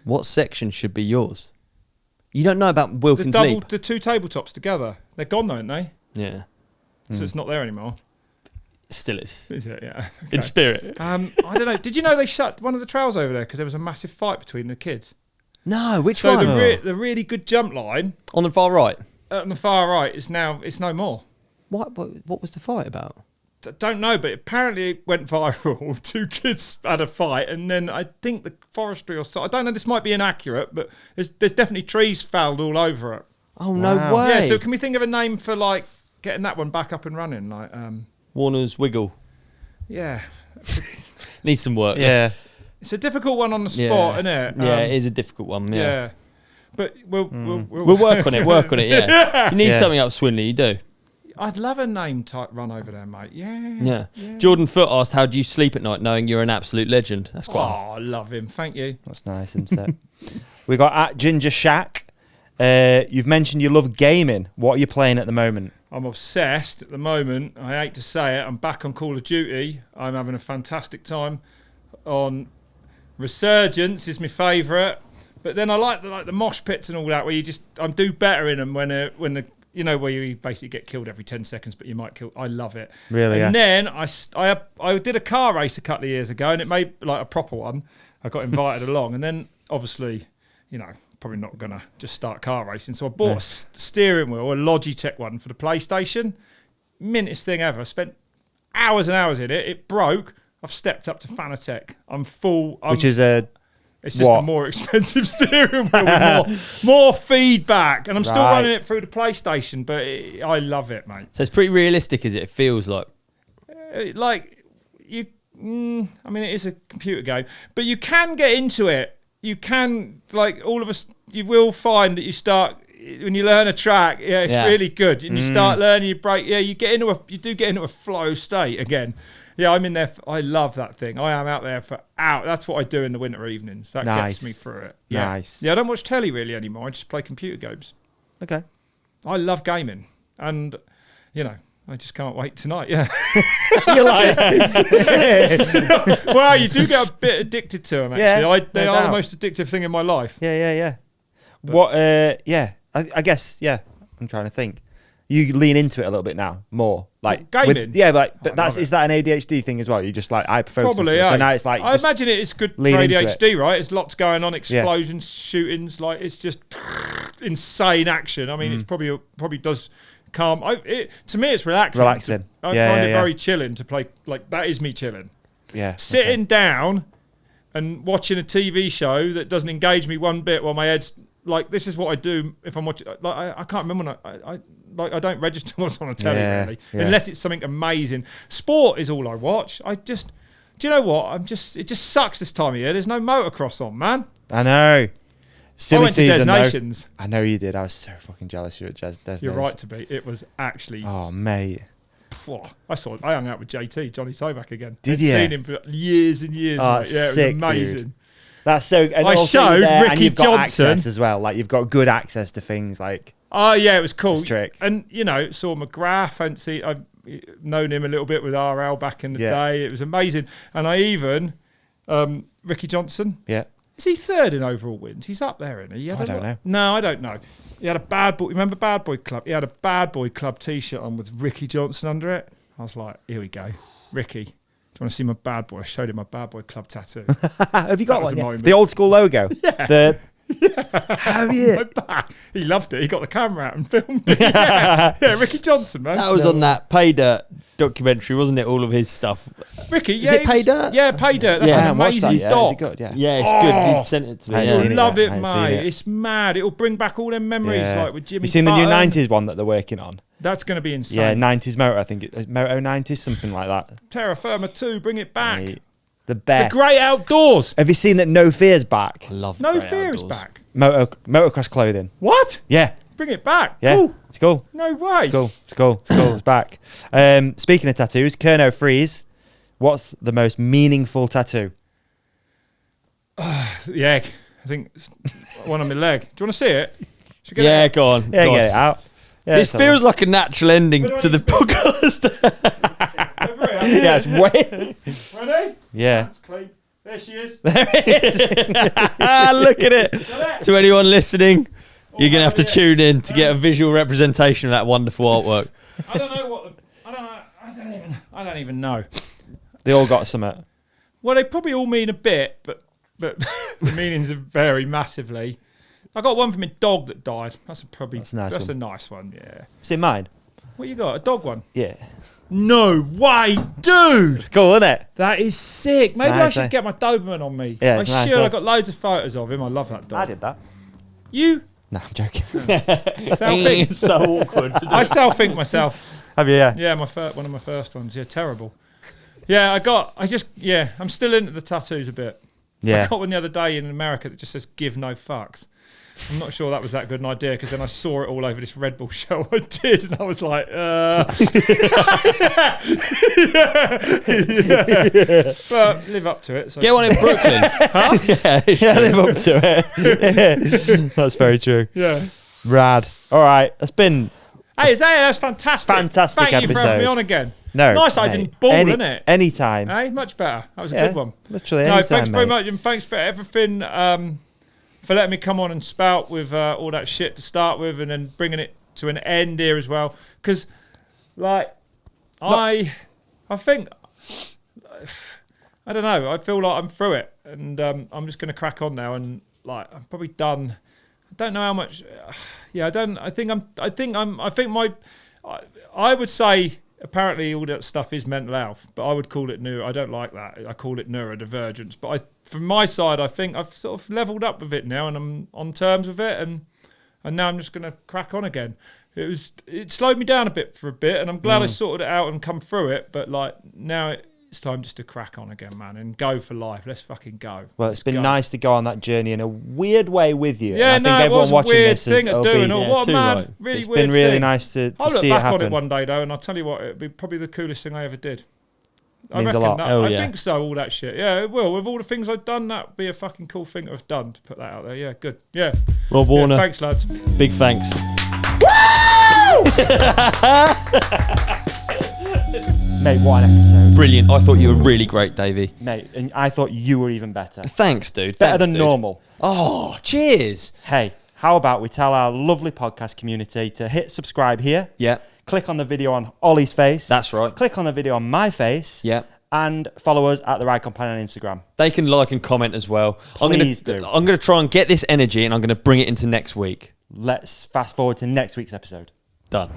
What section should be yours? You don't know about Wilkins Leap? The 2 tabletops together. They're gone, though, aren't they? Yeah. So it's not there anymore. Still is. Is it? Yeah. In spirit. I don't know. Did you know they shut one of the trails over there because there was a massive fight between the kids? No, which so one? The really good jump line on the far right. On the far right it's no more. What was the fight about? Don't know, but apparently it went viral. 2 kids had a fight, and then I think the forestry or so. I don't know. This might be inaccurate, but there's definitely trees felled all over it. Oh no way! Yeah. So can we think of a name for like getting that one back up and running? Like Warner's Wiggle. Yeah. Needs some work. Yeah. It's a difficult one on the spot, isn't it? Yeah, it is a difficult one. Yeah. But we'll work on it. Work on it. Yeah. You need something up Swinley. You do. I'd love a name type run over there, mate. Yeah. Jordan Foot asked, "How do you sleep at night, knowing you're an absolute legend?" That's quite. Oh, I love him. Thank you. That's nice, isn't it? We got at Ginger Shack. You've mentioned you love gaming. What are you playing at the moment? I'm obsessed at the moment. I hate to say it. I'm back on Call of Duty. I'm having a fantastic time. On Resurgence is my favourite, but then I like the mosh pits and all that, where I do better in them when the where you basically get killed every 10 seconds, but you might kill. I love it. Really? And then I did a car race a couple of years ago, and it made like a proper one. I got invited along, and then obviously, probably not gonna just start car racing. So I bought a steering wheel, a Logitech one for the PlayStation. Mintest thing ever. I spent hours and hours in it. It broke. I've stepped up to Fanatec. I'm full. Which is a... It's just a more expensive steering wheel with more feedback. And I'm still running it through the PlayStation, but I love it, mate. So it's pretty realistic, is it? It feels like... I mean, it is a computer game, but you can get into it. You can, all of us, you will find that you start... When you learn a track, it's really good. And you start learning, you break... Yeah, you do get into a flow state again. Yeah, I'm in there. I love that thing. I am out there for hours. That's what I do in the winter evenings. That gets me through it. Yeah. Nice. Yeah, I don't watch telly really anymore. I just play computer games. Okay. I love gaming. And, I just can't wait tonight. Yeah. You're like... Well, you do get a bit addicted to them, actually. Yeah, they are the most addictive thing in my life. Yeah. But, I guess, I'm trying to think. You lean into it a little bit now, more like gaming. But is that an ADHD thing as well? You just like hyper-focus. Probably, yeah. So now it's like I imagine it is good for ADHD, right? There's lots going on, explosions, Yeah. shootings, like it's just insane action. I mean, it's probably does calm. To me, it's relaxing. I find it very chilling to play. Like that is me chilling. Yeah, sitting down and watching a TV show that doesn't engage me one bit while my head's like, this is what I do if I'm watching. Like I can't remember when I don't register what's on the telly really, unless it's something amazing. Sport is all I watch. Do you know what? It just sucks this time of year. There's no motocross on, man. I know. Silly I went to season, Des Nations. I know you did. I was so fucking jealous you were at Des Nations. You're right to be. It was actually. Oh mate. I hung out with JT, Johnny Toback again. Did you? Seen him for years and years. Oh, mate. Yeah, sick, it was amazing. Dude. That's so. And I showed Ricky and you've got Johnson access as well. Like you've got good access to things like. Oh yeah, it was cool. Trick. And saw McGrath and I've known him a little bit with RL back in the day. It was amazing. And I even Ricky Johnson. Yeah. Is he third in overall wins? He's up there, isn't he? I don't know. No, I don't know. He had a Bad Boy. Remember Bad Boy Club? He had a Bad Boy Club T-shirt on with Ricky Johnson under it. I was like, here we go, Ricky. Do you want to see my Bad Boy? I showed him my Bad Boy Club tattoo. Have you got one? Yeah. The old school logo. Yeah. Have you? He loved it. He got the camera out and filmed it. Yeah, Ricky Johnson, man. That was on that Pay Dirt documentary, wasn't it? All of his stuff. Ricky, is it Pay Dirt? Yeah, Pay Dirt. That's an amazing doc. Is it good? Yeah, it's good. You sent it to me. I love it, mate. It's mad. It'll bring back all them memories, like with Jimmy. You seen Button. the new 90s one that they're working on? That's going to be insane. Yeah, 90s Moto, I think. Moto 90s, something like that. Terra Firma 2, bring it back. The best. The great outdoors. Have you seen that No Fear's back? I love No Great Fear is Outdoors. back. Motocross clothing. What? Yeah. Bring it back. Yeah. Cool. It's cool. No way. It's cool. It's cool. It's cool. It's back. Speaking of tattoos, Kerno Freeze, what's the most meaningful tattoo? The egg. I think it's one on my leg. Do you want to see it? Should we get Yeah, it? go on. Yeah, go get on. it out. Yeah, This feels like a natural ending Where do I to the need to put podcast. Over here. yeah, it's way. Ready? Yeah. That's clean. There she is. Look at it. To anyone listening, you're going to have to tune in to get a visual representation of that wonderful artwork. I don't know what. I don't even know. They all got something. Well, they probably all mean a bit, but the meanings vary massively. I got one from a dog that died. That's a nice one. a nice one. Yeah. It's in mine. What you got? A dog one? Yeah. No way, dude. It's cool, isn't it? That is sick. Maybe I nice, should eh? get my Doberman on me. Yeah, I it's nice, should. eh? I got loads of photos of him. I love that dog. I did that. You No, I'm joking. self-think. It's so awkward to do. I self-think myself. Have you? Yeah. Yeah, one of my first ones. Yeah, terrible. Yeah, I'm still into the tattoos a bit. Yeah. I got one the other day in America that just says "Give no fucks." I'm not sure that was that good an idea because then I saw it all over this Red Bull show I did, and I was like, yeah. But live up to it. So. Get one in Brooklyn. Huh? Yeah, live up to it. That's very true. Yeah. Rad. All right. That's been That's fantastic. Fantastic Thank you for having me episode. on again. no. Nice I mate. didn't ball, isn't it? Anytime. Hey, much better. That was a Yeah, good one. literally No, anytime, thanks very mate. much, and thanks for everything. For letting me come on and spout with all that shit to start with, and then bringing it to an end here as well. Because, like, I think, I don't know. I feel like I'm through it, and I'm just going to crack on now. And like, I'm probably done. I don't know how much. Yeah, I don't. I think I would say. Apparently, all that stuff is mental health, but I would call it I don't like that. I call it neurodivergence. But from my side, I think I've sort of leveled up with it now, and I'm on terms with it, and now I'm just going to crack on again. It slowed me down a bit for a bit, and I'm glad I sorted it out and come through it. But like now, it's time just to crack on again, man, and go for life. Let's fucking go. Well, it's been nice to go on that journey in a weird way with you. Yeah, and I think it everyone was a watching weird this thing to do. And yeah, what a too mad, right. really it's weird been really thing. nice to I'll look see it back happen. on it one day though, and I'll tell you what, it'd be probably the coolest thing I ever did. Means a lot. Oh, I yeah. think so. All that shit. Yeah, it will. With all the things I've done, that'd be a fucking cool thing to have done to put that out there. Yeah, good. Yeah. Rob Warner, Yeah, thanks, lads. big thanks. Mate, what an episode. Brilliant. I thought you were really great, Davey. Mate, and I thought you were even better. Thanks, dude. Better Thanks, than dude. normal. Oh, cheers. Hey, how about we tell our lovely podcast community to hit subscribe here. Yeah, Click on the video on Ollie's face. that's right. Click on the video on my face. Yeah. And follow us at The Ride Companion on Instagram. They can like and comment as well. Please do. I'm going to try and get this energy and I'm going to bring it into next week. Let's fast forward to next week's episode. Done.